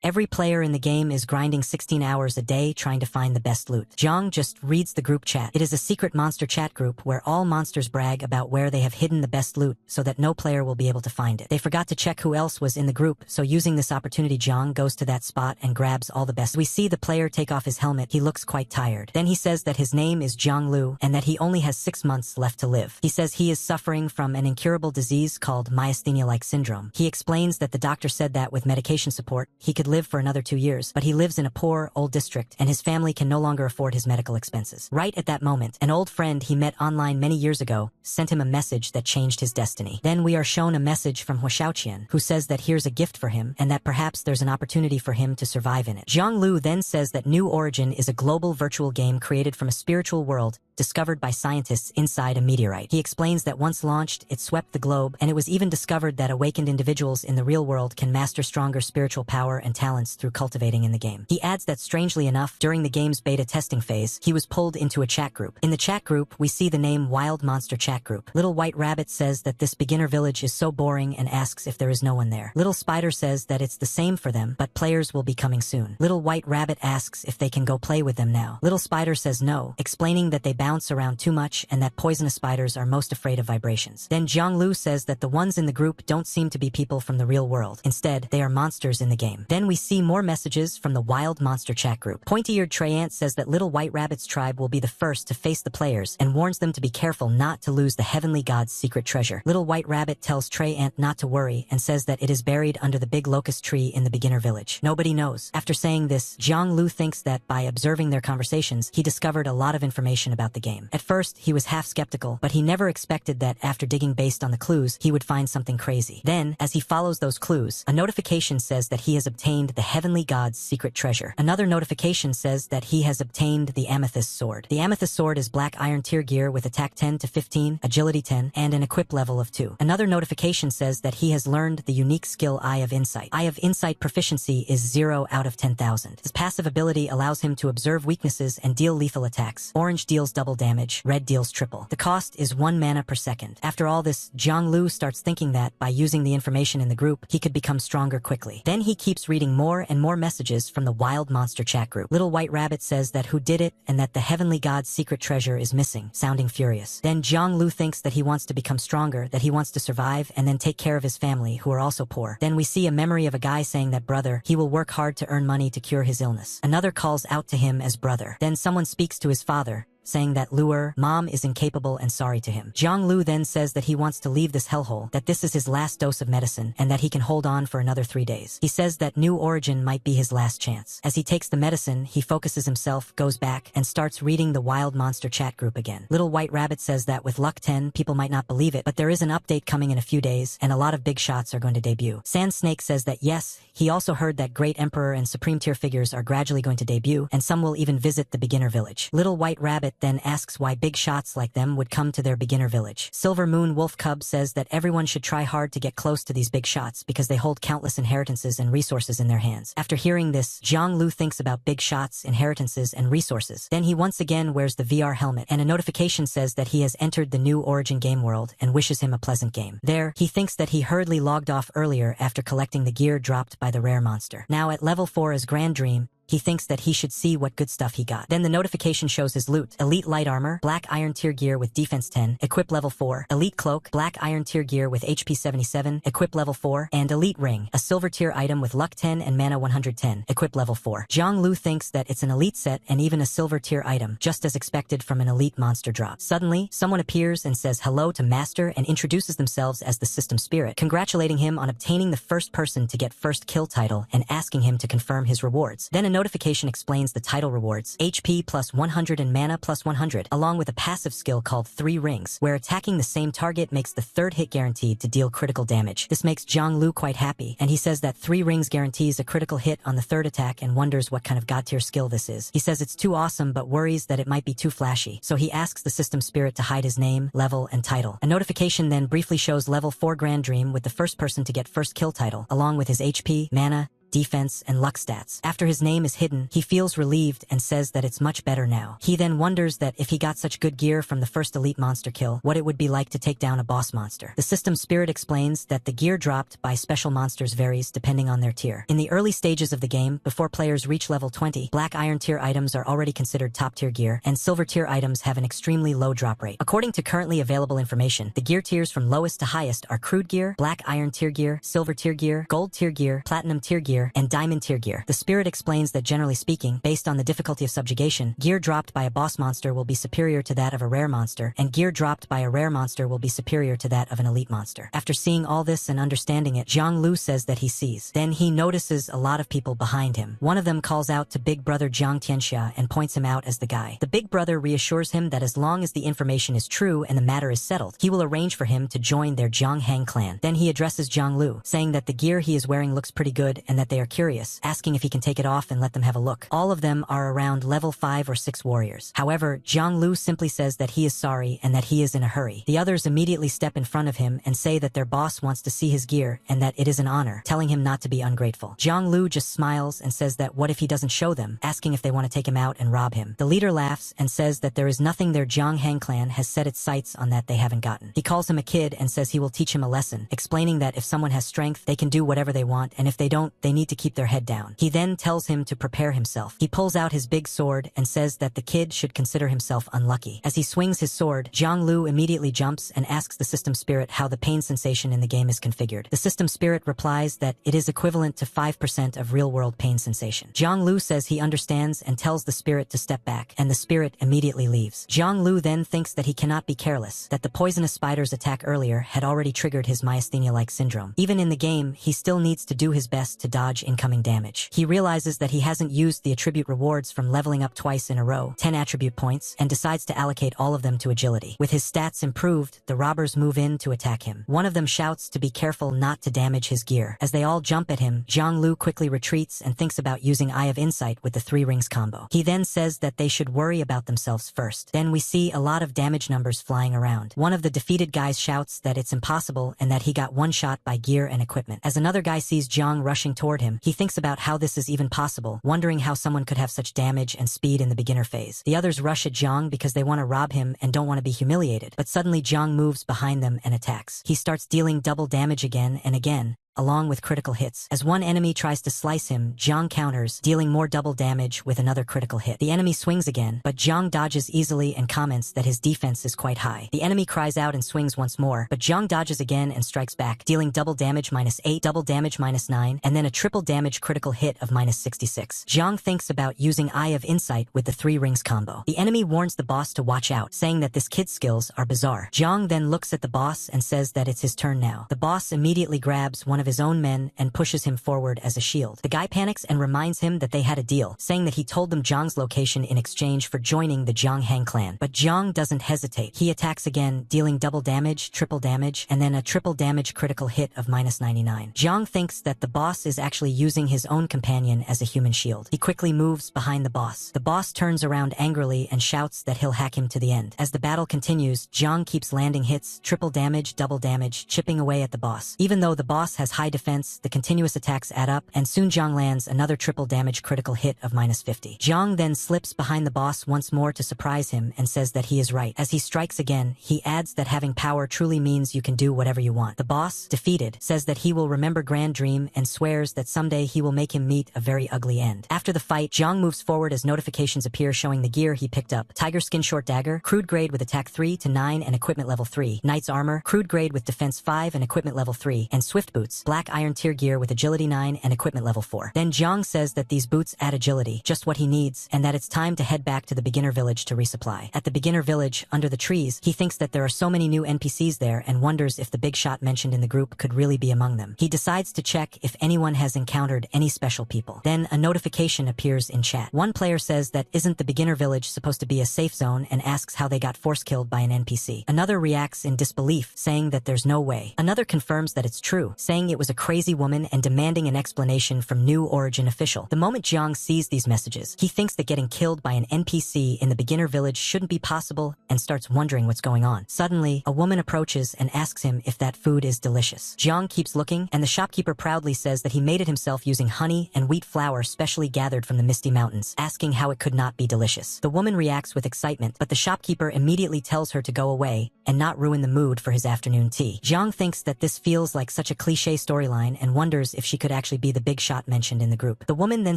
Every player in the game is grinding 16 hours a day trying to find the best loot. Jiang just reads the group chat. It is a secret monster chat group where all monsters brag about where they have hidden the best loot so that no player will be able to find it. They forgot to check who else was in the group, so using this opportunity, Jiang goes to that spot and grabs all the best. We see the player take off his helmet. He looks quite tired. Then he says that his name is Jiang Lu and that he only has 6 months left to live. He says he is suffering from an incurable disease called myasthenia-like syndrome. He explains that the doctor said that with medication support, he could live for another 2 years, but he lives in a poor, old district, and his family can no longer afford his medical expenses. Right at that moment, an old friend he met online many years ago sent him a message that changed his destiny. Then we are shown a message from Hua Xiaoqian, who says that here's a gift for him, and that perhaps there's an opportunity for him to survive in it. Jiang Lu then says that New Origin is a global virtual game created from a spiritual world discovered by scientists inside a meteorite. He explains that once launched, it swept the globe, and it was even discovered that awakened individuals in the real world can master stronger spiritual power and talents through cultivating in the game. He adds that strangely enough, during the game's beta testing phase, he was pulled into a chat group. In the chat group, we see the name Wild Monster Chat Group. Little White Rabbit says that this beginner village is so boring and asks if there is no one there. Little Spider says that it's the same for them, but players will be coming soon. Little White Rabbit asks if they can go play with them now. Little Spider says no, explaining that they bounce around too much and that poisonous spiders are most afraid of vibrations. Then Jiang Lu says that the ones in the group don't seem to be people from the real world. Instead, they are monsters in the game. Then we see more messages from the Wild Monster Chat Group. Pointy-eared Treyant says that Little White Rabbit's tribe will be the first to face the players and warns them to be careful not to lose the Heavenly God's secret treasure. Little White Rabbit tells Treyant not to worry and says that it is buried under the big locust tree in the beginner village. Nobody knows. After saying this, Jiang Lu thinks that by observing their conversations, he discovered a lot of information about the game. At first, he was half skeptical, but he never expected that after digging based on the clues, he would find something crazy. Then, as he follows those clues, a notification says that he has obtained the Heavenly God's secret treasure. Another notification says that he has obtained the Amethyst Sword. The Amethyst Sword is black iron tier gear with attack 10 to 15, agility 10, and an equip level of 2. Another notification says that he has learned the unique skill Eye of Insight. Eye of Insight proficiency is 0 out of 10,000. His passive ability allows him to observe weaknesses and deal lethal attacks. Orange deals double damage, red deals triple. The cost is 1 mana per second. After all this, Jiang Lu starts thinking that, by using the information in the group, he could become stronger quickly. Then he keeps reading more and more messages from the Wild Monster Chat Group. Little White Rabbit says that who did it and that the Heavenly God's secret treasure is missing, sounding furious. Then Jiang Lu thinks that he wants to become stronger, that he wants to survive and then take care of his family, who are also poor. Then we see a memory of a guy saying that brother, he will work hard to earn money to cure his illness. Another calls out to him as brother. Then someone speaks to his father, saying that Luer, mom is incapable and sorry to him. Jiang Lu then says that he wants to leave this hellhole, that this is his last dose of medicine, and that he can hold on for another 3 days. He says that New Origin might be his last chance. As he takes the medicine, he focuses himself, goes back, and starts reading the Wild Monster Chat Group again. Little White Rabbit says that with luck 10, people might not believe it, but there is an update coming in a few days, and a lot of big shots are going to debut. Sand Snake says that yes, he also heard that Great Emperor and Supreme Tier figures are gradually going to debut, and some will even visit the beginner village. Little White Rabbit then asks why big shots like them would come to their beginner village. Silver Moon Wolf Cub says that everyone should try hard to get close to these big shots because they hold countless inheritances and resources in their hands. After hearing this, Jiang Lu thinks about big shots, inheritances, and resources. Then he once again wears the VR helmet, and a notification says that he has entered the New Origin game world and wishes him a pleasant game. There, he thinks that he hurriedly logged off earlier after collecting the gear dropped by the rare monster. Now at level 4 as Grand Dream, he thinks that he should see what good stuff he got. Then the notification shows his loot. Elite Light Armor, Black Iron Tier Gear with Defense 10, Equip Level 4, Elite Cloak, Black Iron Tier Gear with HP 77, Equip Level 4, and Elite Ring, a Silver Tier item with Luck 10 and Mana 110, Equip Level 4. Jiang Lu thinks that it's an Elite set and even a Silver Tier item, just as expected from an Elite monster drop. Suddenly, someone appears and says hello to Master and introduces themselves as the System Spirit, congratulating him on obtaining the first person to get first kill title and asking him to confirm his rewards. Then a notification explains the title rewards, HP plus 100 and Mana plus 100, along with a passive skill called 3 Rings, where attacking the same target makes the 3rd hit guaranteed to deal critical damage. This makes Jiang Lu quite happy, and he says that 3 Rings guarantees a critical hit on the 3rd attack and wonders what kind of god tier skill this is. He says it's too awesome but worries that it might be too flashy, so he asks the System Spirit to hide his name, level, and title. A notification then briefly shows level 4 Grand Dream with the first person to get first kill title, along with his HP, Mana, defense, and luck stats. After his name is hidden, he feels relieved and says that it's much better now. He then wonders that if he got such good gear from the first elite monster kill, what it would be like to take down a boss monster. The system spirit explains that the gear dropped by special monsters varies depending on their tier. In the early stages of the game, before players reach level 20, black iron tier items are already considered top tier gear, and silver tier items have an extremely low drop rate. According to currently available information, the gear tiers from lowest to highest are crude gear, black iron tier gear, silver tier gear, gold tier gear, platinum tier gear, and diamond tier gear. The spirit explains that generally speaking, based on the difficulty of subjugation, gear dropped by a boss monster will be superior to that of a rare monster, and gear dropped by a rare monster will be superior to that of an elite monster. After seeing all this and understanding it, Zhang Lu says that he sees. Then he notices a lot of people behind him. One of them calls out to Big Brother Jiang Tianxia and points him out as the guy. The Big Brother reassures him that as long as the information is true and the matter is settled, he will arrange for him to join their Zhonghang clan. Then he addresses Zhang Lu, saying that the gear he is wearing looks pretty good and that they are curious, asking if he can take it off and let them have a look. All of them are around level 5 or 6 warriors. However, Zhang Lu simply says that he is sorry and that he is in a hurry. The others immediately step in front of him and say that their boss wants to see his gear and that it is an honor, telling him not to be ungrateful. Zhang Lu just smiles and says that what if he doesn't show them, asking if they want to take him out and rob him. The leader laughs and says that there is nothing their Zhonghang clan has set its sights on that they haven't gotten. He calls him a kid and says he will teach him a lesson, explaining that if someone has strength, they can do whatever they want, and if they don't, they need to keep their head down. He then tells him to prepare himself. He pulls out his big sword and says that the kid should consider himself unlucky. As he swings his sword, Zhang Lu immediately jumps and asks the system spirit how the pain sensation in the game is configured. The system spirit replies that it is equivalent to 5% of real-world pain sensation. Zhang Lu says he understands and tells the spirit to step back, and the spirit immediately leaves. Zhang Lu then thinks that he cannot be careless, that the poisonous spider's attack earlier had already triggered his myasthenia-like syndrome. Even in the game, he still needs to do his best to dodge incoming damage. He realizes that he hasn't used the attribute rewards from leveling up twice in a row, 10 attribute points, and decides to allocate all of them to agility. With his stats improved, the robbers move in to attack him. One of them shouts to be careful not to damage his gear. As they all jump at him, Zhang Lu quickly retreats and thinks about using Eye of Insight with the 3 rings combo. He then says that they should worry about themselves first. Then we see a lot of damage numbers flying around. One of the defeated guys shouts that it's impossible and that he got one shot by gear and equipment. As another guy sees Zhang rushing toward him, he thinks about how this is even possible, wondering how someone could have such damage and speed in the beginner phase. The others rush at Zhang because they want to rob him and don't want to be humiliated, but suddenly Zhang moves behind them and attacks. He starts dealing double damage again and again, along with critical hits. As one enemy tries to slice him, Zhang counters, dealing more double damage with another critical hit. The enemy swings again, but Zhang dodges easily and comments that his defense is quite high. The enemy cries out and swings once more, but Zhang dodges again and strikes back, dealing double damage -8, double damage -9, and then a triple damage critical hit of -66. Zhang thinks about using Eye of Insight with the 3 rings combo. The enemy warns the boss to watch out, saying that this kid's skills are bizarre. Zhang then looks at the boss and says that it's his turn now. The boss immediately grabs one of his own men and pushes him forward as a shield. The guy panics and reminds him that they had a deal, saying that he told them Zhang's location in exchange for joining the Zhonghang clan. But Zhang doesn't hesitate. He attacks again, dealing double damage, triple damage, and then a triple damage critical hit of -99. Zhang thinks that the boss is actually using his own companion as a human shield. He quickly moves behind the boss. The boss turns around angrily and shouts that he'll hack him to the end. As the battle continues, Zhang keeps landing hits, triple damage, double damage, chipping away at the boss. Even though the boss has high defense, the continuous attacks add up, and soon Zhang lands another triple damage critical hit of -50. Zhang then slips behind the boss once more to surprise him and says that he is right. As he strikes again, he adds that having power truly means you can do whatever you want. The boss, defeated, says that he will remember Grand Dream and swears that someday he will make him meet a very ugly end. After the fight, Zhang moves forward as notifications appear showing the gear he picked up. Tiger Skin Short Dagger, crude grade with attack 3 to 9 and equipment level 3. Knight's Armor, crude grade with defense 5 and equipment level 3. And Swift Boots, black iron tier gear with agility 9 and equipment level 4. Then Zhang says that these boots add agility, just what he needs, and that it's time to head back to the beginner village to resupply. At the beginner village, under the trees, he thinks that there are so many new NPCs there and wonders if the big shot mentioned in the group could really be among them. He decides to check if anyone has encountered any special people. Then a notification appears in chat. One player says that isn't the beginner village supposed to be a safe zone and asks how they got force killed by an NPC. Another reacts in disbelief, saying that there's no way. Another confirms that it's true, saying it was a crazy woman and demanding an explanation from New Origin official. The moment Jiang sees these messages, he thinks that getting killed by an NPC in the beginner village shouldn't be possible and starts wondering what's going on. Suddenly, a woman approaches and asks him if that food is delicious. Jiang keeps looking, and the shopkeeper proudly says that he made it himself using honey and wheat flour specially gathered from the Misty Mountains, asking how it could not be delicious. The woman reacts with excitement, but the shopkeeper immediately tells her to go away and not ruin the mood for his afternoon tea. Jiang thinks that this feels like such a cliché storyline and wonders if she could actually be the big shot mentioned in the group. The woman then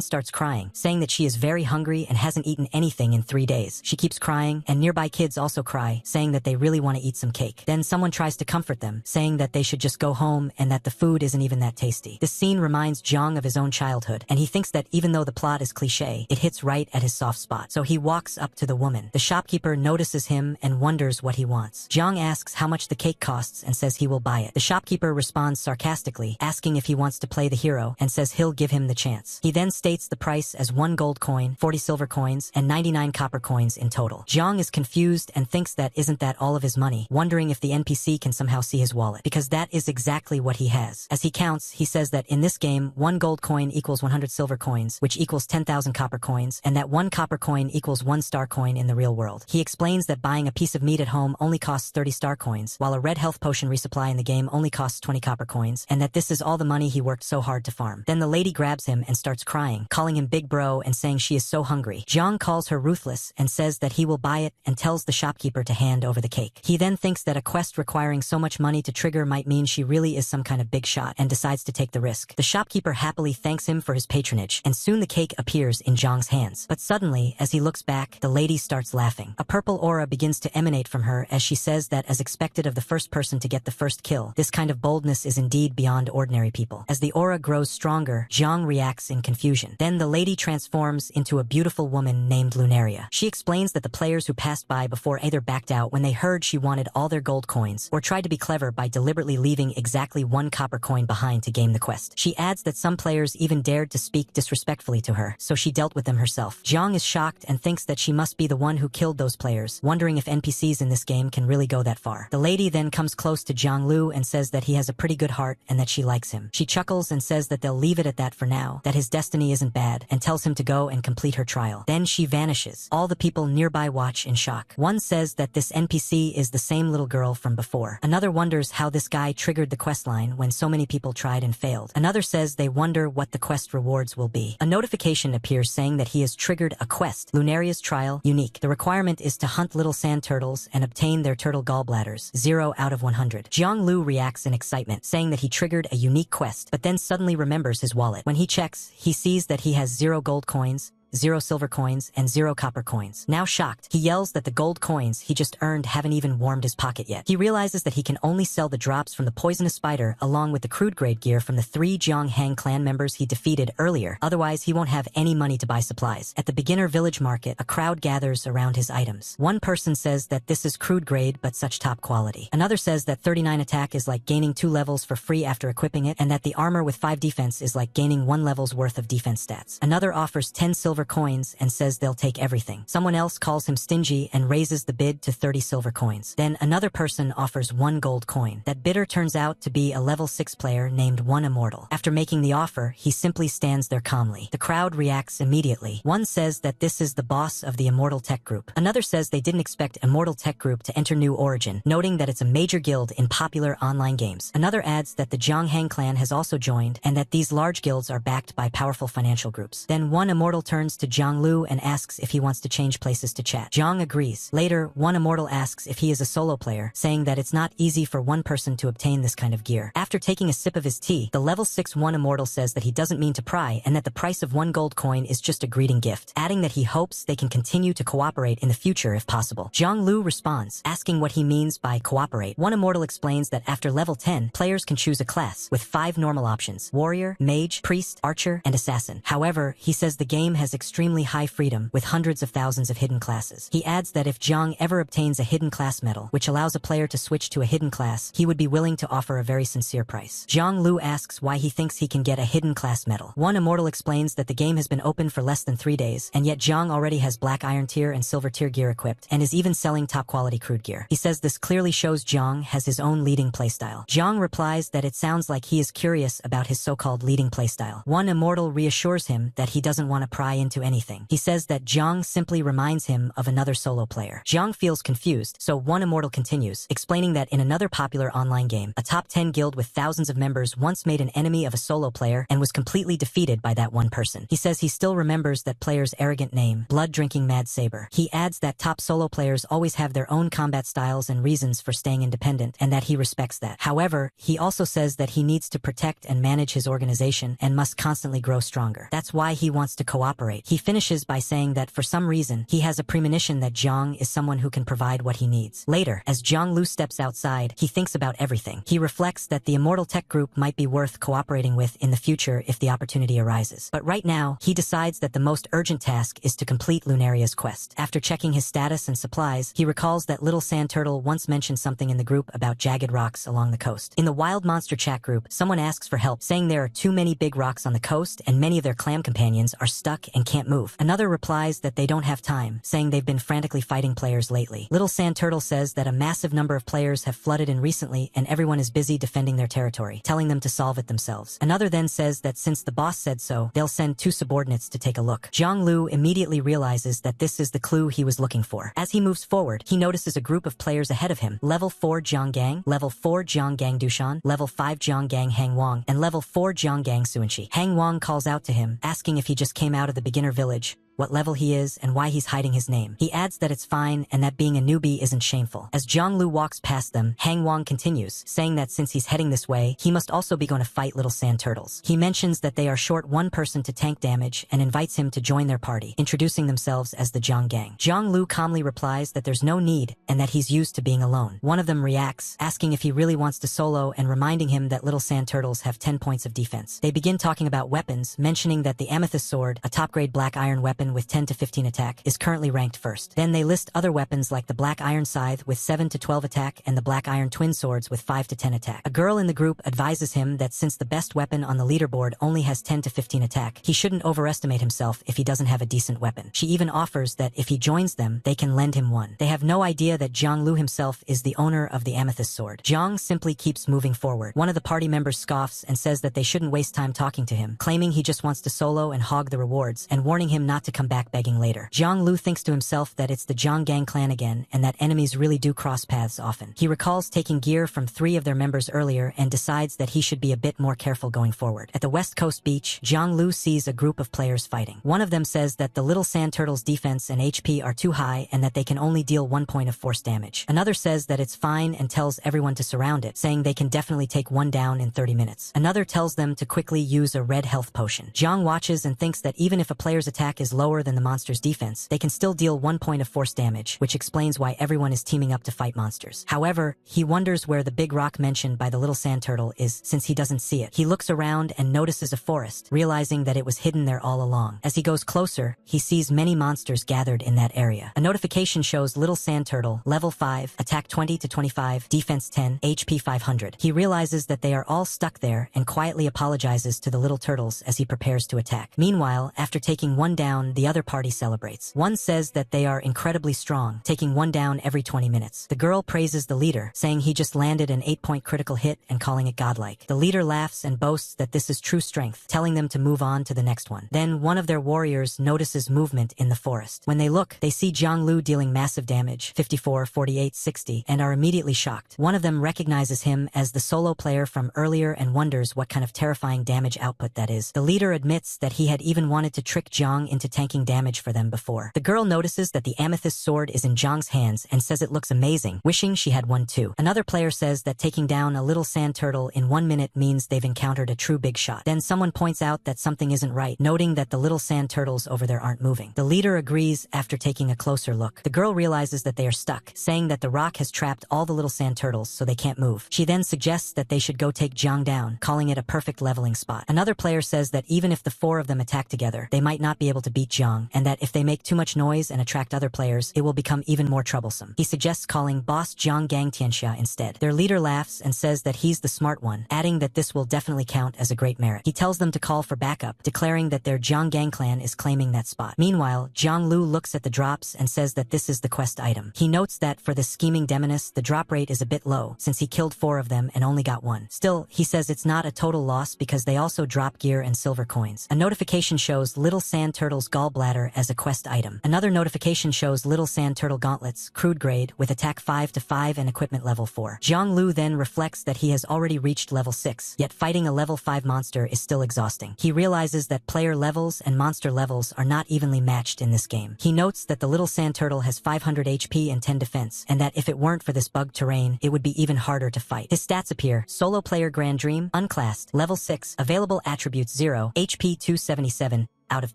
starts crying, saying that she is very hungry and hasn't eaten anything in 3 days. She keeps crying, and nearby kids also cry, saying that they really want to eat some cake. Then someone tries to comfort them, saying that they should just go home and that the food isn't even that tasty. This scene reminds Jiang of his own childhood, and he thinks that even though the plot is cliché, it hits right at his soft spot. So he walks up to the woman. The shopkeeper notices him and wonders what he wants. Jiang asks how much the cake costs and says he will buy it. The shopkeeper responds sarcastically, asking if he wants to play the hero, and says he'll give him the chance. He then states the price as 1 gold coin, 40 silver coins, and 99 copper coins in total. Jiang is confused and thinks that isn't that all of his money, wondering if the NPC can somehow see his wallet, because that is exactly what he has. As he counts, he says that in this game, 1 gold coin equals 100 silver coins, which equals 10,000 copper coins, and that 1 copper coin equals 1 star coin in the real world. He explains that buying a piece of meat at home only costs 30 star coins, while a red health potion resupply in the game only costs 20 copper coins, and that this is all the money he worked so hard to farm. Then the lady grabs him and starts crying, calling him big bro and saying she is so hungry. Jiang calls her ruthless and says that he will buy it and tells the shopkeeper to hand over the cake. He then thinks that a quest requiring so much money to trigger might mean she really is some kind of big shot and decides to take the risk. The shopkeeper happily thanks him for his patronage, and soon the cake appears in Jiang's hands. But suddenly, as he looks back, the lady starts laughing. A purple aura begins to emanate from her as she says that as expected of the first person to get the first kill, this kind of boldness is indeed beyond ordinary people. As the aura grows stronger, Jiang reacts in confusion. Then the lady transforms into a beautiful woman named Lunaria. She explains that the players who passed by before either backed out when they heard she wanted all their gold coins, or tried to be clever by deliberately leaving exactly 1 copper coin behind to game the quest. She adds that some players even dared to speak disrespectfully to her, so she dealt with them herself. Jiang is shocked and thinks that she must be the one who killed those players, wondering if NPCs in this game can really go that far. The lady then comes close to Jiang Lu and says that he has a pretty good heart and that she likes him. She chuckles and says that they'll leave it at that for now, that his destiny isn't bad, and tells him to go and complete her trial. Then she vanishes. All the people nearby watch in shock. One says that this NPC is the same little girl from before. Another wonders how this guy triggered the quest line when so many people tried and failed. Another says they wonder what the quest rewards will be. A notification appears saying that he has triggered a quest, Lunaria's Trial, unique. The requirement is to hunt little sand turtles and obtain their turtle gallbladders, 0 out of 100. Jiang Lu reacts in excitement, saying that he triggered a unique quest, but then suddenly remembers his wallet. When he checks, he sees that he has 0 gold coins, 0 silver coins, and 0 copper coins. Now shocked, he yells that the gold coins he just earned haven't even warmed his pocket yet. He realizes that he can only sell the drops from the poisonous spider along with the crude grade gear from the 3 Jianghang clan members he defeated earlier, otherwise he won't have any money to buy supplies. At the beginner village market, a crowd gathers around his items. One person says that this is crude grade but such top quality. Another says that 39 attack is like gaining 2 levels for free after equipping it, and that the armor with 5 defense is like gaining 1 level's worth of defense stats. Another offers 10 silver coins and says they'll take everything. Someone else calls him stingy and raises the bid to 30 silver coins. Then another person offers 1 gold coin. That bidder turns out to be a level 6 player named One Immortal. After making the offer, he simply stands there calmly. The crowd reacts immediately. One says that this is the boss of the Immortal Tech Group. Another says they didn't expect Immortal Tech Group to enter New Origin, noting that it's a major guild in popular online games. Another adds that the Jianghang clan has also joined and that these large guilds are backed by powerful financial groups. Then One Immortal turns to Jiang Lu and asks if he wants to change places to chat. Jiang agrees. Later, One Immortal asks if he is a solo player, saying that it's not easy for one person to obtain this kind of gear. After taking a sip of his tea, the level 6 One Immortal says that he doesn't mean to pry and that the price of 1 gold coin is just a greeting gift, adding that he hopes they can continue to cooperate in the future if possible. Jiang Lu responds, asking what he means by cooperate. One Immortal explains that after level 10, players can choose a class with 5 normal options: warrior, mage, priest, archer, and assassin. However, he says the game has extremely high freedom with hundreds of thousands of hidden classes. He adds that if Zhang ever obtains a hidden class medal, which allows a player to switch to a hidden class, he would be willing to offer a very sincere price. Zhang Lu asks why he thinks he can get a hidden class medal. One immortal explains that the game has been open for less than 3 days, and yet Zhang already has black iron tier and silver tier gear equipped, and is even selling top quality crude gear. He says this clearly shows Zhang has his own leading playstyle. Zhang replies that it sounds like he is curious about his so-called leading playstyle. One immortal reassures him that he doesn't want to pry into anything. He says that Zhang simply reminds him of another solo player. Zhang feels confused, so one immortal continues, explaining that in another popular online game, a top 10 guild with thousands of members once made an enemy of a solo player and was completely defeated by that one person. He says he still remembers that player's arrogant name, blood-drinking Mad Saber. He adds that top solo players always have their own combat styles and reasons for staying independent, and that he respects that. However, he also says that he needs to protect and manage his organization and must constantly grow stronger. That's why he wants to cooperate. He finishes by saying that for some reason, he has a premonition that Zhang is someone who can provide what he needs. Later, as Zhang Lu steps outside, he thinks about everything. He reflects that the Immortal Tech Group might be worth cooperating with in the future if the opportunity arises. But right now, he decides that the most urgent task is to complete Lunaria's quest. After checking his status and supplies, he recalls that Little Sand Turtle once mentioned something in the group about jagged rocks along the coast. In the Wild Monster chat group, someone asks for help, saying there are too many big rocks on the coast and many of their clam companions are stuck and can't move. Another replies that they don't have time, saying they've been frantically fighting players lately. Little Sand Turtle says that a massive number of players have flooded in recently and everyone is busy defending their territory, telling them to solve it themselves. Another then says that since the boss said so, they'll send 2 subordinates to take a look. Zhang Lu immediately realizes that this is the clue he was looking for. As he moves forward, he notices a group of players ahead of him: level 4 Zhang Gang, level 4 Zhang Gang Dushan, level 5 Zhang Gang Hang Wang, and level 4 Zhang Gang Suanxi. Hang Wang calls out to him, asking if he just came out of the beginner village, what level he is, and why he's hiding his name. He adds that it's fine and that being a newbie isn't shameful. As Zhang Lu walks past them, Hang Wang continues, saying that since he's heading this way, he must also be going to fight Little Sand Turtles. He mentions that they are short one person to tank damage and invites him to join their party, introducing themselves as the Zhang Gang. Zhang Lu calmly replies that there's no need and that he's used to being alone. One of them reacts, asking if he really wants to solo and reminding him that Little Sand Turtles have 10 points of defense. They begin talking about weapons, mentioning that the Amethyst Sword, a top-grade black iron weapon with 10 to 15 attack, is currently ranked first. Then they list other weapons like the Black Iron Scythe with 7 to 12 attack and the Black Iron Twin Swords with 5 to 10 attack. A girl in the group advises him that since the best weapon on the leaderboard only has 10 to 15 attack, he shouldn't overestimate himself if he doesn't have a decent weapon. She even offers that if he joins them, they can lend him one. They have no idea that Zhang Lu himself is the owner of the Amethyst Sword. Zhang simply keeps moving forward. One of the party members scoffs and says that they shouldn't waste time talking to him, claiming he just wants to solo and hog the rewards, and warning him not to come back begging later. Zhang Lu thinks to himself that it's the Zhang Gang clan again and that enemies really do cross paths often. He recalls taking gear from 3 of their members earlier and decides that he should be a bit more careful going forward. At the West Coast beach, Zhang Lu sees a group of players fighting. One of them says that the Little Sand Turtles' defense and HP are too high and that they can only deal 1 point of force damage. Another says that it's fine and tells everyone to surround it, saying they can definitely take one down in 30 minutes. Another tells them to quickly use a red health potion. Zhang watches and thinks that even if a player's attack is lower than the monster's defense, they can still deal 1 point of force damage, which explains why everyone is teaming up to fight monsters. However, he wonders where the big rock mentioned by the Little Sand Turtle is, since he doesn't see it. He looks around and notices a forest, realizing that it was hidden there all along. As he goes closer, he sees many monsters gathered in that area. A notification shows Little Sand Turtle, level 5, attack 20 to 25, defense 10, HP 500. He realizes that they are all stuck there and quietly apologizes to the little turtles as he prepares to attack. Meanwhile, after taking one down, the other party celebrates. One says that they are incredibly strong, taking one down every 20 minutes. The girl praises the leader, saying he just landed an 8-point critical hit and calling it godlike. The leader laughs and boasts that this is true strength, telling them to move on to the next one. Then one of their warriors notices movement in the forest. When they look, they see Zhang Lu dealing massive damage, 54, 48, 60, and are immediately shocked. One of them recognizes him as the solo player from earlier and wonders what kind of terrifying damage output that is. The leader admits that he had even wanted to trick Zhang into tanking damage for them before. The girl notices that the Amethyst Sword is in Zhang's hands and says it looks amazing, wishing she had one too. Another player says that taking down a Little Sand Turtle in 1 minute means they've encountered a true big shot. Then someone points out that something isn't right, noting that the Little Sand Turtles over there aren't moving. The leader agrees after taking a closer look. The girl realizes that they are stuck, saying that the rock has trapped all the Little Sand Turtles so they can't move. She then suggests that they should go take Zhang down, calling it a perfect leveling spot. Another player says that even if the 4 of them attack together, they might not be able to beat Jiang, and that if they make too much noise and attract other players, it will become even more troublesome. He suggests calling boss Jiang Gang Tianxia instead. Their leader laughs and says that he's the smart one, adding that this will definitely count as a great merit. He tells them to call for backup, declaring that their Jiang Gang clan is claiming that spot. Meanwhile, Jiang Lu looks at the drops and says that this is the quest item. He notes that for the scheming demoness, the drop rate is a bit low, since he killed 4 of them and only got 1. Still, he says it's not a total loss because they also drop gear and silver coins. A notification shows Little Sand Turtle's gallbladder as a quest item. Another notification shows Little Sand Turtle gauntlets, crude grade, with attack 5/5 and equipment level 4. Jiang Lu then reflects that he has already reached level 6, yet fighting a level 5 monster is still exhausting. He realizes that player levels and monster levels are not evenly matched in this game. He notes that the Little Sand Turtle has 500 HP and 10 defense, and that if it weren't for this bugged terrain, it would be even harder to fight. His stats appear: solo player Grand Dream, unclassed, level 6, available attributes 0, HP 277, out of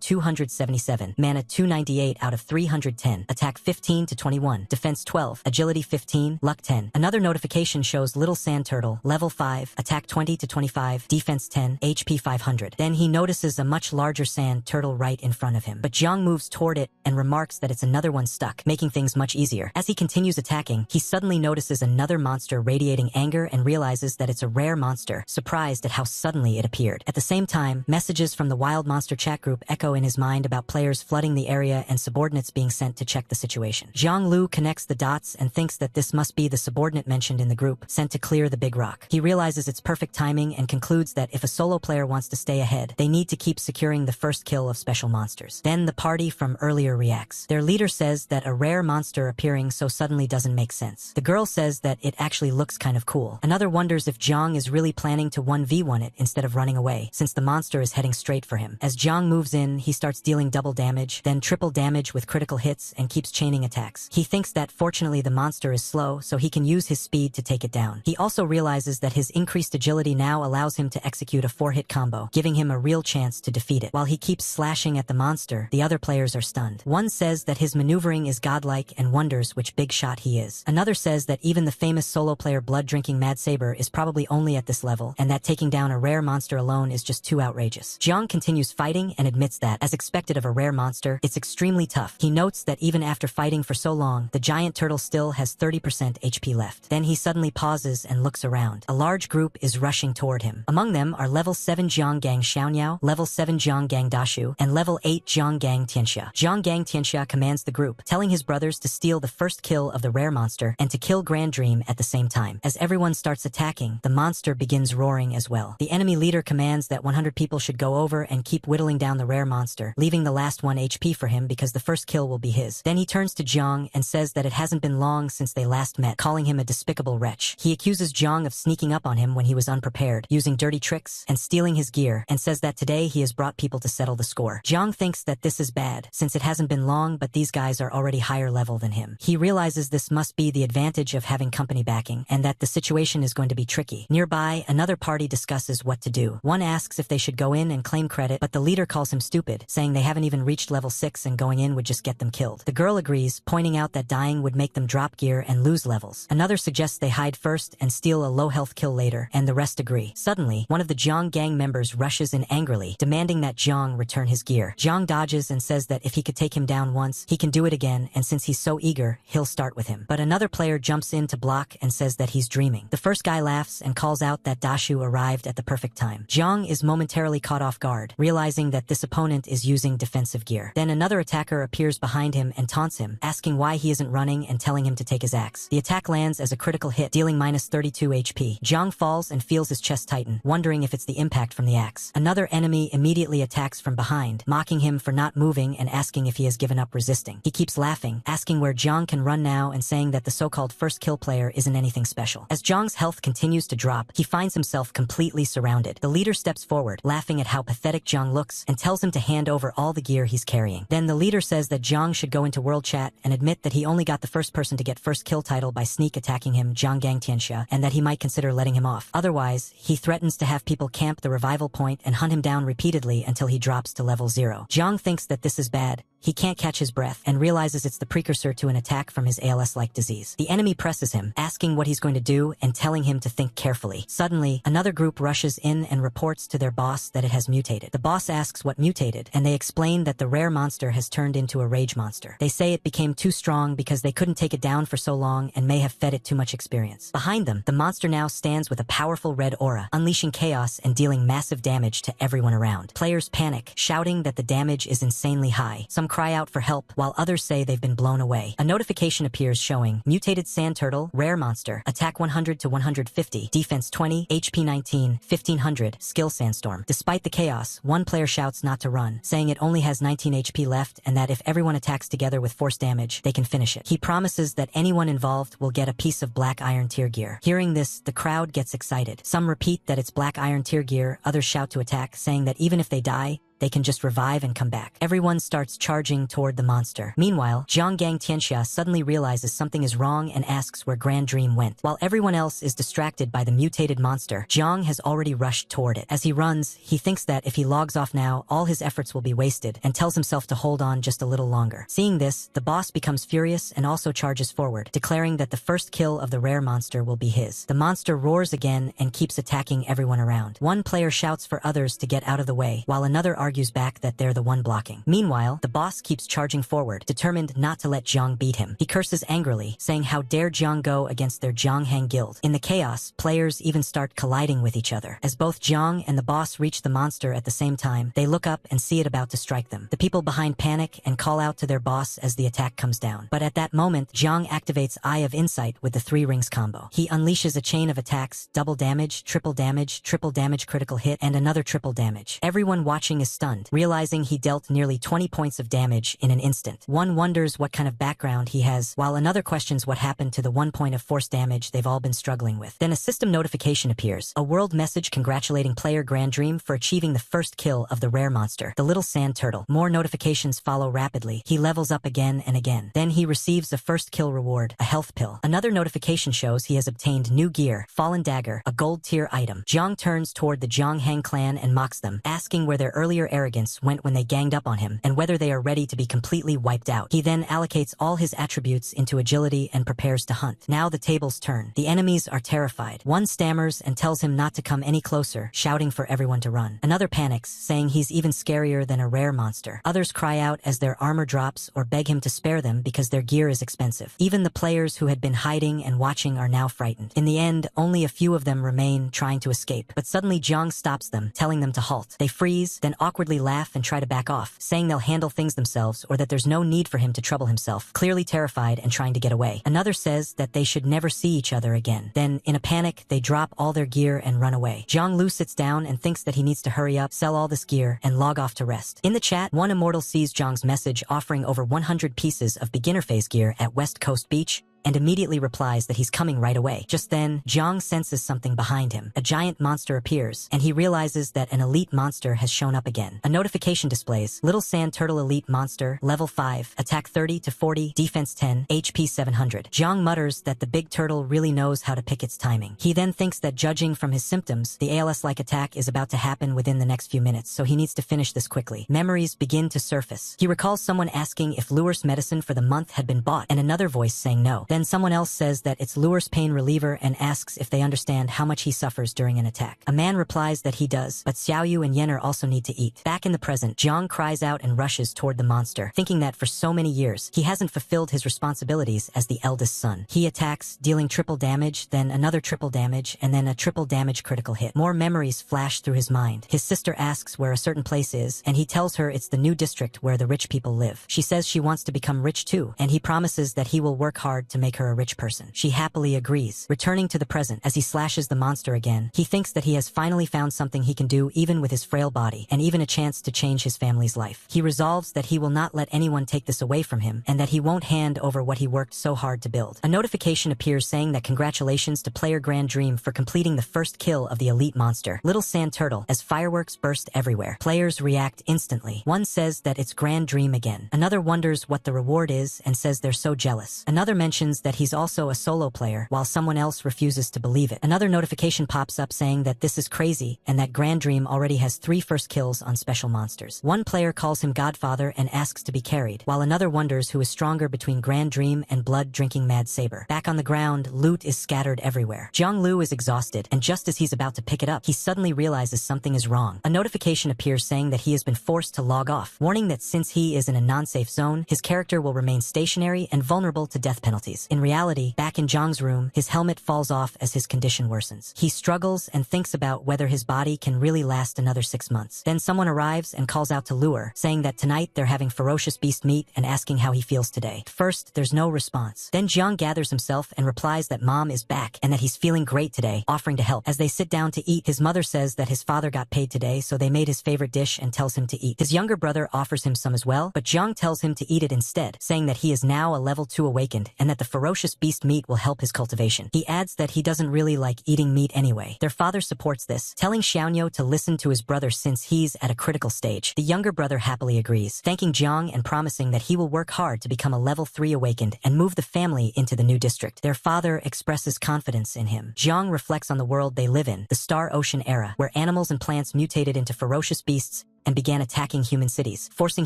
277, mana 298 out of 310, attack 15 to 21, defense 12, agility 15, luck 10. Another notification shows Little Sand Turtle, level 5, attack 20 to 25, defense 10, HP 500. Then he notices a much larger sand turtle right in front of him, but Jiang moves toward it and remarks that it's another one stuck, making things much easier. As he continues attacking, he suddenly notices another monster radiating anger and realizes that it's a rare monster, surprised at how suddenly it appeared. At the same time, messages from the Wild Monster chat group echo in his mind about players flooding the area and subordinates being sent to check the situation. Jiang Lu connects the dots and thinks that this must be the subordinate mentioned in the group, sent to clear the big rock. He realizes it's perfect timing and concludes that if a solo player wants to stay ahead, they need to keep securing the first kill of special monsters. Then the party from earlier reacts. Their leader says that a rare monster appearing so suddenly doesn't make sense. The girl says that it actually looks kind of cool. Another wonders if Jiang is really planning to 1v1 it instead of running away, since the monster is heading straight for him. As Jiang moves in, he starts dealing double damage, then triple damage with critical hits, and keeps chaining attacks. He thinks that fortunately the monster is slow, so he can use his speed to take it down. He also realizes that his increased agility now allows him to execute a 4-hit combo, giving him a real chance to defeat it. While he keeps slashing at the monster, the other players are stunned. One says that his maneuvering is godlike and wonders which big shot he is. Another says that even the famous solo player blood-drinking Mad Saber is probably only at this level, and that taking down a rare monster alone is just too outrageous. Jiang continues fighting and admits that, as expected of a rare monster, it's extremely tough. He notes that even after fighting for so long, the giant turtle still has 30% HP left. Then he suddenly pauses and looks around. A large group is rushing toward him. Among them are level 7 Jiang Gang Xiaoniao, level 7 Jiang Gang Dashu, and level 8 Jiang Gang Tianxia. Jiang Gang Tianxia commands the group, telling his brothers to steal the first kill of the rare monster and to kill Grand Dream at the same time. As everyone starts attacking, the monster begins roaring as well. The enemy leader commands that 100 people should go over and keep whittling down the rare monster, leaving the last 1 HP for him because the first kill will be his. Then he turns to Jiang and says that it hasn't been long since they last met, calling him a despicable wretch. He accuses Jiang of sneaking up on him when he was unprepared, using dirty tricks, and stealing his gear, and says that today he has brought people to settle the score. Jiang thinks that this is bad, since it hasn't been long but these guys are already higher level than him. He realizes this must be the advantage of having company backing, and that the situation is going to be tricky. Nearby, another party discusses what to do. One asks if they should go in and claim credit, but the leader calls him stupid, saying they haven't even reached level 6 and going in would just get them killed. The girl agrees, pointing out that dying would make them drop gear and lose levels. Another suggests they hide first and steal a low health kill later, and the rest agree. Suddenly, one of the Jiang gang members rushes in angrily, demanding that Jiang return his gear. Jiang dodges and says that if he could take him down once, he can do it again, and since he's so eager, he'll start with him. But another player jumps in to block and says that he's dreaming. The first guy laughs and calls out that Dashu arrived at the perfect time. Jiang is momentarily caught off guard, realizing that this opponent is using defensive gear. Then another attacker appears behind him and taunts him, asking why he isn't running and telling him to take his axe. The attack lands as a critical hit, dealing minus 32 HP. Jiang falls and feels his chest tighten, wondering if it's the impact from the axe. Another enemy immediately attacks from behind, mocking him for not moving and asking if he has given up resisting. He keeps laughing, asking where Jiang can run now and saying that the so-called first kill player isn't anything special. As Jiang's health continues to drop, he finds himself completely surrounded. The leader steps forward, laughing at how pathetic Jiang looks, and tells him to hand over all the gear he's carrying. Then the leader says that Jiang should go into world chat and admit that he only got the first person to get first kill title by sneak attacking him, Jiang Gang Tianxia, and that he might consider letting him off. Otherwise, he threatens to have people camp the revival point and hunt him down repeatedly until he drops to level 0. Jiang thinks that this is bad, he can't catch his breath and realizes it's the precursor to an attack from his ALS-like disease. The enemy presses him, asking what he's going to do and telling him to think carefully. Suddenly, another group rushes in and reports to their boss that it has mutated. The boss asks what mutated, and they explain that the rare monster has turned into a rage monster. They say it became too strong because they couldn't take it down for so long and may have fed it too much experience. Behind them, the monster now stands with a powerful red aura, unleashing chaos and dealing massive damage to everyone around. Players panic, shouting that the damage is insanely high. Some cry out for help, while others say they've been blown away. A notification appears showing mutated sand turtle, rare monster, attack 100 to 150, defense 20, HP 19, 1500, skill sandstorm. Despite the chaos, one player shouts not to run, saying it only has 19 HP left and that if everyone attacks together with force damage, they can finish it. He promises that anyone involved will get a piece of black iron tier gear. Hearing this, the crowd gets excited. Some repeat that it's black iron tier gear, others shout to attack, saying that even if they die, they can just revive and come back. Everyone starts charging toward the monster. Meanwhile, Zhang Gang Tianxia suddenly realizes something is wrong and asks where Grand Dream went. While everyone else is distracted by the mutated monster, Zhang has already rushed toward it. As he runs, he thinks that if he logs off now, all his efforts will be wasted, and tells himself to hold on just a little longer. Seeing this, the boss becomes furious and also charges forward, declaring that the first kill of the rare monster will be his. The monster roars again and keeps attacking everyone around. One player shouts for others to get out of the way, while another argues back that they're the one blocking. Meanwhile, the boss keeps charging forward, determined not to let Zhang beat him. He curses angrily, saying how dare Zhang go against their Zhanghang guild. In the chaos, players even start colliding with each other. As both Zhang and the boss reach the monster at the same time, they look up and see it about to strike them. The people behind panic and call out to their boss as the attack comes down. But at that moment, Zhang activates Eye of Insight with the 3 rings combo. He unleashes a chain of attacks, double damage, triple damage critical hit, and another triple damage. Everyone watching is stunned, realizing he dealt nearly 20 points of damage in an instant. One wonders what kind of background he has, while another questions what happened to the 1 point of force damage they've all been struggling with. Then a system notification appears, a world message congratulating player Grand Dream for achieving the first kill of the rare monster, the little sand turtle. More notifications follow rapidly. He levels up again and again. Then he receives a first kill reward, a health pill. Another notification shows he has obtained new gear, Fallen Dagger, a gold tier item. Zhang turns toward the Zhanghang clan and mocks them, asking where their earlier arrogance went when they ganged up on him, and whether they are ready to be completely wiped out. He then allocates all his attributes into agility and prepares to hunt. Now the tables turn. The enemies are terrified. One stammers and tells him not to come any closer, shouting for everyone to run. Another panics, saying he's even scarier than a rare monster. Others cry out as their armor drops or beg him to spare them because their gear is expensive. Even the players who had been hiding and watching are now frightened. In the end, only a few of them remain, trying to escape. But suddenly Zhang stops them, telling them to halt. They freeze, then awkwardly laugh and try to back off, saying they'll handle things themselves or that there's no need for him to trouble himself, clearly terrified and trying to get away. Another says that they should never see each other again. Then, in a panic, they drop all their gear and run away. Zhang Lu sits down and thinks that he needs to hurry up, sell all this gear, and log off to rest. In the chat, one immortal sees Zhang's message offering over 100 pieces of beginner phase gear at West Coast Beach, and immediately replies that he's coming right away. Just then, Zhang senses something behind him. A giant monster appears, and he realizes that an elite monster has shown up again. A notification displays, Little Sand Turtle Elite Monster, level 5, attack 30 to 40, defense 10, HP 700. Zhang mutters that the big turtle really knows how to pick its timing. He then thinks that judging from his symptoms, the ALS-like attack is about to happen within the next few minutes, so he needs to finish this quickly. Memories begin to surface. He recalls someone asking if Lure's medicine for the month had been bought, and another voice saying no. Then someone else says that it's Lure's pain reliever and asks if they understand how much he suffers during an attack. A man replies that he does, but Xiaoyu and Yenner also need to eat. Back in the present, Zhang cries out and rushes toward the monster, thinking that for so many years, he hasn't fulfilled his responsibilities as the eldest son. He attacks, dealing triple damage, then another triple damage, and then a triple damage critical hit. More memories flash through his mind. His sister asks where a certain place is, and he tells her it's the new district where the rich people live. She says she wants to become rich too, and he promises that he will work hard to make her a rich person. She happily agrees. Returning to the present, as he slashes the monster again, he thinks that he has finally found something he can do even with his frail body, and even a chance to change his family's life. He resolves that he will not let anyone take this away from him, and that he won't hand over what he worked so hard to build. A notification appears saying that congratulations to player Grand Dream for completing the first kill of the elite monster, Little Sand Turtle, as fireworks burst everywhere. Players react instantly. One says that it's Grand Dream again. Another wonders what the reward is and says they're so jealous. Another mentions mentions that he's also a solo player, while someone else refuses to believe it. Another notification pops up saying that this is crazy and that Grand Dream already has 3 first kills on special monsters. One player calls him Godfather and asks to be carried, while another wonders who is stronger between Grand Dream and blood-drinking Mad Saber. Back on the ground, loot is scattered everywhere. Zhang is exhausted, and just as he's about to pick it up, he suddenly realizes something is wrong. A notification appears saying that he has been forced to log off, warning that since he is in a non-safe zone, his character will remain stationary and vulnerable to death penalties. In reality, back in Zhang's room, his helmet falls off as his condition worsens. He struggles and thinks about whether his body can really last another 6 months. Then someone arrives and calls out to Lure, saying that tonight they're having ferocious beast meat and asking how he feels today. First, there's no response. Then Zhang gathers himself and replies that Mom is back and that he's feeling great today, offering to help. As they sit down to eat, his mother says that his father got paid today, so they made his favorite dish and tells him to eat. His younger brother offers him some as well, but Zhang tells him to eat it instead, saying that he is now a level 2 awakened and that the ferocious beast meat will help his cultivation. He adds that he doesn't really like eating meat anyway. Their father supports this, telling Xiaonyo to listen to his brother since he's at a critical stage. The younger brother happily agrees, thanking Zhang and promising that he will work hard to become a level 3 awakened and move the family into the new district. Their father expresses confidence in him. Zhang reflects on the world they live in, the Star Ocean era, where animals and plants mutated into ferocious beasts and began attacking human cities, forcing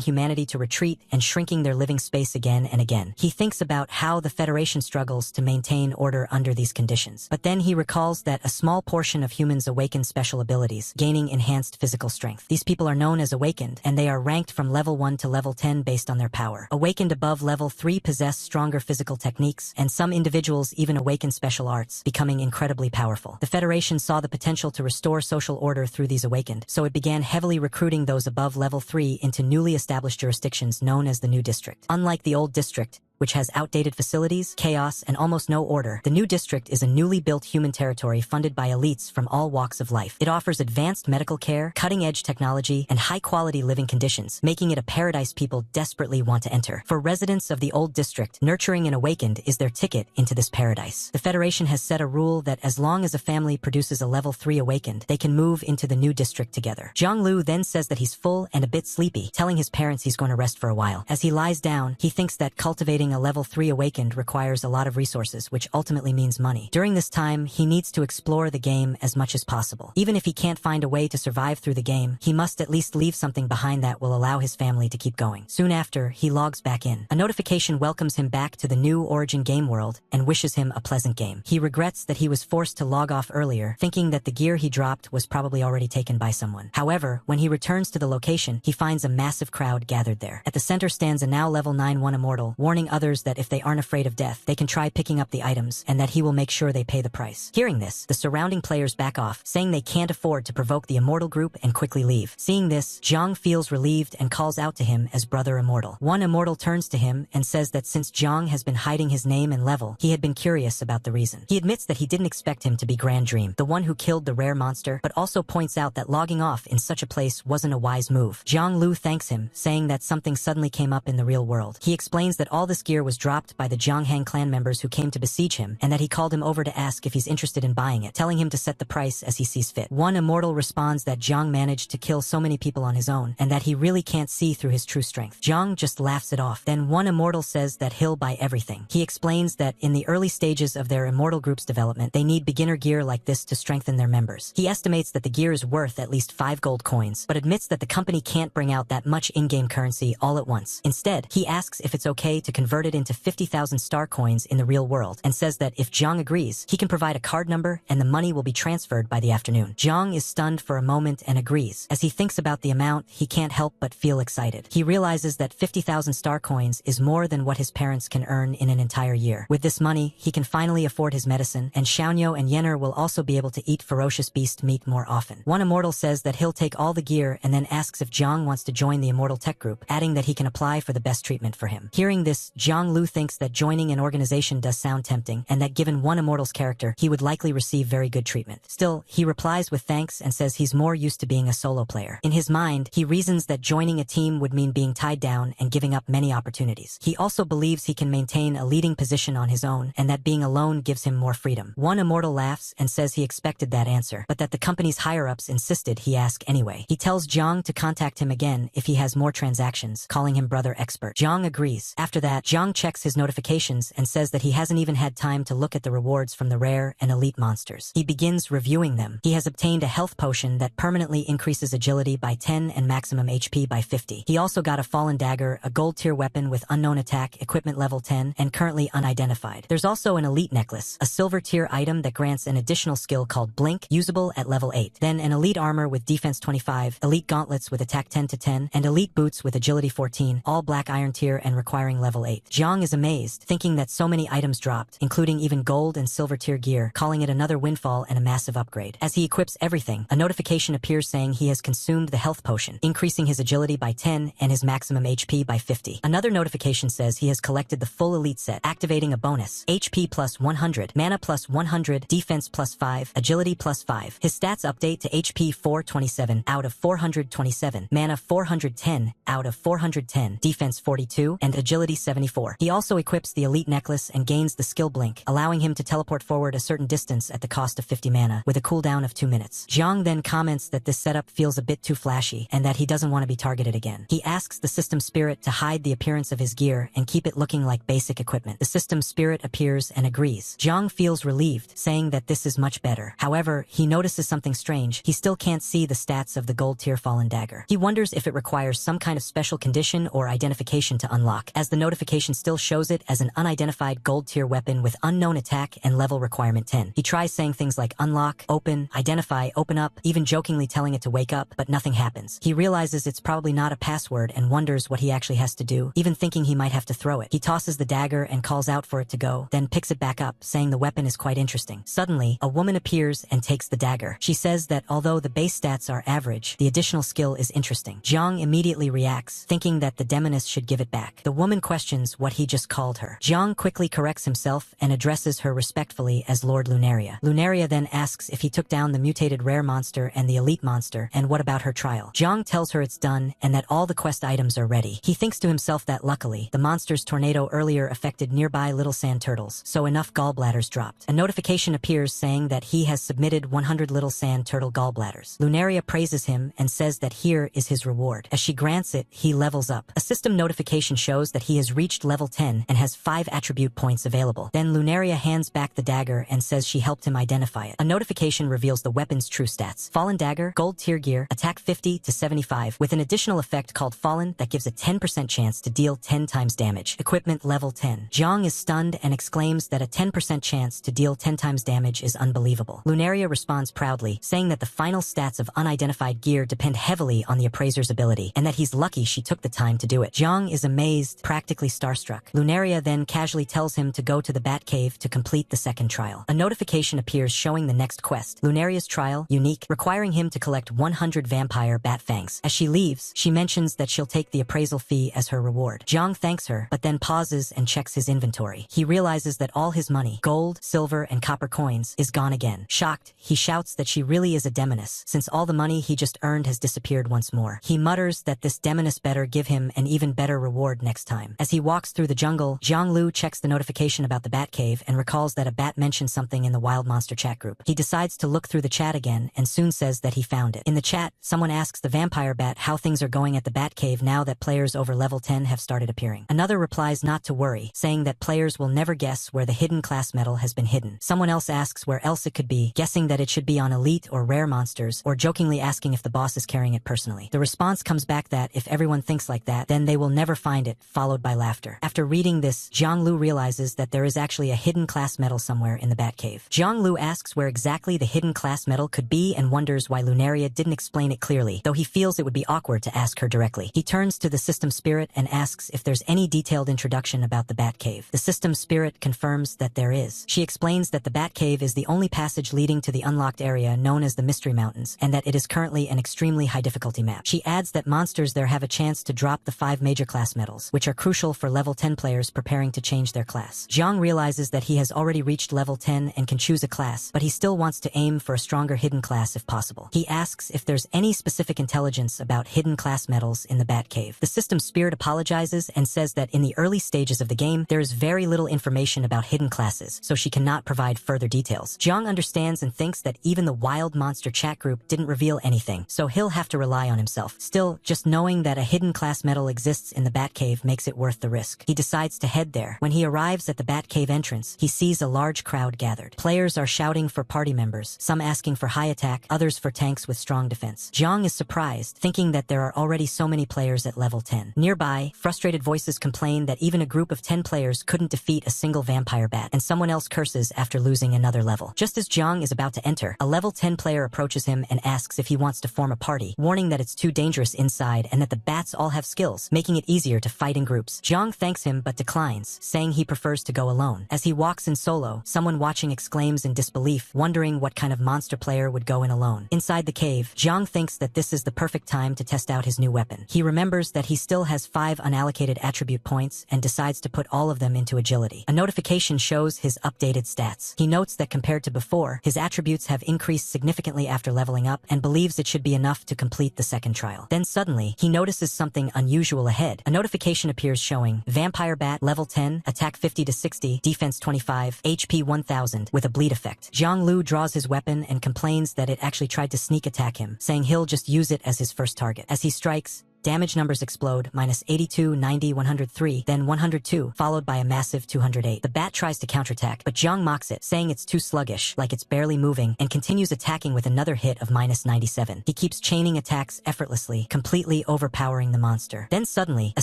humanity to retreat and shrinking their living space again and again. He thinks about how the Federation struggles to maintain order under these conditions. But then he recalls that a small portion of humans awaken special abilities, gaining enhanced physical strength. These people are known as awakened, and they are ranked from level 1 to level 10 based on their power. Awakened above level 3 possess stronger physical techniques, and some individuals even awaken special arts, becoming incredibly powerful. The Federation saw the potential to restore social order through these awakened, so it began heavily recruiting those above level 3 into newly established jurisdictions known as the new district. Unlike the old district, which has outdated facilities, chaos, and almost no order, the new district is a newly built human territory funded by elites from all walks of life. It offers advanced medical care, cutting-edge technology, and high-quality living conditions, making it a paradise people desperately want to enter. For residents of the old district, nurturing an awakened is their ticket into this paradise. The Federation has set a rule that as long as a family produces a level 3 awakened, they can move into the new district together. Zhang Lu then says that he's full and a bit sleepy, telling his parents he's going to rest for a while. As he lies down, he thinks that cultivating a level 3 awakened requires a lot of resources, which ultimately means money. During this time, he needs to explore the game as much as possible. Even if he can't find a way to survive through the game, he must at least leave something behind that will allow his family to keep going. Soon after, he logs back in. A notification welcomes him back to the new Origin game world and wishes him a pleasant game. He regrets that he was forced to log off earlier, thinking that the gear he dropped was probably already taken by someone. However, when he returns to the location, he finds a massive crowd gathered there. At the center stands a now level 9-1 immortal, warning others that if they aren't afraid of death, they can try picking up the items, and that he will make sure they pay the price. Hearing this, the surrounding players back off, saying they can't afford to provoke the immortal group and quickly leave. Seeing this, Zhang feels relieved and calls out to him as Brother Immortal. One immortal turns to him and says that since Zhang has been hiding his name and level, he had been curious about the reason. He admits that he didn't expect him to be Grand Dream, the one who killed the rare monster, but also points out that logging off in such a place wasn't a wise move. Zhang Lu thanks him, saying that something suddenly came up in the real world. He explains that all this gear was dropped by the Zhonghang clan members who came to besiege him, and that he called him over to ask if he's interested in buying it, telling him to set the price as he sees fit. One immortal responds that Zhang managed to kill so many people on his own, and that he really can't see through his true strength. Zhang just laughs it off. Then one immortal says that he'll buy everything. He explains that in the early stages of their immortal group's development, they need beginner gear like this to strengthen their members. He estimates that the gear is worth at least 5 gold coins, but admits that the company can't bring out that much in-game currency all at once. Instead, he asks if it's okay to convert it into 50,000 star coins in the real world, and says that if Zhang agrees, he can provide a card number and the money will be transferred by the afternoon. Zhang is stunned for a moment and agrees. As he thinks about the amount, he can't help but feel excited. He realizes that 50,000 star coins is more than what his parents can earn in an entire year. With this money, he can finally afford his medicine, and Xiaonyo and Yenner will also be able to eat ferocious beast meat more often. One immortal says that he'll take all the gear and then asks if Zhang wants to join the immortal tech group, adding that he can apply for the best treatment for him. Hearing this, Zhang Lu thinks that joining an organization does sound tempting, and that given one immortal's character, he would likely receive very good treatment. Still, he replies with thanks and says he's more used to being a solo player. In his mind, he reasons that joining a team would mean being tied down and giving up many opportunities. He also believes he can maintain a leading position on his own, and that being alone gives him more freedom. One immortal laughs and says he expected that answer, but that the company's higher-ups insisted he ask anyway. He tells Zhang to contact him again if he has more transactions, calling him Brother Expert. Zhang agrees. After that, Zhang Jiang checks his notifications and says that he hasn't even had time to look at the rewards from the rare and elite monsters. He begins reviewing them. He has obtained a health potion that permanently increases agility by 10 and maximum HP by 50. He also got a fallen dagger, a gold tier weapon with unknown attack, equipment level 10, and currently unidentified. There's also an elite necklace, a silver tier item that grants an additional skill called Blink, usable at level 8. Then an elite armor with defense 25, elite gauntlets with attack 10 to 10, and elite boots with agility 14, all black iron tier and requiring level 8. Jiang is amazed, thinking that so many items dropped, including even gold and silver tier gear, calling it another windfall and a massive upgrade. As he equips everything, a notification appears saying he has consumed the health potion, increasing his agility by 10 and his maximum HP by 50. Another notification says he has collected the full elite set, activating a bonus: HP plus 100, mana plus 100, defense plus 5, agility plus 5. His stats update to HP 427 out of 427, mana 410 out of 410, defense 42, and agility 74. He also equips the elite necklace and gains the skill Blink, allowing him to teleport forward a certain distance at the cost of 50 mana, with a cooldown of 2 minutes. Jiang then comments that this setup feels a bit too flashy, and that he doesn't want to be targeted again. He asks the system spirit to hide the appearance of his gear and keep it looking like basic equipment. The system spirit appears and agrees. Jiang feels relieved, saying that this is much better. However, he notices something strange. He still can't see the stats of the gold tier fallen dagger. He wonders if it requires some kind of special condition or identification to unlock, as the notification still shows it as an unidentified gold tier weapon with unknown attack and level requirement 10. He tries saying things like unlock, open, identify, open up, even jokingly telling it to wake up, but nothing happens. He realizes it's probably not a password and wonders what he actually has to do, even thinking he might have to throw it. He tosses the dagger and calls out for it to go, then picks it back up, saying the weapon is quite interesting. Suddenly, a woman appears and takes the dagger. She says that although the base stats are average, the additional skill is interesting. Jiang immediately reacts, thinking that the demoness should give it back. The woman questions what he just called her. Jiang quickly corrects himself and addresses her respectfully as Lord Lunaria. Lunaria then asks if he took down the mutated rare monster and the elite monster, and what about her trial. Jiang tells her it's done and that all the quest items are ready. He thinks to himself that luckily, the monster's tornado earlier affected nearby little sand turtles, so enough gallbladders dropped. A notification appears saying that he has submitted 100 little sand turtle gallbladders. Lunaria praises him and says that here is his reward. As she grants it, he levels up. A system notification shows that he has reached level 10 and has 5 attribute points available. Then Lunaria hands back the dagger and says she helped him identify it. A notification reveals the weapon's true stats: fallen dagger, gold tier gear, attack 50 to 75, with an additional effect called fallen that gives a 10% chance to deal 10 times damage. Equipment level 10. Jiang is stunned and exclaims that a 10% chance to deal 10 times damage is unbelievable. Lunaria responds proudly, saying that the final stats of unidentified gear depend heavily on the appraiser's ability, and that he's lucky she took the time to do it. Jiang is amazed, practically starstruck. Lunaria then casually tells him to go to the Batcave to complete the second trial. A notification appears showing the next quest, Lunaria's trial, unique, requiring him to collect 100 vampire bat fangs. As she leaves, she mentions that she'll take the appraisal fee as her reward. Jiang thanks her, but then pauses and checks his inventory. He realizes that all his money, gold, silver, and copper coins, is gone again. Shocked, he shouts that she really is a demoness, since all the money he just earned has disappeared once more. He mutters that this demoness better give him an even better reward next time. As he walks through the jungle, Jianglu checks the notification about the Batcave and recalls that a bat mentioned something in the Wild Monster chat group. He decides to look through the chat again and soon says that he found it. In the chat, someone asks the vampire bat how things are going at the Batcave now that players over level 10 have started appearing. Another replies not to worry, saying that players will never guess where the hidden class medal has been hidden. Someone else asks where else it could be, guessing that it should be on elite or rare monsters, or jokingly asking if the boss is carrying it personally. The response comes back that if everyone thinks like that, then they will never find it, followed by laughter. After reading this, Jianglu realizes that there is actually a hidden class medal somewhere in the Batcave. Jianglu asks where exactly the hidden class medal could be and wonders why Lunaria didn't explain it clearly, though he feels it would be awkward to ask her directly. He turns to the system spirit and asks if there's any detailed introduction about the Batcave. The system spirit confirms that there is. She explains that the Batcave is the only passage leading to the unlocked area known as the Mystery Mountains, and that it is currently an extremely high difficulty map. She adds that monsters there have a chance to drop the 5 major class medals, which are crucial for level 10 players preparing to change their class. Jiang realizes that he has already reached level 10 and can choose a class, but he still wants to aim for a stronger hidden class if possible. He asks if there's any specific intelligence about hidden class medals in the Batcave. The system spirit apologizes and says that in the early stages of the game, there is very little information about hidden classes, so she cannot provide further details. Jiang understands and thinks that even the Wild Monster chat group didn't reveal anything, so he'll have to rely on himself. Still, just knowing that a hidden class medal exists in the Batcave makes it worth the risk. risk. He decides to head there. When he arrives at the Batcave entrance, he sees a large crowd gathered. Players are shouting for party members, some asking for high attack, others for tanks with strong defense. Jiang is surprised, thinking that there are already so many players at level 10. Nearby, frustrated voices complain that even a group of 10 players couldn't defeat a single vampire bat, and someone else curses after losing another level. Just as Jiang is about to enter, a level 10 player approaches him and asks if he wants to form a party, warning that it's too dangerous inside and that the bats all have skills, making it easier to fight in groups. Jiang thanks him but declines, saying he prefers to go alone. As he walks in solo, someone watching exclaims in disbelief, wondering what kind of monster player would go in alone. Inside the cave, Jiang thinks that this is the perfect time to test out his new weapon. He remembers that he still has 5 unallocated attribute points and decides to put all of them into agility. A notification shows his updated stats. He notes that compared to before, his attributes have increased significantly after leveling up and believes it should be enough to complete the second trial. Then suddenly, he notices something unusual ahead. A notification appears showing Vampire Bat level 10, attack 50 to 60, defense 25, HP 1000 with a bleed effect. Jiang Lu draws his weapon and complains that it actually tried to sneak attack him, saying he'll just use it as his first target. As he strikes, damage numbers explode, -82, 90, 103, then 102, followed by a massive 208. The bat tries to counterattack, but Jiang mocks it, saying it's too sluggish, like it's barely moving, and continues attacking with another hit of -97. He keeps chaining attacks effortlessly, completely overpowering the monster. Then suddenly, a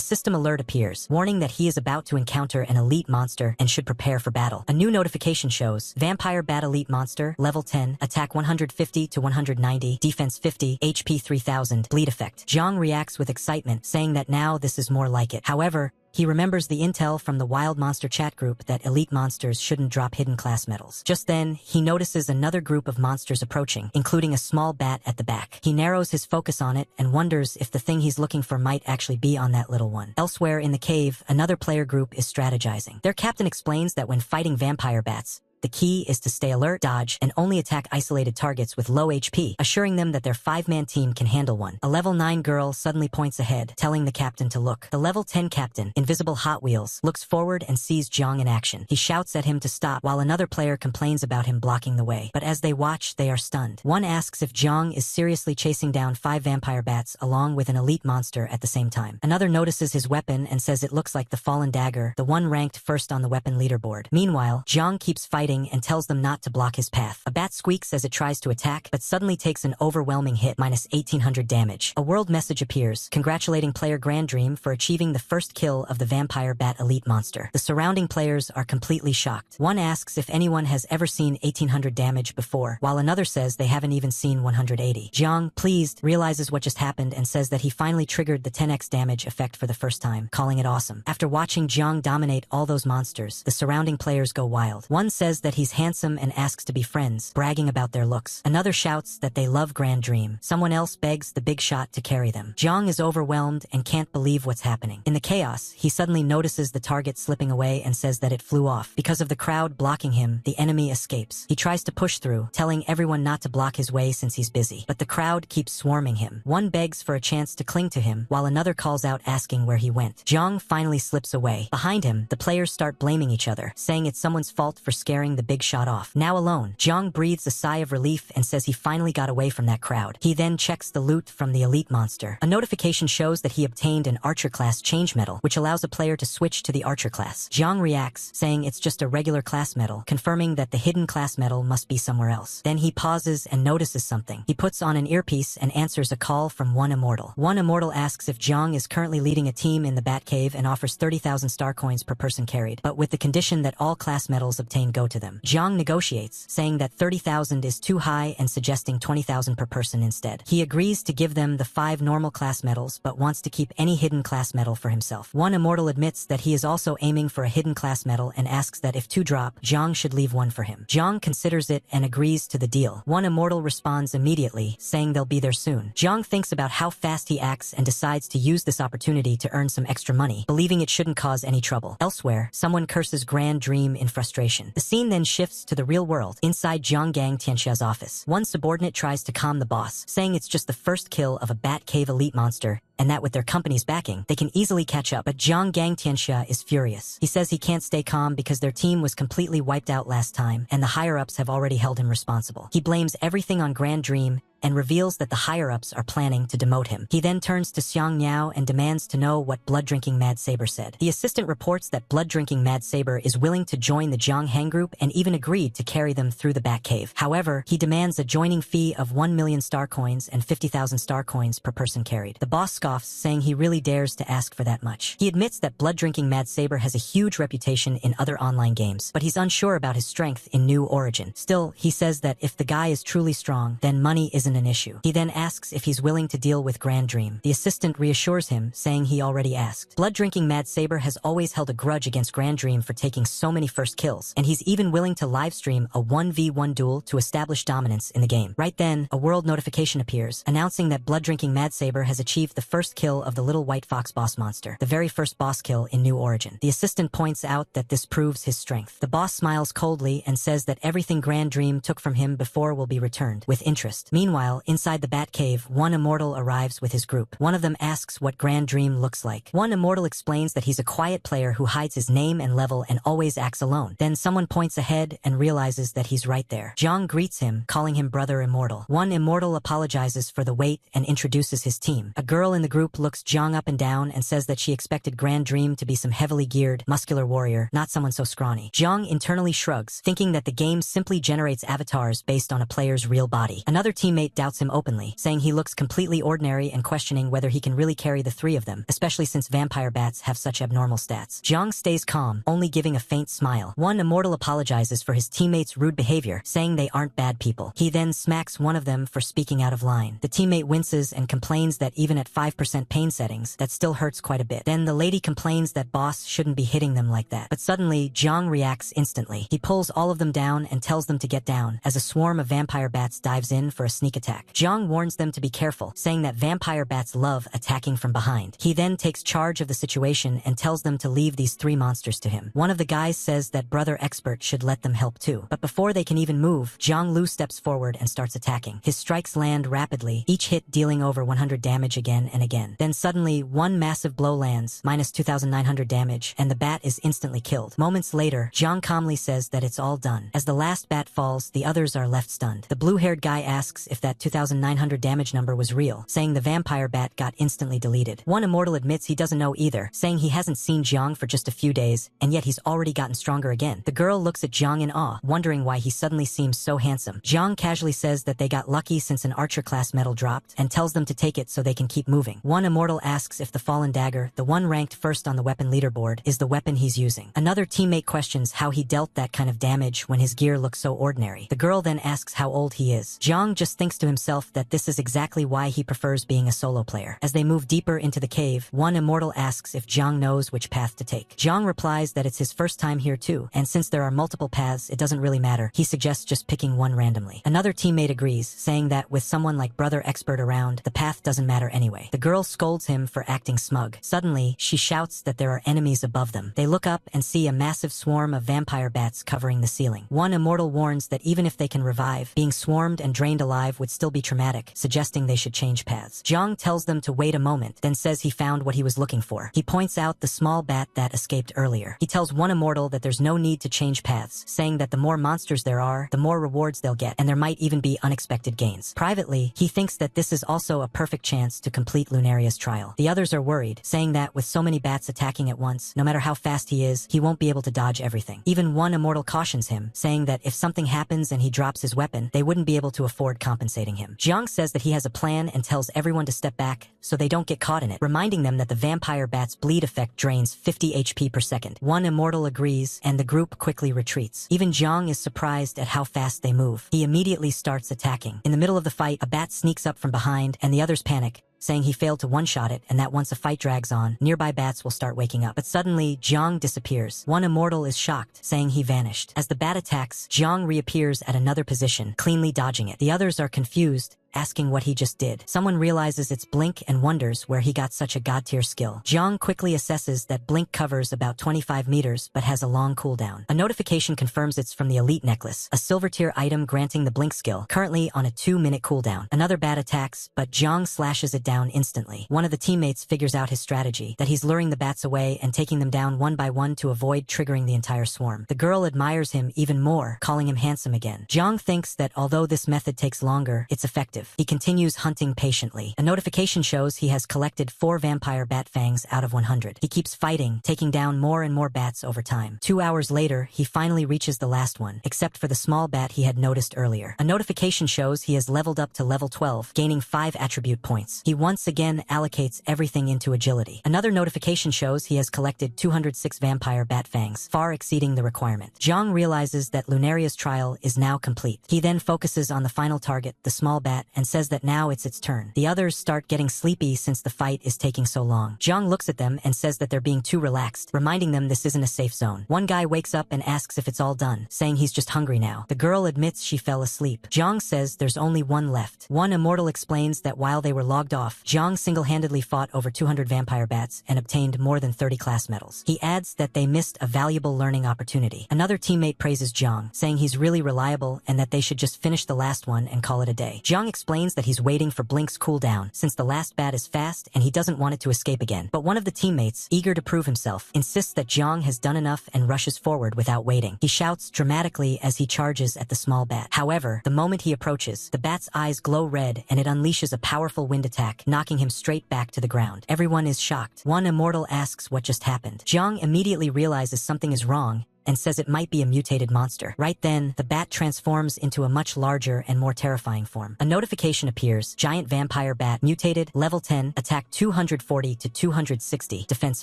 system alert appears, warning that he is about to encounter an elite monster and should prepare for battle. A new notification shows, Vampire Bat Elite Monster, level 10, attack 150 to 190, defense 50, HP 3000, bleed effect. Jiang reacts with excitement, saying that now this is more like it. However, he remembers the intel from the Wild Monster chat group that elite monsters shouldn't drop hidden class medals. Just then, he notices another group of monsters approaching, including a small bat at the back. He narrows his focus on it and wonders if the thing he's looking for might actually be on that little one. Elsewhere in the cave, another player group is strategizing. Their captain explains that when fighting vampire bats, the key is to stay alert, dodge, and only attack isolated targets with low HP, assuring them that their 5-man team can handle one. A level 9 girl suddenly points ahead, telling the captain to look. The level 10 captain, Invisible Hot Wheels, looks forward and sees Jiang in action. He shouts at him to stop, while another player complains about him blocking the way. But as they watch, they are stunned. One asks if Jiang is seriously chasing down 5 vampire bats along with an elite monster at the same time. Another notices his weapon and says it looks like the Fallen Dagger, the one ranked first on the weapon leaderboard. Meanwhile, Jiang keeps fighting and tells them not to block his path. A bat squeaks as it tries to attack, but suddenly takes an overwhelming hit, -1800 damage. A world message appears, congratulating player Grand Dream for achieving the first kill of the Vampire Bat Elite Monster. The surrounding players are completely shocked. One asks if anyone has ever seen 1800 damage before, while another says they haven't even seen 180. Jiang, pleased, realizes what just happened and says that he finally triggered the 10x damage effect for the first time, calling it awesome. After watching Jiang dominate all those monsters, the surrounding players go wild. One says that he's handsome and asks to be friends, bragging about their looks. Another shouts that they love Grand Dream. Someone else begs the big shot to carry them. Jiang is overwhelmed and can't believe what's happening. In the chaos, he suddenly notices the target slipping away and says that it flew off. Because of the crowd blocking him, the enemy escapes. He tries to push through, telling everyone not to block his way since he's busy. But the crowd keeps swarming him. One begs for a chance to cling to him, while another calls out asking where he went. Jiang finally slips away. Behind him, the players start blaming each other, saying it's someone's fault for scaring the big shot off. Now alone, Jiang breathes a sigh of relief and says he finally got away from that crowd. He then checks the loot from the elite monster. A notification shows that he obtained an archer class change medal, which allows a player to switch to the archer class. Jiang reacts, saying it's just a regular class medal, confirming that the hidden class medal must be somewhere else. Then he pauses and notices something. He puts on an earpiece and answers a call from one immortal. One immortal asks if Jiang is currently leading a team in the Batcave and offers 30,000 star coins per person carried, but with the condition that all class medals obtained go to them. Jiang negotiates, saying that 30,000 is too high and suggesting 20,000 per person instead. He agrees to give them the 5 normal class medals, but wants to keep any hidden class medal for himself. One immortal admits that he is also aiming for a hidden class medal and asks that if 2 drop, Jiang should leave 1 for him. Jiang considers it and agrees to the deal. One immortal responds immediately, saying they'll be there soon. Jiang thinks about how fast he acts and decides to use this opportunity to earn some extra money, believing it shouldn't cause any trouble. Elsewhere, someone curses Grand Dream in frustration. The scene then shifts to the real world, inside Jiang Gang Tianxia's office. One subordinate tries to calm the boss, saying it's just the first kill of a Batcave elite monster, and that with their company's backing, they can easily catch up. But Jiang Gang Tianxia is furious. He says he can't stay calm because their team was completely wiped out last time, and the higher-ups have already held him responsible. He blames everything on Grand Dream and reveals that the higher-ups are planning to demote him. He then turns to Xiang Niao and demands to know what blood-drinking Mad Saber said. The assistant reports that blood-drinking Mad Saber is willing to join the Jiang Hang group and even agreed to carry them through the Batcave. However, he demands a joining fee of 1 million star coins and 50,000 star coins per person carried. The boss scoffs, saying he really dares to ask for that much. He admits that blood-drinking Mad Saber has a huge reputation in other online games, but he's unsure about his strength in New Origin. Still, he says that if the guy is truly strong, then money isn't an issue. He then asks if he's willing to deal with Grand Dream. The assistant reassures him, saying he already asked. Blood-drinking Mad Saber has always held a grudge against Grand Dream for taking so many first kills, and he's even willing to livestream a 1v1 duel to establish dominance in the game. Right then, a world notification appears, announcing that blood-drinking Mad Saber has achieved the first kill of the little white fox boss monster, the very first boss kill in New Origin. The assistant points out that this proves his strength. The boss smiles coldly and says that everything Grand Dream took from him before will be returned, with interest. Meanwhile, inside the Batcave, one immortal arrives with his group. One of them asks what Grand Dream looks like. One immortal explains that he's a quiet player who hides his name and level and always acts alone. Then someone points ahead and realizes that he's right there. Jiang greets him, calling him Brother Immortal. One immortal apologizes for the wait and introduces his team. A girl in the group looks Jiang up and down and says that she expected Grand Dream to be some heavily geared, muscular warrior, not someone so scrawny. Jiang internally shrugs, thinking that the game simply generates avatars based on a player's real body. Another teammate doubts him openly, saying he looks completely ordinary and questioning whether he can really carry the three of them, especially since vampire bats have such abnormal stats. Jiang stays calm, only giving a faint smile. One immortal apologizes for his teammates' rude behavior, saying they aren't bad people. He then smacks one of them for speaking out of line. The teammate winces and complains that even at 5% pain settings, that still hurts quite a bit. Then the lady complains that boss shouldn't be hitting them like that. But suddenly, Jiang reacts instantly. He pulls all of them down and tells them to get down, as a swarm of vampire bats dives in for a sneak attack. Jiang warns them to be careful, saying that vampire bats love attacking from behind. He then takes charge of the situation and tells them to leave these three monsters to him. One of the guys says that Brother Expert should let them help too. But before they can even move, Jiang Lu steps forward and starts attacking. His strikes land rapidly, each hit dealing over 100 damage again and again. Then suddenly, one massive blow lands, minus 2,900 damage, and the bat is instantly killed. Moments later, Jiang calmly says that it's all done. As the last bat falls, the others are left stunned. The blue-haired guy asks if that 2,900 damage number was real, saying the vampire bat got instantly deleted. One immortal admits he doesn't know either, saying he hasn't seen Jiang for just a few days, and yet he's already gotten stronger again. The girl looks at Jiang in awe, wondering why he suddenly seems so handsome. Jiang casually says that they got lucky since an archer class medal dropped, and tells them to take it so they can keep moving. One immortal asks if the fallen dagger, the one ranked first on the weapon leaderboard, is the weapon he's using. Another teammate questions how he dealt that kind of damage when his gear looks so ordinary. The girl then asks how old he is. Jiang just thinks to himself that this is exactly why he prefers being a solo player. As they move deeper into the cave, one immortal asks if Jiang knows which path to take. Jiang replies that it's his first time here too, and since there are multiple paths, it doesn't really matter. He suggests just picking one randomly. Another teammate agrees, saying that with someone like Brother Expert around, the path doesn't matter anyway. The girl scolds him for acting smug. Suddenly, she shouts that there are enemies above them. They look up and see a massive swarm of vampire bats covering the ceiling. One immortal warns that even if they can revive, being swarmed and drained alive would still be traumatic, suggesting they should change paths. Jiang tells them to wait a moment, then says he found what he was looking for. He points out the small bat that escaped earlier. He tells one immortal that there's no need to change paths, saying that the more monsters there are, the more rewards they'll get, and there might even be unexpected gains. Privately, he thinks that this is also a perfect chance to complete Lunaria's trial. The others are worried, saying that with so many bats attacking at once, no matter how fast he is, he won't be able to dodge everything. Even one immortal cautions him, saying that if something happens and he drops his weapon, they wouldn't be able to afford compensating him. Jiang says that he has a plan and tells everyone to step back so they don't get caught in it, reminding them that the vampire bat's bleed effect drains 50 HP per second. One immortal agrees, and the group quickly retreats. Even Jiang is surprised at how fast they move. He immediately starts attacking. In the middle of the fight, a bat sneaks up from behind, and the others panic, saying he failed to one-shot it and that once a fight drags on, nearby bats will start waking up. But suddenly, Jiang disappears. One immortal is shocked, saying he vanished. As the bat attacks, Jiang reappears at another position, cleanly dodging it. The others are confused, asking what he just did. Someone realizes it's Blink and wonders where he got such a god-tier skill. Jiang quickly assesses that Blink covers about 25 meters but has a long cooldown. A notification confirms it's from the Elite Necklace, a silver-tier item granting the Blink skill, currently on a 2-minute cooldown. Another bat attacks, but Jiang slashes it down instantly. One of the teammates figures out his strategy, that he's luring the bats away and taking them down one by one to avoid triggering the entire swarm. The girl admires him even more, calling him handsome again. Jiang thinks that although this method takes longer, it's effective. live. He continues hunting patiently. A notification shows he has collected 4 vampire bat fangs out of 100. He keeps fighting, taking down more and more bats over time. 2 hours later, he finally reaches the last one, except for the small bat he had noticed earlier. A notification shows he has leveled up to level 12, gaining 5 attribute points. He once again allocates everything into agility. Another notification shows he has collected 206 vampire bat fangs, far exceeding the requirement. Jiang realizes that Lunaria's trial is now complete. He then focuses on the final target, the small bat, and says that now it's its turn. The others start getting sleepy since the fight is taking so long. Jiang looks at them and says that they're being too relaxed, reminding them this isn't a safe zone. One guy wakes up and asks if it's all done, saying he's just hungry now. The girl admits she fell asleep. Jiang says there's only one left. One immortal explains that while they were logged off, Jiang single-handedly fought over 200 vampire bats and obtained more than 30 class medals. He adds that they missed a valuable learning opportunity. Another teammate praises Jiang, saying he's really reliable and that they should just finish the last one and call it a day. Jiang explains that he's waiting for Blink's cooldown, since the last bat is fast and he doesn't want it to escape again. But one of the teammates, eager to prove himself, insists that Jiang has done enough and rushes forward without waiting. He shouts dramatically as he charges at the small bat. However, the moment he approaches, the bat's eyes glow red and it unleashes a powerful wind attack, knocking him straight back to the ground. Everyone is shocked. One immortal asks what just happened. Jiang immediately realizes something is wrong and says it might be a mutated monster. Right then, the bat transforms into a much larger and more terrifying form. A notification appears: giant vampire bat, mutated, level 10, attack 240 to 260, defense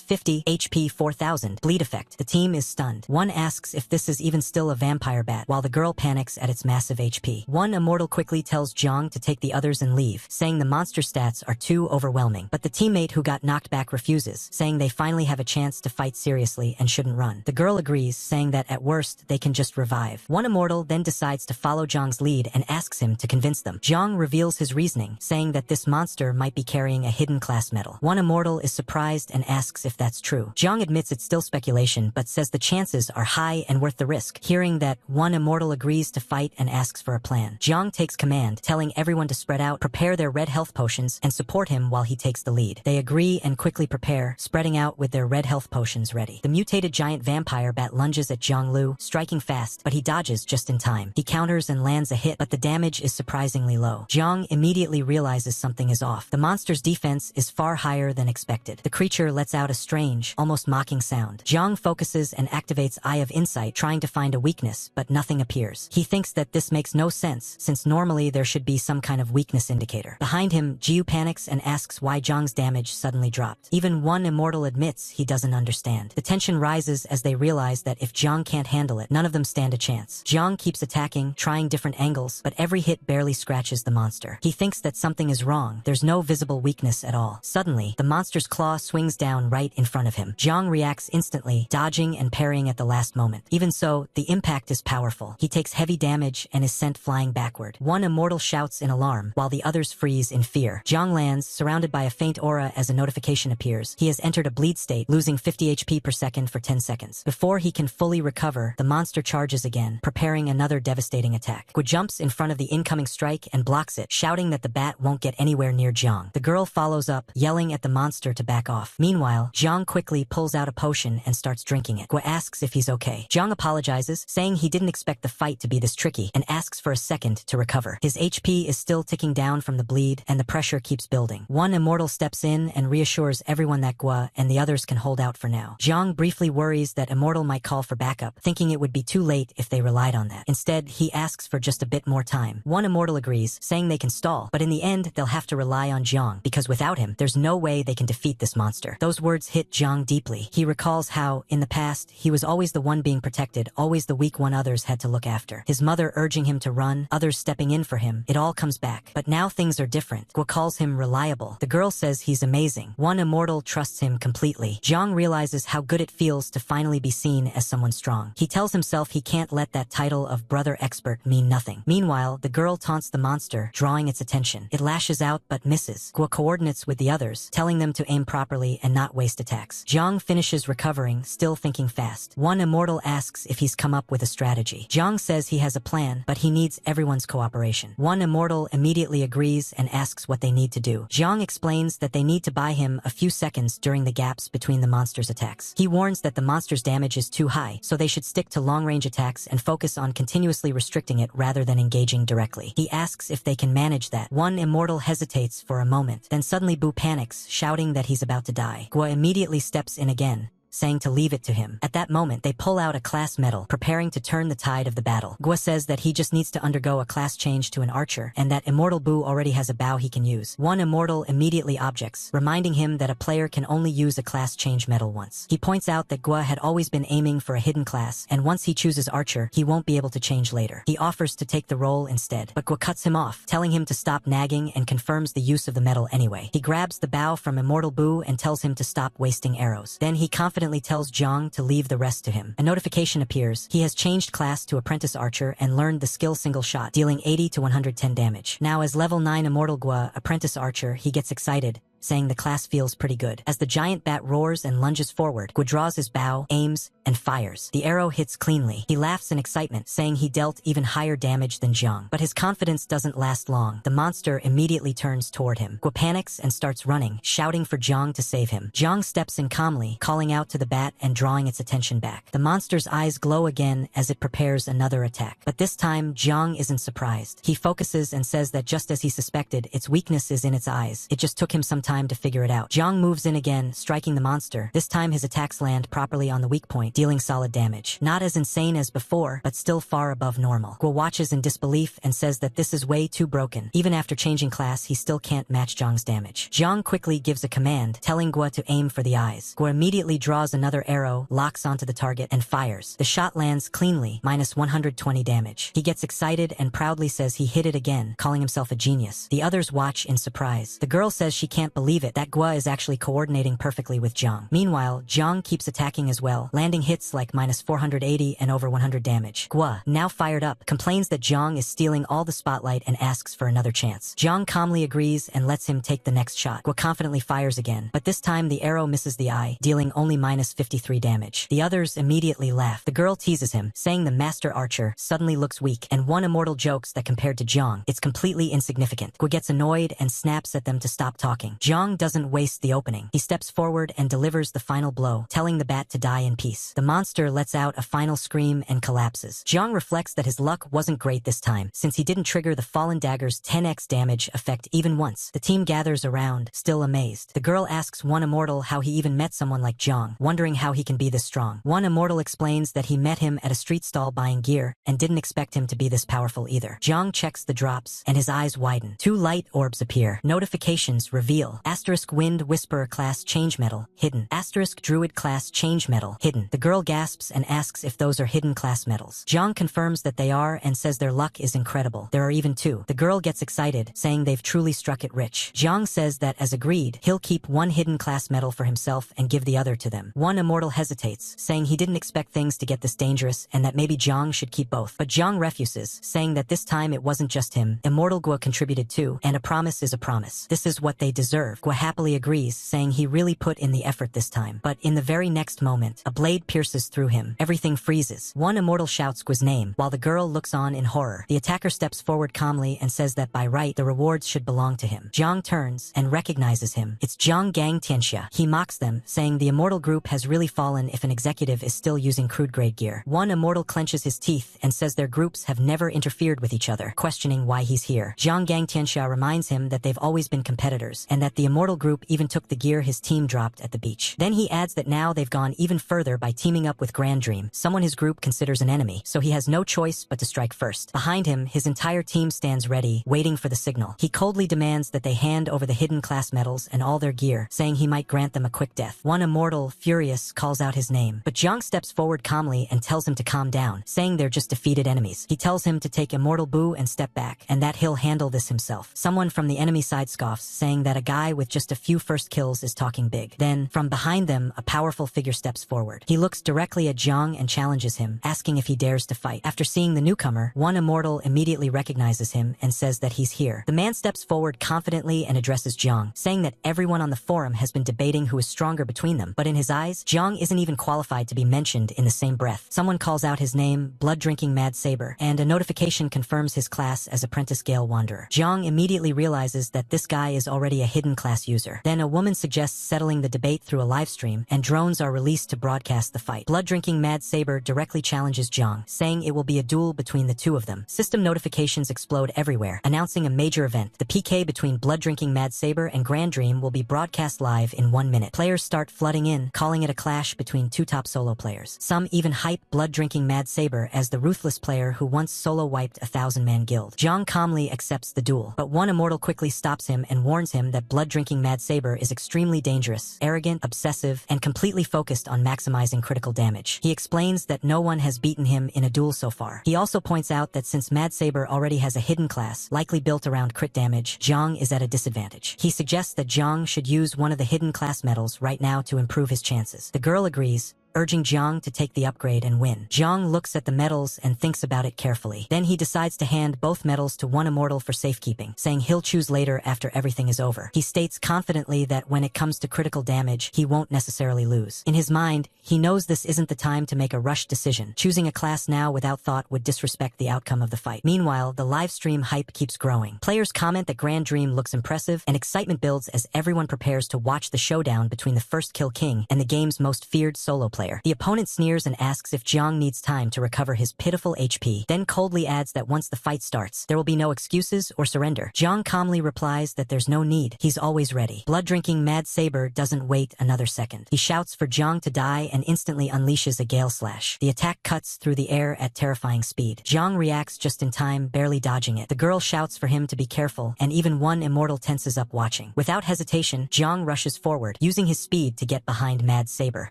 50, HP 4000, bleed effect. The team is stunned. One asks if this is even still a vampire bat, while the girl panics at its massive HP. One immortal quickly tells Jiang to take the others and leave, saying the monster stats are too overwhelming. But the teammate who got knocked back refuses, saying they finally have a chance to fight seriously and shouldn't run. The girl agrees, saying that at worst they can just revive. One immortal then decides to follow Jiang's lead and asks him to convince them. Jiang reveals his reasoning, saying that this monster might be carrying a hidden class medal. One immortal is surprised and asks if that's true. Jiang admits it's still speculation, but says the chances are high and worth the risk. Hearing that, one immortal agrees to fight and asks for a plan. Jiang takes command, telling everyone to spread out, prepare their red health potions, and support him while he takes the lead. They agree and quickly prepare, spreading out with their red health potions ready. The mutated giant vampire bat lunges at Jiang Lu, striking fast, but he dodges just in time. He counters and lands a hit, but the damage is surprisingly low. Jiang immediately realizes something is off. The monster's defense is far higher than expected. The creature lets out a strange, almost mocking sound. Jiang focuses and activates Eye of Insight, trying to find a weakness, but nothing appears. He thinks that this makes no sense, since normally there should be some kind of weakness indicator. Behind him, Jiu panics and asks why Jiang's damage suddenly dropped. Even one immortal admits he doesn't understand. The tension rises as they realize that if Jiang can't handle it, none of them stand a chance. Jiang keeps attacking, trying different angles, but every hit barely scratches the monster. He thinks that something is wrong. There's no visible weakness at all. Suddenly, the monster's claw swings down right in front of him. Jiang reacts instantly, dodging and parrying at the last moment. Even so, the impact is powerful. He takes heavy damage and is sent flying backward. One immortal shouts in alarm, while the others freeze in fear. Jiang lands, surrounded by a faint aura as a notification appears. He has entered a bleed state, losing 50 HP per second for 10 seconds. Before he can fully recover, the monster charges again, preparing another devastating attack. Gu jumps in front of the incoming strike and blocks it, shouting that the bat won't get anywhere near Jiang. The girl follows up, yelling at the monster to back off. Meanwhile, Jiang quickly pulls out a potion and starts drinking it. Gu asks if he's okay. Jiang apologizes, saying he didn't expect the fight to be this tricky, and asks for a second to recover. His HP is still ticking down from the bleed, and the pressure keeps building. One immortal steps in and reassures everyone that Gu and the others can hold out for now. Jiang briefly worries that Immortal might call for backup, thinking it would be too late if they relied on that. Instead, he asks for just a bit more time. One immortal agrees, saying they can stall, but in the end, they'll have to rely on Jiang, because without him, there's no way they can defeat this monster. Those words hit Jiang deeply. He recalls how, in the past, he was always the one being protected, always the weak one others had to look after. His mother urging him to run, others stepping in for him, it all comes back. But now things are different. Gu calls him reliable. The girl says he's amazing. One immortal trusts him completely. Jiang realizes how good it feels to finally be seen as someone strong. He tells himself he can't let that title of brother expert mean nothing. Meanwhile, the girl taunts the monster, drawing its attention. It lashes out but misses. Gu coordinates with the others, telling them to aim properly and not waste attacks. Jiang finishes recovering, still thinking fast. One immortal asks if he's come up with a strategy. Jiang says he has a plan, but he needs everyone's cooperation. One immortal immediately agrees and asks what they need to do. Jiang explains that they need to buy him a few seconds during the gaps between the monster's attacks. He warns that the monster's damage is too high, high, so they should stick to long-range attacks and focus on continuously restricting it rather than engaging directly. He asks if they can manage that. One immortal hesitates for a moment, then suddenly Boo panics, shouting that he's about to die. Gua immediately steps in again, saying to leave it to him. At that moment, they pull out a class medal, preparing to turn the tide of the battle. Gua says that he just needs to undergo a class change to an archer, and that Immortal Boo already has a bow he can use. One immortal immediately objects, reminding him that a player can only use a class change medal once. He points out that Gua had always been aiming for a hidden class, and once he chooses archer, he won't be able to change later. He offers to take the role instead, but Gua cuts him off, telling him to stop nagging and confirms the use of the medal anyway. He grabs the bow from Immortal Boo and tells him to stop wasting arrows. Then he confidently tells Jiang to leave the rest to him. A notification appears. He has changed class to Apprentice Archer and learned the skill Single Shot, dealing 80 to 110 damage. Now as level 9 Immortal Gua, Apprentice Archer, he gets excited, saying the class feels pretty good. As the giant bat roars and lunges forward, Gua draws his bow, aims, and fires. The arrow hits cleanly. He laughs in excitement, saying he dealt even higher damage than Jiang. But his confidence doesn't last long. The monster immediately turns toward him. Gua panics and starts running, shouting for Jiang to save him. Jiang steps in calmly, calling out to the bat and drawing its attention back. The monster's eyes glow again as it prepares another attack. But this time, Jiang isn't surprised. He focuses and says that just as he suspected, its weakness is in its eyes. It just took him some time to figure it out. Jiang moves in again, striking the monster. This time his attacks land properly on the weak point, dealing solid damage. Not as insane as before, but still far above normal. Gua watches in disbelief and says that this is way too broken. Even after changing class, he still can't match Jiang's damage. Jiang quickly gives a command, telling Gua to aim for the eyes. Gua immediately draws another arrow, locks onto the target, and fires. The shot lands cleanly, minus 120 damage. He gets excited and proudly says he hit it again, calling himself a genius. The others watch in surprise. The girl says she can't believe it, that Gua is actually coordinating perfectly with Jiang. Meanwhile, Jiang keeps attacking as well, landing hits like minus 480 and over 100 damage. Gua, now fired up, complains that Jiang is stealing all the spotlight and asks for another chance. Jiang calmly agrees and lets him take the next shot. Gua confidently fires again, but this time the arrow misses the eye, dealing only minus 53 damage. The others immediately laugh. The girl teases him, saying the master archer suddenly looks weak, and one immortal jokes that compared to Jiang, it's completely insignificant. Gua gets annoyed and snaps at them to stop talking. Jiang doesn't waste the opening. He steps forward and delivers the final blow, telling the bat to die in peace. The monster lets out a final scream and collapses. Jiang reflects that his luck wasn't great this time, since he didn't trigger the Fallen Dagger's 10x damage effect even once. The team gathers around, still amazed. The girl asks one immortal how he even met someone like Jiang, wondering how he can be this strong. One immortal explains that he met him at a street stall buying gear, and didn't expect him to be this powerful either. Jiang checks the drops, and his eyes widen. 2 light orbs appear. Notifications reveal. Asterisk Wind Whisperer class change medal, hidden. Asterisk Druid class change medal, hidden. The girl gasps and asks if those are hidden class medals. Jiang confirms that they are and says their luck is incredible. There are even 2. The girl gets excited, saying they've truly struck it rich. Jiang says that as agreed, he'll keep one hidden class medal for himself and give the other to them. One immortal hesitates, saying he didn't expect things to get this dangerous and that maybe Jiang should keep both. But Jiang refuses, saying that this time it wasn't just him. Immortal Gua contributed too, and a promise is a promise. This is what they deserve. Gua happily agrees, saying he really put in the effort this time. But in the very next moment, a blade pierces through him. Everything freezes. One immortal shouts Gua's name, while the girl looks on in horror. The attacker steps forward calmly and says that by right, the rewards should belong to him. Jiang turns and recognizes him. It's Jiang Gang Tianxia. He mocks them, saying the immortal group has really fallen if an executive is still using crude grade gear. One immortal clenches his teeth and says their groups have never interfered with each other, questioning why he's here. Jiang Gang Tianxia reminds him that they've always been competitors, and that the immortal group even took the gear his team dropped at the beach. Then he adds that now they've gone even further by teaming up with Grand Dream, someone his group considers an enemy, so he has no choice but to strike first. Behind him, his entire team stands ready, waiting for the signal. He coldly demands that they hand over the hidden class medals and all their gear, saying he might grant them a quick death. One immortal, furious, calls out his name, but Jiang steps forward calmly and tells him to calm down, saying they're just defeated enemies. He tells him to take Immortal Boo and step back, and that he'll handle this himself. Someone from the enemy side scoffs, saying that a guy with just a few first kills is talking big. Then, from behind them, a powerful figure steps forward. He looks directly at Jiang and challenges him, asking if he dares to fight. After seeing the newcomer, one immortal immediately recognizes him and says that he's here. The man steps forward confidently and addresses Jiang, saying that everyone on the forum has been debating who is stronger between them, but in his eyes, Jiang isn't even qualified to be mentioned in the same breath. Someone calls out his name, Blood-Drinking Mad Saber, and a notification confirms his class as Apprentice Gale Wanderer. Jiang immediately realizes that this guy is already a hidden hidden class user. Then a woman suggests settling the debate through a live stream, and drones are released to broadcast the fight. Blood-drinking Mad Saber directly challenges Jiang, saying it will be a duel between the two of them. System notifications explode everywhere, announcing a major event. The PK between blood-drinking Mad Saber and Grand Dream will be broadcast live in 1 minute. Players start flooding in, calling it a clash between two top solo players. Some even hype blood-drinking Mad Saber as the ruthless player who once solo-wiped a 1,000-man guild. Jiang calmly accepts the duel, but one immortal quickly stops him and warns him that blood-drinking Mad Saber is extremely dangerous, arrogant, obsessive, and completely focused on maximizing critical damage. He explains that no one has beaten him in a duel so far. He also points out that since Mad Saber already has a hidden class, likely built around crit damage, Jiang is at a disadvantage. He suggests that Jiang should use one of the hidden class medals right now to improve his chances. The girl agrees, urging Jiang to take the upgrade and win. Jiang looks at the medals and thinks about it carefully. Then he decides to hand both medals to one immortal for safekeeping, saying he'll choose later after everything is over. He states confidently that when it comes to critical damage, he won't necessarily lose. In his mind, he knows this isn't the time to make a rushed decision. Choosing a class now without thought would disrespect the outcome of the fight. Meanwhile, the live stream hype keeps growing. Players comment that Grand Dream looks impressive, and excitement builds as everyone prepares to watch the showdown between the first Kill King and the game's most feared solo player. The opponent sneers and asks if Jiang needs time to recover his pitiful HP, then coldly adds that once the fight starts, there will be no excuses or surrender. Jiang calmly replies that there's no need. He's always ready. Blood-drinking Mad Saber doesn't wait another second. He shouts for Jiang to die and instantly unleashes a Gale Slash. The attack cuts through the air at terrifying speed. Jiang reacts just in time, barely dodging it. The girl shouts for him to be careful, and even one immortal tenses up watching. Without hesitation, Jiang rushes forward, using his speed to get behind Mad Saber.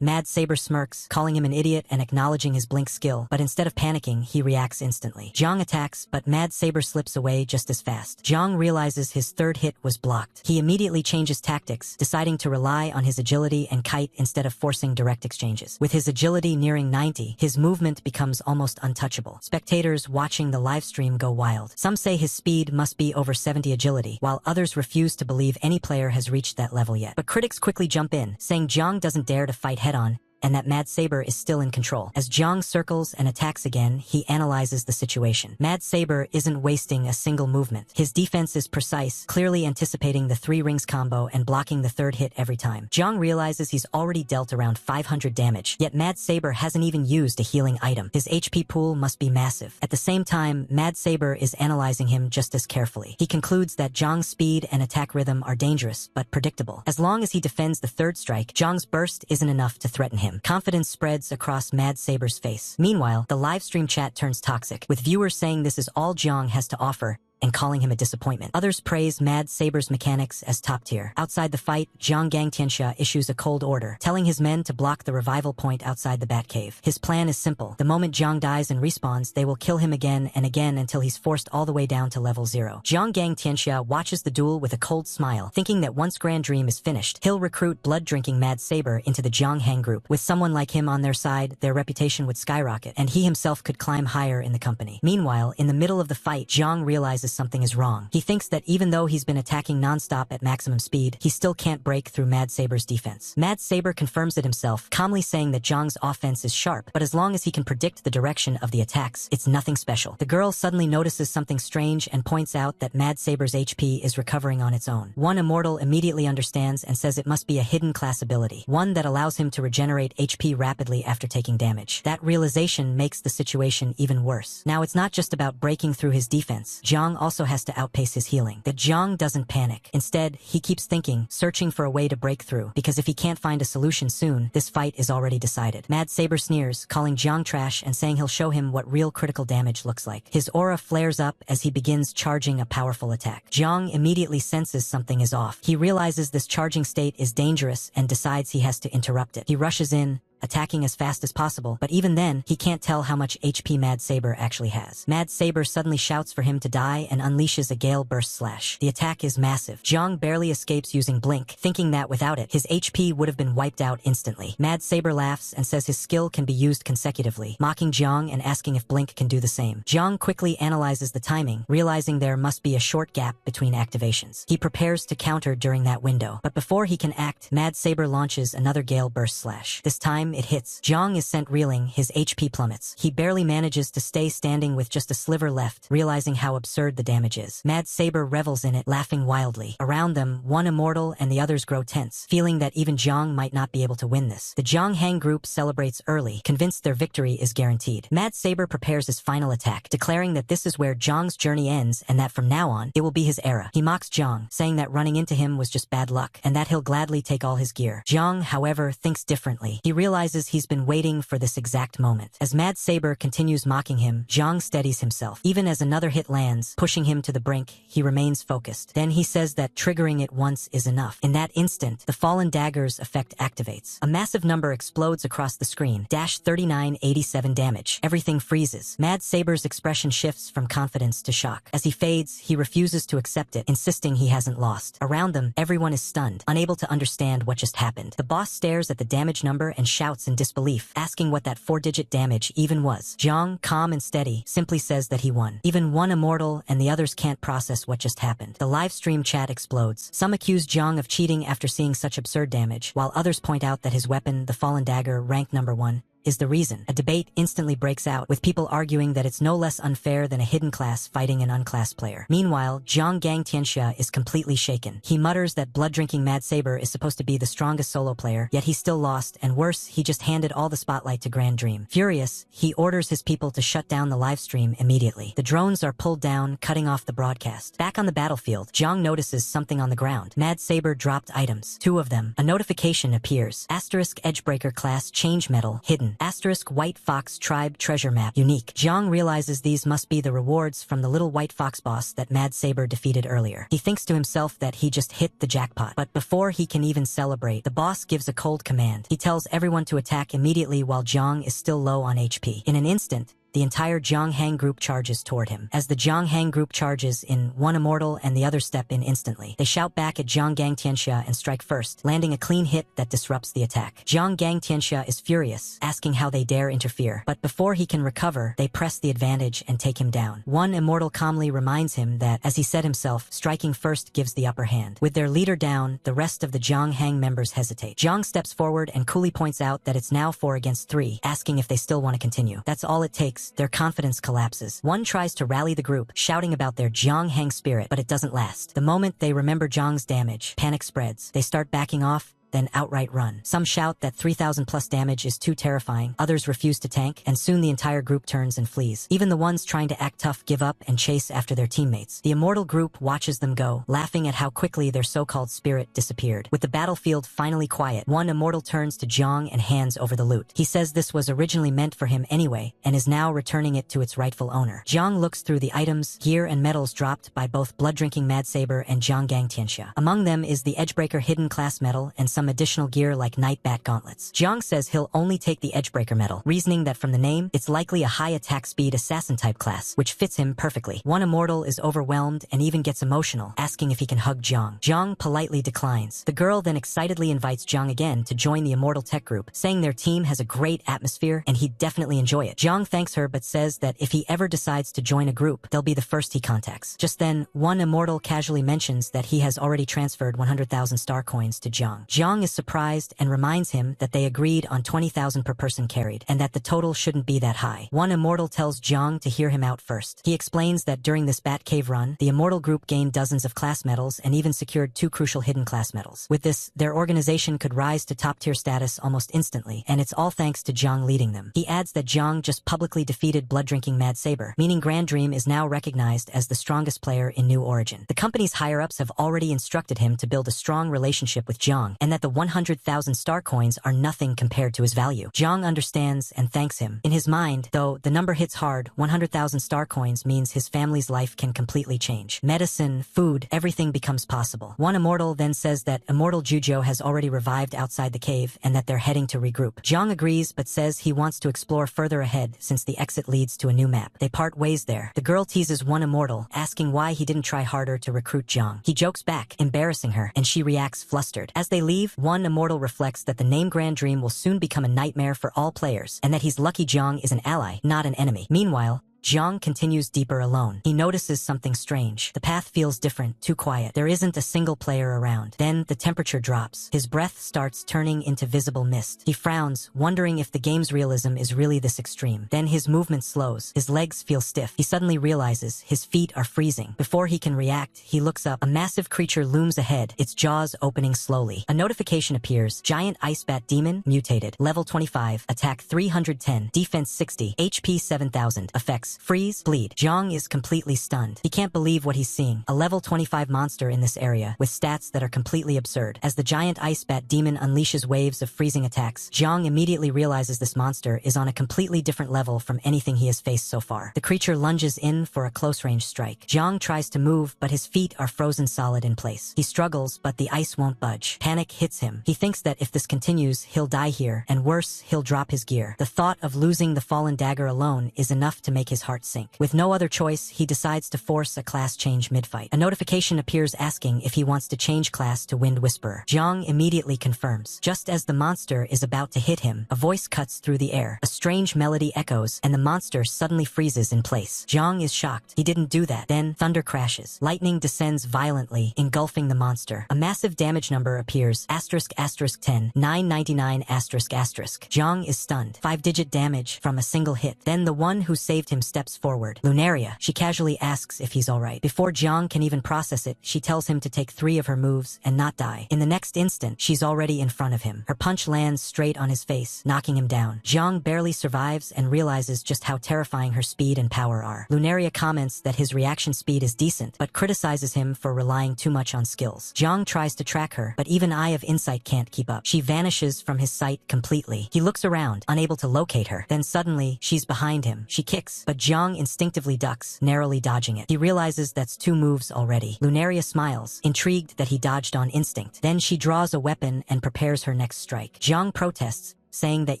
Mad Saber smirks, calling him an idiot and acknowledging his blink skill, but instead of panicking, he reacts instantly. Jiang attacks, but Mad Saber slips away just as fast. Jiang realizes his third hit was blocked. He immediately changes tactics, deciding to rely on his agility and kite instead of forcing direct exchanges. With his agility nearing 90, his movement becomes almost untouchable. Spectators watching the live stream go wild. Some say his speed must be over 70 agility, while others refuse to believe any player has reached that level yet. But critics quickly jump in, saying Jiang doesn't dare to fight head-on, and that Mad Saber is still in control. As Jiang circles and attacks again, he analyzes the situation. Mad Saber isn't wasting a single movement. His defense is precise, clearly anticipating the 3 rings combo and blocking the third hit every time. Jiang realizes he's already dealt around 500 damage, yet Mad Saber hasn't even used a healing item. His HP pool must be massive. At the same time, Mad Saber is analyzing him just as carefully. He concludes that Jiang's speed and attack rhythm are dangerous, but predictable. As long as he defends the third strike, Jiang's burst isn't enough to threaten him. Confidence spreads across Mad Saber's face. Meanwhile, the live stream chat turns toxic, with viewers saying this is all Jiang has to offer and calling him a disappointment. Others praise Mad Saber's mechanics as top tier. Outside the fight, Jiang Gangtianxia issues a cold order, telling his men to block the revival point outside the Batcave. His plan is simple. The moment Jiang dies and respawns, they will kill him again and again until he's forced all the way down to level 0. Jiang Gangtianxia watches the duel with a cold smile, thinking that once Grand Dream is finished, he'll recruit blood-drinking Mad Saber into the Jiang Hang group. With someone like him on their side, their reputation would skyrocket, and he himself could climb higher in the company. Meanwhile, in the middle of the fight, Jiang realizes something is wrong. He thinks that even though he's been attacking non-stop at maximum speed, he still can't break through Mad Saber's defense. Mad Saber confirms it himself, calmly saying that Jiang's offense is sharp, but as long as he can predict the direction of the attacks, it's nothing special. The girl suddenly notices something strange and points out that Mad Saber's HP is recovering on its own. One immortal immediately understands and says it must be a hidden class ability, one that allows him to regenerate HP rapidly after taking damage. That realization makes the situation even worse. Now it's not just about breaking through his defense. Jiang also has to outpace his healing. But Jiang doesn't panic. Instead, he keeps thinking, searching for a way to break through, because if he can't find a solution soon, this fight is already decided. Mad Saber sneers, calling Jiang trash and saying he'll show him what real critical damage looks like. His aura flares up as he begins charging a powerful attack. Jiang immediately senses something is off. He realizes this charging state is dangerous and decides he has to interrupt it. He rushes in, attacking as fast as possible, but even then, he can't tell how much HP Mad Saber actually has. Mad Saber suddenly shouts for him to die and unleashes a Gale Burst Slash. The attack is massive. Jiang barely escapes using Blink, thinking that without it, his HP would have been wiped out instantly. Mad Saber laughs and says his skill can be used consecutively, mocking Jiang and asking if Blink can do the same. Jiang quickly analyzes the timing, realizing there must be a short gap between activations. He prepares to counter during that window, but before he can act, Mad Saber launches another Gale Burst Slash. This time, time it hits, Jiang is sent reeling, his HP plummets. He barely manages to stay standing with just a sliver left, realizing how absurd the damage is. Mad Saber revels in it, laughing wildly. Around them, one immortal and the others grow tense, feeling that even Jiang might not be able to win this. The Jiang Hang group celebrates early, convinced their victory is guaranteed. Mad Saber prepares his final attack, declaring that this is where Jiang's journey ends and that from now on, it will be his era. He mocks Jiang, saying that running into him was just bad luck, and that he'll gladly take all his gear. Jiang, however, thinks differently. He realizes he's been waiting for this exact moment. As Mad Saber continues mocking him, Jiang steadies himself. Even as another hit lands, pushing him to the brink, he remains focused. Then he says that triggering it once is enough. In that instant, the Fallen Dagger's effect activates. A massive number explodes across the screen. 3987 damage. Everything freezes. Mad Saber's expression shifts from confidence to shock. As he fades, he refuses to accept it, insisting he hasn't lost. Around them, everyone is stunned, unable to understand what just happened. The boss stares at the damage number and shouts in disbelief, asking what that 4-digit damage even was. Jiang, calm and steady, simply says that he won. Even one immortal and the others can't process what just happened. The live stream chat explodes. Some accuse Jiang of cheating after seeing such absurd damage, while others point out that his weapon, the Fallen Dagger, ranked number 1, is the reason. A debate instantly breaks out, with people arguing that it's no less unfair than a hidden class fighting an unclassed player. Meanwhile, Zhang Gang Tianxia is completely shaken. He mutters that blood-drinking Mad Saber is supposed to be the strongest solo player, yet he still lost, and worse, he just handed all the spotlight to Grand Dream. Furious, he orders his people to shut down the livestream immediately. The drones are pulled down, cutting off the broadcast. Back on the battlefield, Zhang notices something on the ground. Mad Saber dropped items. 2 of them. A notification appears. Asterisk Edgebreaker class change medal hidden. Asterisk White Fox Tribe treasure map unique. Jiang realizes these must be the rewards from the little White Fox boss that Mad Saber defeated earlier. He thinks to himself that he just hit the jackpot. But before he can even celebrate, the boss gives a cold command. He tells everyone to attack immediately while Jiang is still low on HP. In an instant, the entire Jiang Hang group charges toward him. As the Jiang Hang group charges in, one immortal and the others step in instantly. They shout back at Jiang Gang Tianxia and strike first, landing a clean hit that disrupts the attack. Jiang Gang Tianxia is furious, asking how they dare interfere. But before he can recover, they press the advantage and take him down. One immortal calmly reminds him that, as he said himself, striking first gives the upper hand. With their leader down, the rest of the Jiang Hang members hesitate. Jiang steps forward and coolly points out that it's now 4 against 3, asking if they still want to continue. That's all it takes. Their confidence collapses. One tries to rally the group, shouting about their Jiang Hang spirit, but it doesn't last. The moment they remember Jiang's damage, panic spreads. They start backing off, then outright run. Some shout that 3,000 plus damage is too terrifying, others refuse to tank, and soon the entire group turns and flees. Even the ones trying to act tough give up and chase after their teammates. The immortal group watches them go, laughing at how quickly their so-called spirit disappeared. With the battlefield finally quiet, one immortal turns to Jiang and hands over the loot. He says this was originally meant for him anyway, and is now returning it to its rightful owner. Jiang looks through the items, gear, and medals dropped by both blood-drinking Mad Saber and Jiang Gang Tianxia. Among them is the Edgebreaker hidden class medal and some additional gear like Night Bat gauntlets. Jiang says he'll only take the Edgebreaker medal, reasoning that from the name, it's likely a high attack speed assassin-type class, which fits him perfectly. One immortal is overwhelmed and even gets emotional, asking if he can hug Jiang. Jiang politely declines. The girl then excitedly invites Jiang again to join the immortal tech group, saying their team has a great atmosphere and he'd definitely enjoy it. Jiang thanks her but says that if he ever decides to join a group, they'll be the first he contacts. Just then, one immortal casually mentions that he has already transferred 100,000 star coins to Jiang. Jiang is surprised and reminds him that they agreed on 20,000 per person carried, and that the total shouldn't be that high. One immortal tells Jiang to hear him out first. He explains that during this Bat Cave run, the immortal group gained dozens of class medals and even secured 2 crucial hidden class medals. With this, their organization could rise to top-tier status almost instantly, and it's all thanks to Jiang leading them. He adds that Jiang just publicly defeated blood-drinking Mad Saber, meaning Grand Dream is now recognized as the strongest player in New Origin. The company's higher-ups have already instructed him to build a strong relationship with Jiang, and that the 100,000 star coins are nothing compared to his value. Jiang understands and thanks him. In his mind, though, the number hits hard. 100,000 star coins means his family's life can completely change. Medicine, food, everything becomes possible. One immortal then says that Immortal Jujo has already revived outside the cave and that they're heading to regroup. Jiang agrees but says he wants to explore further ahead since the exit leads to a new map. They part ways there. The girl teases one immortal, asking why he didn't try harder to recruit Jiang. He jokes back, embarrassing her, and she reacts flustered. As they leave, one immortal reflects that the name Grand Dream will soon become a nightmare for all players, and that he's lucky Jiang is an ally, not an enemy. Meanwhile, Jiang continues deeper alone. He notices something strange. The path feels different, too quiet. There isn't a single player around. Then the temperature drops. His breath starts turning into visible mist. He frowns, wondering if the game's realism is really this extreme. Then his movement slows. His legs feel stiff. He suddenly realizes his feet are freezing. Before he can react, he looks up. A massive creature looms ahead, its jaws opening slowly. A notification appears. Giant Ice Bat Demon, mutated. Level 25, attack 310, defense 60, HP 7000, effects, freeze, bleed. Jiang is completely stunned. He can't believe what he's seeing. A level 25 monster in this area, with stats that are completely absurd. As the giant Ice Bat Demon unleashes waves of freezing attacks, Jiang immediately realizes this monster is on a completely different level from anything he has faced so far. The creature lunges in for a close-range strike. Jiang tries to move, but his feet are frozen solid in place. He struggles, but the ice won't budge. Panic hits him. He thinks that if this continues, he'll die here, and worse, he'll drop his gear. The thought of losing the fallen dagger alone is enough to make his heart sink. With no other choice, he decides to force a class change mid-fight. A notification appears asking if he wants to change class to Wind Whisperer. Jiang immediately confirms. Just as the monster is about to hit him, a voice cuts through the air. A strange melody echoes, and the monster suddenly freezes in place. Jiang is shocked. He didn't do that. Then, thunder crashes. Lightning descends violently, engulfing the monster. A massive damage number appears, ***10, 999 ***. Jiang is stunned. 5-digit damage from a single hit. Then the one who saved him steps forward. Lunaria. She casually asks if he's alright. Before Jiang can even process it, she tells him to take 3 of her moves and not die. In the next instant, she's already in front of him. Her punch lands straight on his face, knocking him down. Jiang barely survives and realizes just how terrifying her speed and power are. Lunaria comments that his reaction speed is decent, but criticizes him for relying too much on skills. Jiang tries to track her, but even Eye of Insight can't keep up. She vanishes from his sight completely. He looks around, unable to locate her. Then suddenly, she's behind him. She kicks, but Jiang instinctively ducks, narrowly dodging it. He realizes that's 2 moves already. Lunaria smiles, intrigued that he dodged on instinct. Then she draws a weapon and prepares her next strike. Jiang protests, saying that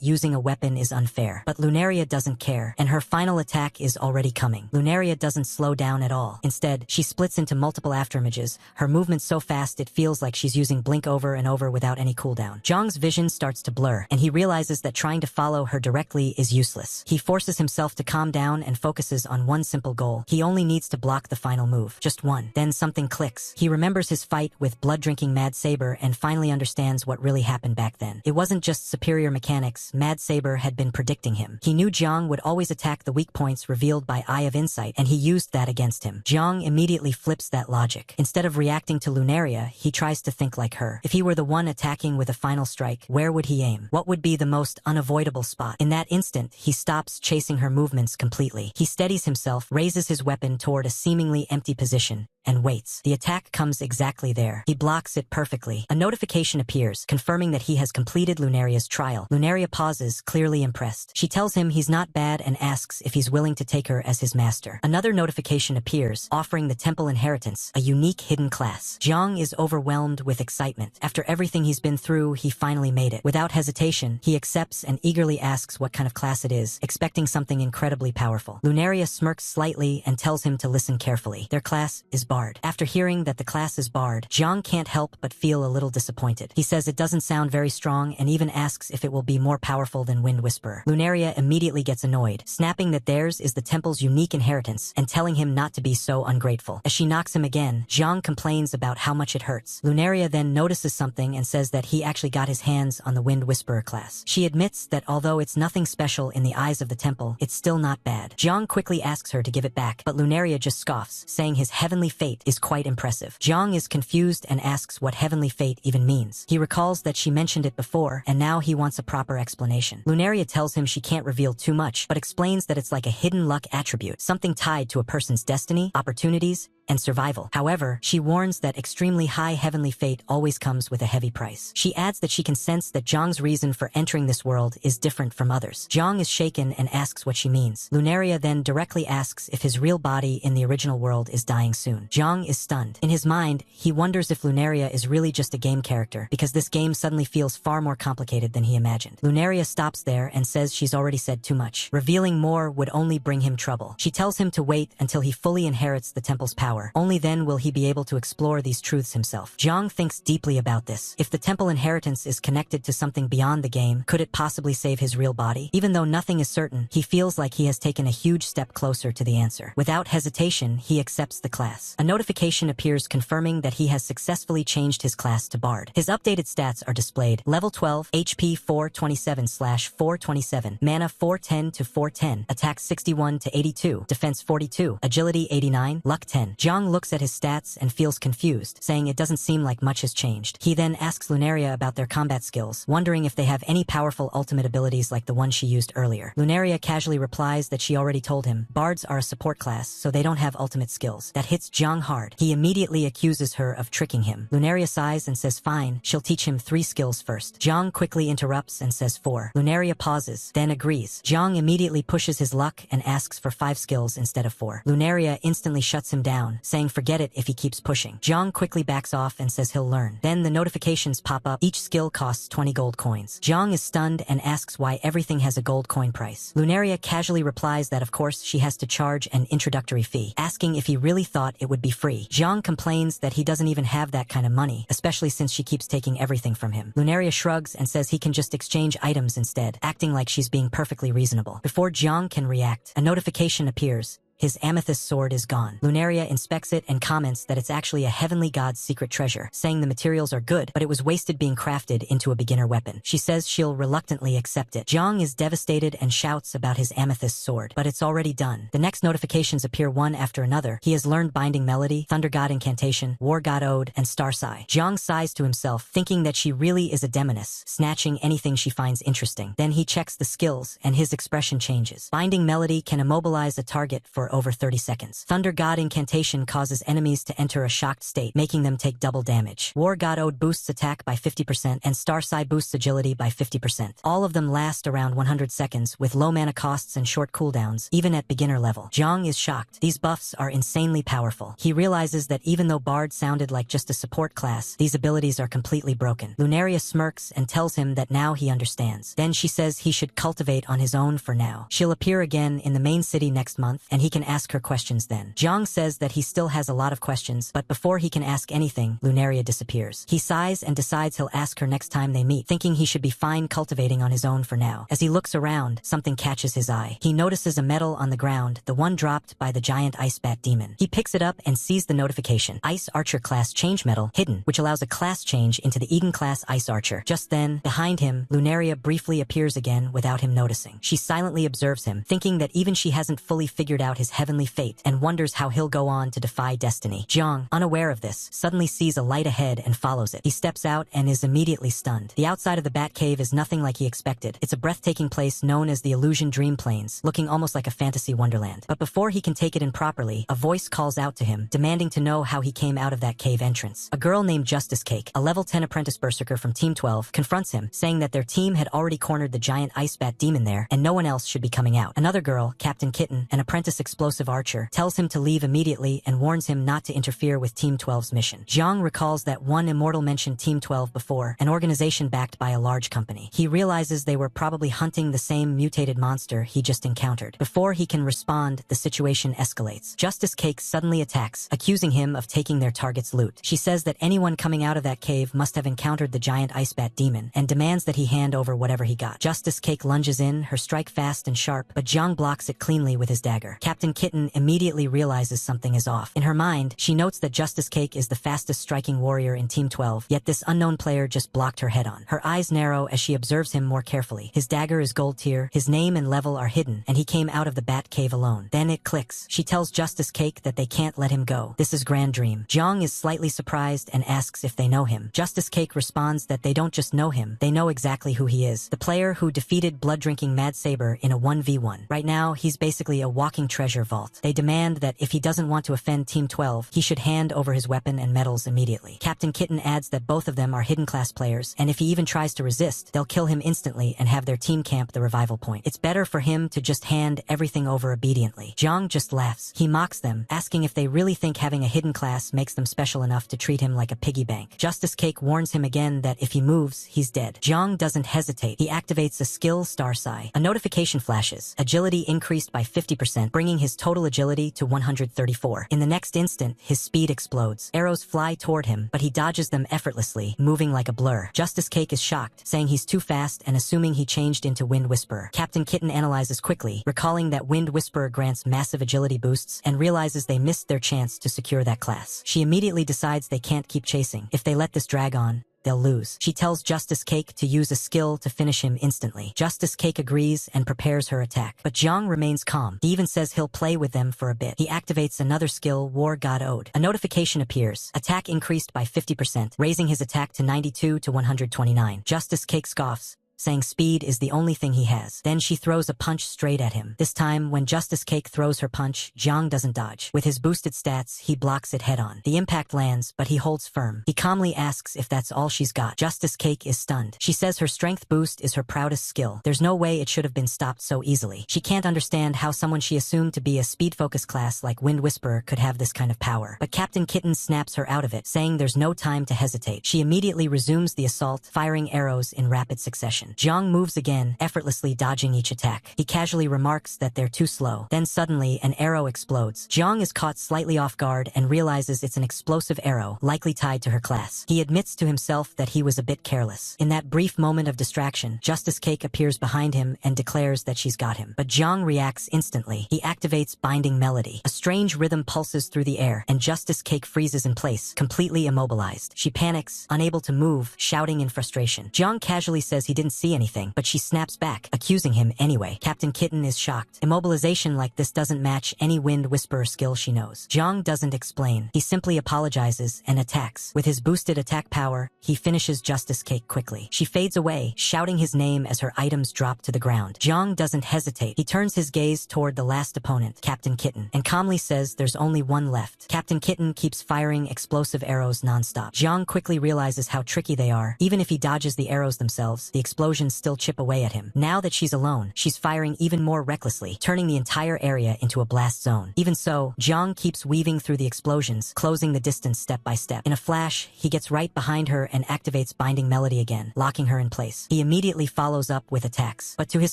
using a weapon is unfair. But Lunaria doesn't care, and her final attack is already coming. Lunaria doesn't slow down at all. Instead, she splits into multiple afterimages, her movement so fast it feels like she's using blink over and over without any cooldown. Jiang's vision starts to blur, and he realizes that trying to follow her directly is useless. He forces himself to calm down and focuses on one simple goal. He only needs to block the final move. Just one. Then something clicks. He remembers his fight with blood-drinking Mad Saber and finally understands what really happened back then. It wasn't just superior mechanics. Mad Saber had been predicting him. He knew Jiang would always attack the weak points revealed by Eye of Insight, and he used that against him. Jiang immediately flips that logic. Instead of reacting to Lunaria, he tries to think like her. If he were the one attacking with a final strike, where would he aim? What would be the most unavoidable spot? In that instant, he stops chasing her movements completely. He steadies himself, raises his weapon toward a seemingly empty position, and waits. The attack comes exactly there. He blocks it perfectly. A notification appears, confirming that he has completed Lunaria's trial. Lunaria pauses, clearly impressed. She tells him he's not bad and asks if he's willing to take her as his master. Another notification appears, offering the Temple Inheritance, a unique hidden class. Jiang is overwhelmed with excitement. After everything he's been through, he finally made it. Without hesitation, he accepts and eagerly asks what kind of class it is, expecting something incredibly powerful. Lunaria smirks slightly and tells him to listen carefully. Their class is Bard. After hearing that the class is Bard, Jiang can't help but feel a little disappointed. He says it doesn't sound very strong and even asks if it will be more powerful than Wind Whisperer. Lunaria immediately gets annoyed, snapping that theirs is the temple's unique inheritance and telling him not to be so ungrateful. As she knocks him again, Jiang complains about how much it hurts. Lunaria then notices something and says that he actually got his hands on the Wind Whisperer class. She admits that although it's nothing special in the eyes of the temple, it's still not bad. Jiang quickly asks her to give it back, but Lunaria just scoffs, saying his heavenly fate is quite impressive. Jiang is confused and asks what heavenly fate even means. He recalls that she mentioned it before, and now he wants a proper explanation. Lunaria tells him she can't reveal too much, but explains that it's like a hidden luck attribute, something tied to a person's destiny, opportunities, and survival. However, she warns that extremely high heavenly fate always comes with a heavy price. She adds that she can sense that Jiang's reason for entering this world is different from others. Jiang is shaken and asks what she means. Lunaria then directly asks if his real body in the original world is dying soon. Jiang is stunned. In his mind, he wonders if Lunaria is really just a game character, because this game suddenly feels far more complicated than he imagined. Lunaria stops there and says she's already said too much. Revealing more would only bring him trouble. She tells him to wait until he fully inherits the temple's power, power. Only then will he be able to explore these truths himself. Jiang thinks deeply about this. If the temple inheritance is connected to something beyond the game, could it possibly save his real body? Even though nothing is certain, he feels like he has taken a huge step closer to the answer. Without hesitation, he accepts the class. A notification appears confirming that he has successfully changed his class to Bard. His updated stats are displayed: level 12, HP 427/427, mana 410 to 410, attack 61 to 82, defense 42, agility 89, luck 10. Jiang looks at his stats and feels confused, saying it doesn't seem like much has changed. He then asks Lunaria about their combat skills, wondering if they have any powerful ultimate abilities like the one she used earlier. Lunaria casually replies that she already told him. Bards are a support class, so they don't have ultimate skills. That hits Jiang hard. He immediately accuses her of tricking him. Lunaria sighs and says fine, she'll teach him 3 skills first. Jiang quickly interrupts and says 4. Lunaria pauses, then agrees. Jiang immediately pushes his luck and asks for 5 skills instead of 4. Lunaria instantly shuts him down, saying forget it if he keeps pushing. Jiang quickly backs off and says he'll learn. Then the notifications pop up. Each skill costs 20 gold coins. Jiang is stunned and asks why everything has a gold coin price. Lunaria casually replies that of course she has to charge an introductory fee, asking if he really thought it would be free. Jiang complains that he doesn't even have that kind of money, especially since she keeps taking everything from him. Lunaria shrugs and says he can just exchange items instead, acting like she's being perfectly reasonable. Before Jiang can react, a notification appears. His amethyst sword is gone. Lunaria inspects it and comments that it's actually a heavenly god's secret treasure, saying the materials are good, but it was wasted being crafted into a beginner weapon. She says she'll reluctantly accept it. Jiang is devastated and shouts about his amethyst sword, but it's already done. The next notifications appear one after another. He has learned Binding Melody, Thunder God Incantation, War God Ode, and Star Sigh. Jiang sighs to himself, thinking that she really is a demoness, snatching anything she finds interesting. Then he checks the skills, and his expression changes. Binding Melody can immobilize a target for over 30 seconds. Thunder God Incantation causes enemies to enter a shocked state, making them take double damage. War God Ode boosts attack by 50%, and Star Sigh boosts agility by 50%. All of them last around 100 seconds, with low mana costs and short cooldowns, even at beginner level. Jiang is shocked. These buffs are insanely powerful. He realizes that even though Bard sounded like just a support class, these abilities are completely broken. Lunaria smirks and tells him that now he understands. Then she says he should cultivate on his own for now. She'll appear again in the main city next month, and he can ask her questions then. Jiang says that he still has a lot of questions, but before he can ask anything, Lunaria disappears. He sighs and decides he'll ask her next time they meet, thinking he should be fine cultivating on his own for now. As he looks around, something catches his eye. He notices a medal on the ground, the one dropped by the giant ice bat demon. He picks it up and sees the notification. Ice Archer class change medal, hidden, which allows a class change into the Egan class Ice Archer. Just then, behind him, Lunaria briefly appears again without him noticing. She silently observes him, thinking that even she hasn't fully figured out his heavenly fate, and wonders how he'll go on to defy destiny. Jiang, unaware of this, suddenly sees a light ahead and follows it. He steps out and is immediately stunned. The outside of the Bat Cave is nothing like he expected. It's a breathtaking place known as the Illusion Dream Plains, looking almost like a fantasy wonderland. But before he can take it in properly, a voice calls out to him, demanding to know how he came out of that cave entrance. A girl named Justice Cake, a level 10 apprentice berserker from Team 12, confronts him, saying that their team had already cornered the giant ice bat demon there, and no one else should be coming out. Another girl, Captain Kitten, an apprentice explosive archer, tells him to leave immediately and warns him not to interfere with Team 12's mission. Jiang recalls that one immortal mentioned Team 12 before, an organization backed by a large company. He realizes they were probably hunting the same mutated monster he just encountered. Before he can respond, the situation escalates. Justice Cake suddenly attacks, accusing him of taking their target's loot. She says that anyone coming out of that cave must have encountered the giant ice bat demon, and demands that he hand over whatever he got. Justice Cake lunges in, her strike fast and sharp, but Jiang blocks it cleanly with his dagger. Captain Kitten immediately realizes something is off. In her mind, she notes that Justice Cake is the fastest striking warrior in Team 12, yet this unknown player just blocked her head on. Her eyes narrow as she observes him more carefully. His dagger is gold tier, his name and level are hidden, and he came out of the Bat Cave alone. Then it clicks. She tells Justice Cake that they can't let him go. This is Grand Dream. Jiang is slightly surprised and asks if they know him. Justice Cake responds that they don't just know him, they know exactly who he is. The player who defeated blood-drinking Mad Saber in a 1v1. Right now, he's basically a walking treasure vault. They demand that if he doesn't want to offend Team 12, he should hand over his weapon and medals immediately. Captain Kitten adds that both of them are hidden class players, and if he even tries to resist, they'll kill him instantly and have their team camp the revival point. It's better for him to just hand everything over obediently. Jiang just laughs. He mocks them, asking if they really think having a hidden class makes them special enough to treat him like a piggy bank. Justice Cake warns him again that if he moves, he's dead. Jiang doesn't hesitate. He activates a skill Star Sigh. A notification flashes. Agility increased by 50%, bringing his total agility to 134. In the next instant, his speed explodes. Arrows fly toward him, but he dodges them effortlessly, moving like a blur. Justice Cake is shocked, saying he's too fast and assuming he changed into Wind Whisperer. Captain Kitten analyzes quickly, recalling that Wind Whisperer grants massive agility boosts, and realizes they missed their chance to secure that class. She immediately decides they can't keep chasing. If they let this drag on, they'll lose. She tells Justice Cake to use a skill to finish him instantly. Justice Cake agrees and prepares her attack. But Jiang remains calm. He even says he'll play with them for a bit. He activates another skill, War God Ode. A notification appears. Attack increased by 50%, raising his attack to 92 to 129. Justice Cake scoffs, saying speed is the only thing he has. Then she throws a punch straight at him. This time, when Justice Cake throws her punch, Jiang doesn't dodge. With his boosted stats, he blocks it head-on. The impact lands, but he holds firm. He calmly asks if that's all she's got. Justice Cake is stunned. She says her strength boost is her proudest skill. There's no way it should have been stopped so easily. She can't understand how someone she assumed to be a speed-focused class like Wind Whisperer could have this kind of power. But Captain Kitten snaps her out of it, saying there's no time to hesitate. She immediately resumes the assault, firing arrows in rapid succession. Jiang moves again, effortlessly dodging each attack. He casually remarks that they're too slow. Then suddenly, an arrow explodes. Jiang is caught slightly off guard and realizes it's an explosive arrow, likely tied to her class. He admits to himself that he was a bit careless. In that brief moment of distraction, Justice Cake appears behind him and declares that she's got him. But Jiang reacts instantly. He activates Binding Melody. A strange rhythm pulses through the air, and Justice Cake freezes in place, completely immobilized. She panics, unable to move, shouting in frustration. Jiang casually says he didn't see anything, but she snaps back, accusing him anyway. Captain Kitten is shocked. Immobilization like this doesn't match any Wind Whisperer skill she knows. Jiang doesn't explain. He simply apologizes and attacks. With his boosted attack power, he finishes Justice Cake quickly. She fades away, shouting his name as her items drop to the ground. Jiang doesn't hesitate. He turns his gaze toward the last opponent, Captain Kitten, and calmly says there's only one left. Captain Kitten keeps firing explosive arrows non-stop. Jiang quickly realizes how tricky they are. Even if he dodges the arrows themselves, the explosions still chip away at him. Now that she's alone, she's firing even more recklessly, turning the entire area into a blast zone. Even so, Jiang keeps weaving through the explosions, closing the distance step by step. In a flash, he gets right behind her and activates Binding Melody again, locking her in place. He immediately follows up with attacks, but to his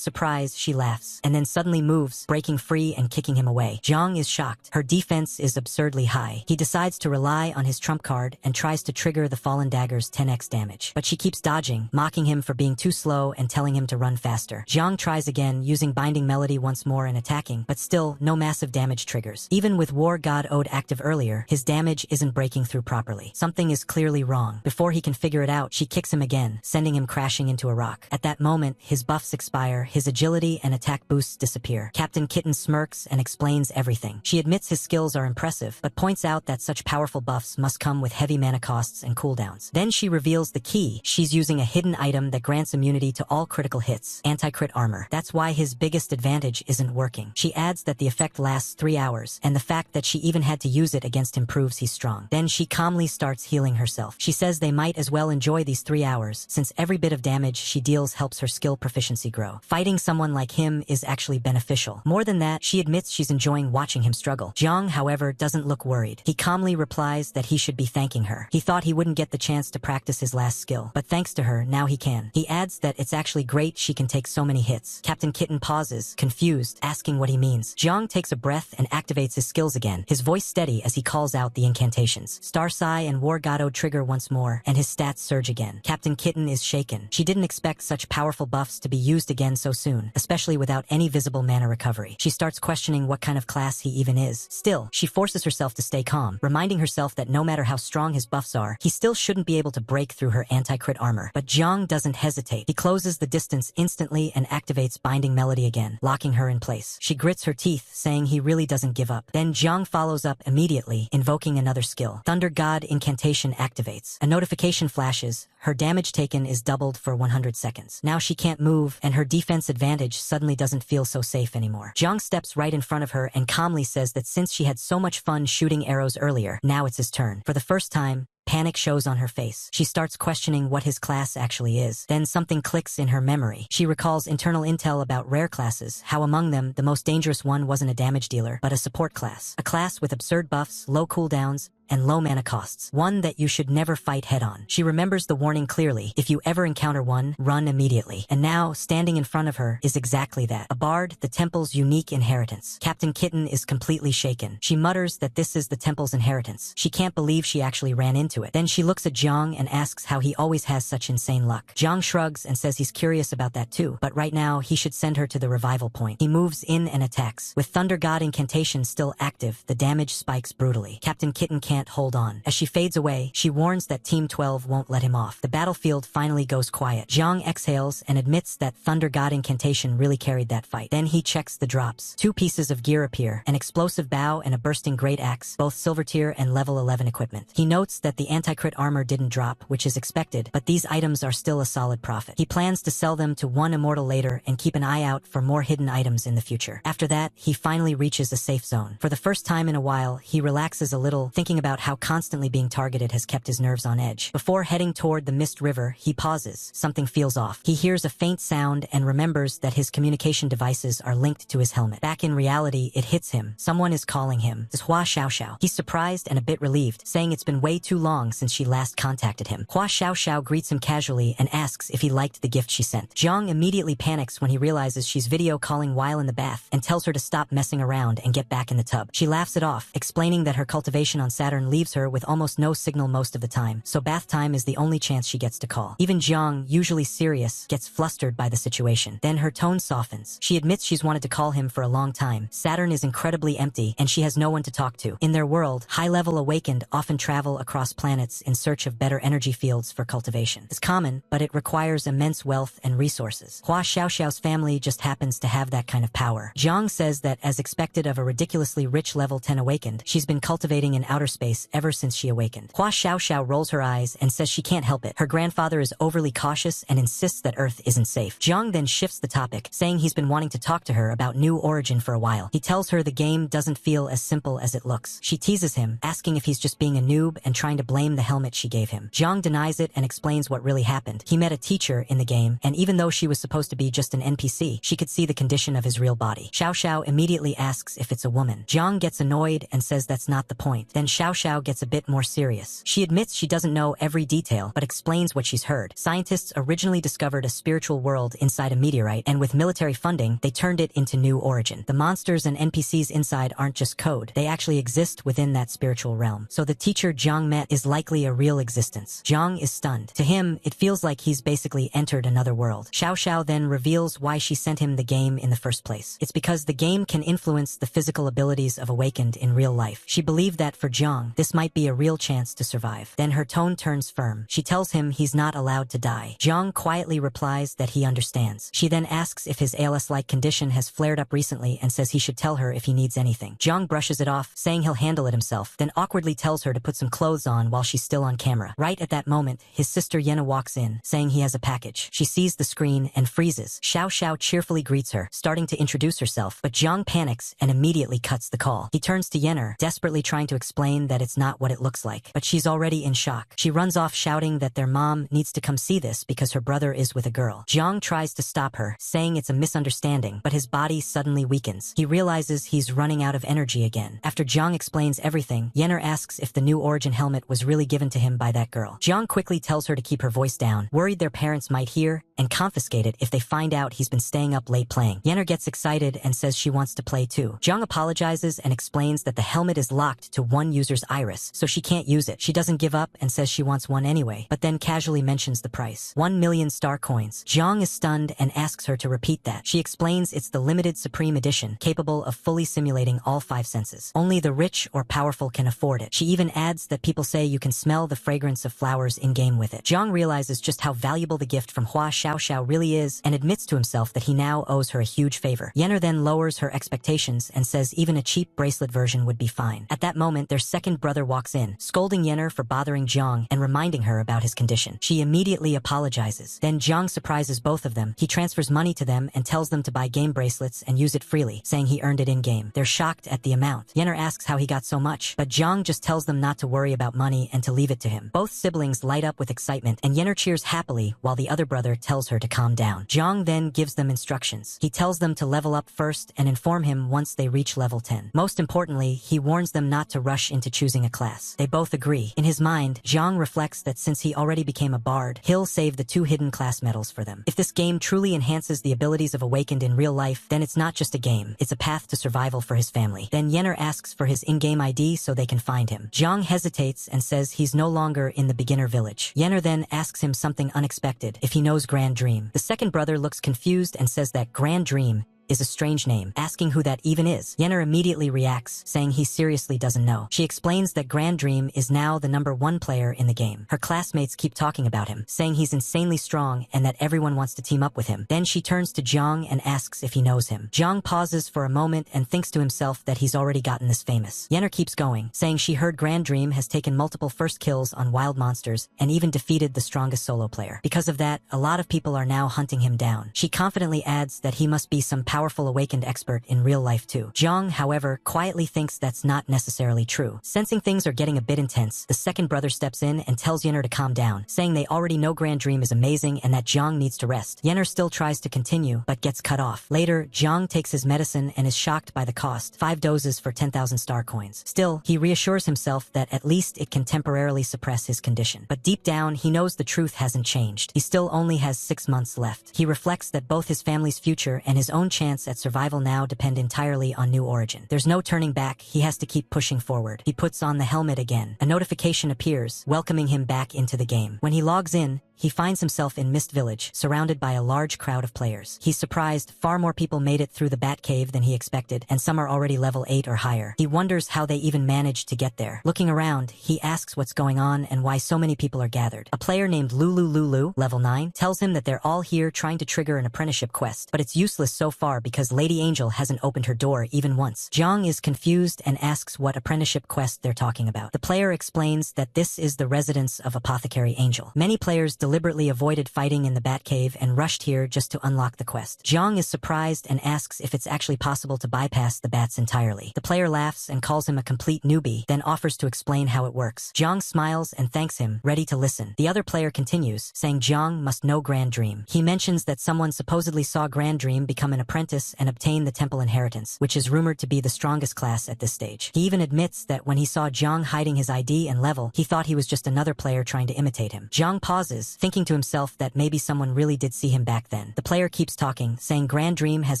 surprise, she laughs, and then suddenly moves, breaking free and kicking him away. Jiang is shocked. Her defense is absurdly high. He decides to rely on his trump card and tries to trigger the Fallen Dagger's 10x damage. But she keeps dodging, mocking him for being too slow and telling him to run faster. Jiang tries again, using Binding Melody once more and attacking, but still, no massive damage triggers. Even with War God Ode active earlier, his damage isn't breaking through properly. Something is clearly wrong. Before he can figure it out, she kicks him again, sending him crashing into a rock. At that moment, his buffs expire, his agility and attack boosts disappear. Captain Kitten smirks and explains everything. She admits his skills are impressive, but points out that such powerful buffs must come with heavy mana costs and cooldowns. Then she reveals the key. She's using a hidden item that grants immunity to all critical hits, anti-crit armor. That's why his biggest advantage isn't working. She adds that the effect lasts 3 hours, and the fact that she even had to use it against him proves he's strong. Then she calmly starts healing herself. She says they might as well enjoy these 3 hours, since every bit of damage she deals helps her skill proficiency grow. Fighting someone like him is actually beneficial. More than that, she admits she's enjoying watching him struggle. Jiang, however, doesn't look worried. He calmly replies that he should be thanking her. He thought he wouldn't get the chance to practice his last skill, but thanks to her, now he can. He adds that it's actually great she can take so many hits. Captain Kitten pauses, confused, asking what he means. Jiang takes a breath and activates his skills again, his voice steady as he calls out the incantations. Star Sigh and War God Ode trigger once more, and his stats surge again. Captain Kitten is shaken. She didn't expect such powerful buffs to be used again so soon, especially without any visible mana recovery. She starts questioning what kind of class he even is. Still, she forces herself to stay calm, reminding herself that no matter how strong his buffs are, he still shouldn't be able to break through her anti-crit armor. But Jiang doesn't hesitate. He closes the distance instantly and activates Binding Melody again, locking her in place. She grits her teeth, saying he really doesn't give up. Then Jiang follows up immediately, invoking another skill. Thunder God Incantation activates. A notification flashes. Her damage taken is doubled for 100 seconds. Now she can't move, and her defense advantage suddenly doesn't feel so safe anymore. Jiang steps right in front of her and calmly says that since she had so much fun shooting arrows earlier, now it's his turn. For the first time, panic shows on her face. She starts questioning what his class actually is. Then something clicks in her memory. She recalls internal intel about rare classes, how among them, the most dangerous one wasn't a damage dealer, but a support class. A class with absurd buffs, low cooldowns, and low mana costs. One that you should never fight head-on. She remembers the warning clearly. If you ever encounter one, run immediately. And now, standing in front of her is exactly that. A bard, the temple's unique inheritance. Captain Kitten is completely shaken. She mutters that this is the temple's inheritance. She can't believe she actually ran into it. Then she looks at Jiang and asks how he always has such insane luck. Jiang shrugs and says he's curious about that too, but right now he should send her to the revival point. He moves in and attacks. With Thunder God incantation still active, the damage spikes brutally. Captain Kitten can't hold on. As she fades away, she warns that Team 12 won't let him off. The battlefield finally goes quiet. Jiang exhales and admits that Thunder God incantation really carried that fight. Then he checks the drops. 2 pieces of gear appear, an explosive bow and a bursting great axe, both silver tier and level 11 equipment. He notes that the anti-crit armor didn't drop, which is expected, but these items are still a solid profit. He plans to sell them to one immortal later and keep an eye out for more hidden items in the future. After that, he finally reaches a safe zone. For the first time in a while, he relaxes a little, thinking about how constantly being targeted has kept his nerves on edge. Before heading toward the Mist River, he pauses. Something feels off. He hears a faint sound and remembers that his communication devices are linked to his helmet. Back in reality, it hits him. Someone is calling him. It's Hua Xiaoxiao. He's surprised and a bit relieved, saying it's been way too long since she last contacted him. Hua Xiaoxiao greets him casually and asks if he liked the gift she sent. Jiang immediately panics when he realizes she's video calling while in the bath and tells her to stop messing around and get back in the tub. She laughs it off, explaining that her cultivation on Saturn leaves her with almost no signal most of the time, so bath time is the only chance she gets to call. Even Jiang, usually serious, gets flustered by the situation. Then her tone softens. She admits she's wanted to call him for a long time. Saturn is incredibly empty, and she has no one to talk to. In their world, high-level awakened often travel across planets in search of better energy fields for cultivation. It's common, but it requires immense wealth and resources. Hua Xiaoxiao's family just happens to have that kind of power. Jiang says that, as expected of a ridiculously rich level 10 awakened, she's been cultivating in outer space ever since she awakened. Hua Xiaoxiao rolls her eyes and says she can't help it. Her grandfather is overly cautious and insists that Earth isn't safe. Jiang then shifts the topic, saying he's been wanting to talk to her about New Origin for a while. He tells her the game doesn't feel as simple as it looks. She teases him, asking if he's just being a noob and trying to blame the helmet she gave him. Jiang denies it and explains what really happened. He met a teacher in the game, and even though she was supposed to be just an NPC, she could see the condition of his real body. Xiao Xiao immediately asks if it's a woman. Jiang gets annoyed and says that's not the point. Then Xiao Xiao gets a bit more serious. She admits she doesn't know every detail, but explains what she's heard. Scientists originally discovered a spiritual world inside a meteorite, and with military funding, they turned it into New Origin. The monsters and NPCs inside aren't just code. They actually exist within that spiritual realm. So the teacher Jiang met is likely a real existence. Jiang is stunned. To him, it feels like he's basically entered another world. Xiao Xiao then reveals why she sent him the game in the first place. It's because the game can influence the physical abilities of awakened in real life. She believed that for Jiang, this might be a real chance to survive. Then her tone turns firm. She tells him he's not allowed to die. Jiang quietly replies that he understands. She then asks if his ALS-like condition has flared up recently and says he should tell her if he needs anything. Jiang brushes it off, saying he'll handle it himself, then awkwardly tells her to put some clothes on while she's still on camera. Right at that moment, his sister Yena walks in, saying he has a package. She sees the screen and freezes. Xiao Xiao cheerfully greets her, starting to introduce herself, but Jiang panics and immediately cuts the call. He turns to Yener, desperately trying to explain that it's not what it looks like, but she's already in shock. She runs off shouting that their mom needs to come see this because her brother is with a girl. Jiang tries to stop her, saying it's a misunderstanding, but his body suddenly weakens. He realizes he's running out of energy again. After Jiang explains everything, Yener asks if the New Origin helmet was really given to him by that girl. Jiang quickly tells her to keep her voice down, worried their parents might hear and confiscate it if they find out he's been staying up late playing. Yener gets excited and says she wants to play too. Jiang apologizes and explains that the helmet is locked to one user's iris, so she can't use it. She doesn't give up and says she wants one anyway, but then casually mentions the price. 1 million star coins. Jiang is stunned and asks her to repeat that. She explains it's the limited Supreme Edition, capable of fully simulating all 5 senses. Only the rich or powerful can afford it. She even adds that people say you can smell the fragrance of flowers in-game with it. Jiang realizes just how valuable the gift from Hua Xiaoxiao really is and admits to himself that he now owes her a huge favor. Yener then lowers her expectations and says even a cheap bracelet version would be fine. At that moment, their second brother walks in, scolding Yener for bothering Jiang and reminding her about his condition. She immediately apologizes. Then Jiang surprises both of them. He transfers money to them and tells them to buy game bracelets and use it freely, saying he earned it in-game. They're shocked at the amount. Yener asks how he got so much, but Jiang just tells them not to worry about money and to leave it to him. Both siblings light up with excitement, and Yener cheers happily while the other brother tells her to calm down. Jiang then gives them instructions. He tells them to level up first and inform him once they reach level 10. Most importantly, he warns them not to rush into choosing a class. They both agree. In his mind, Zhang reflects that since he already became a bard, he'll save the 2 hidden class medals for them. If this game truly enhances the abilities of Awakened in real life, then it's not just a game, it's a path to survival for his family. Then Yenner asks for his in-game ID so they can find him. Zhang hesitates and says he's no longer in the beginner village. Yenner then asks him something unexpected, if he knows Grand Dream. The second brother looks confused and says that Grand Dream is a strange name, asking who that even is. Yenner immediately reacts, saying he seriously doesn't know. She explains that Grand Dream is now the #1 player in the game. Her classmates keep talking about him, saying he's insanely strong and that everyone wants to team up with him. Then she turns to Zhang and asks if he knows him. Zhang pauses for a moment and thinks to himself that he's already gotten this famous. Yenner keeps going, saying she heard Grand Dream has taken multiple first kills on wild monsters and even defeated the strongest solo player. Because of that, a lot of people are now hunting him down. She confidently adds that he must be some powerful Awakened expert in real life too. Zhang, however, quietly thinks that's not necessarily true. Sensing things are getting a bit intense, the second brother steps in and tells Yenner to calm down, saying they already know Grand Dream is amazing and that Zhang needs to rest. Yenner still tries to continue, but gets cut off. Later, Zhang takes his medicine and is shocked by the cost, 5 doses for 10,000 star coins. Still, he reassures himself that at least it can temporarily suppress his condition. But deep down, he knows the truth hasn't changed. He still only has 6 months left. He reflects that both his family's future and his own chance at survival now depend entirely on New Origin. There's no turning back, he has to keep pushing forward. He puts on the helmet again. A notification appears, welcoming him back into the game. When he logs in, he finds himself in Mist Village, surrounded by a large crowd of players. He's surprised far more people made it through the Bat Cave than he expected, and some are already level 8 or higher. He wonders how they even managed to get there. Looking around, he asks what's going on and why so many people are gathered. A player named Lulu, level 9, tells him that they're all here trying to trigger an apprenticeship quest, but it's useless so far because Lady Angel hasn't opened her door even once. Zhang is confused and asks what apprenticeship quest they're talking about. The player explains that this is the residence of Apothecary Angel. Many players deliberately avoided fighting in the Batcave and rushed here just to unlock the quest. Zhang is surprised and asks if it's actually possible to bypass the bats entirely. The player laughs and calls him a complete newbie, then offers to explain how it works. Zhang smiles and thanks him, ready to listen. The other player continues, saying Zhang must know Grand Dream. He mentions that someone supposedly saw Grand Dream become an apprentice and obtain the temple inheritance, which is rumored to be the strongest class at this stage. He even admits that when he saw Zhang hiding his ID and level, he thought he was just another player trying to imitate him. Zhang pauses, thinking to himself that maybe someone really did see him back then. The player keeps talking, saying Grand Dream has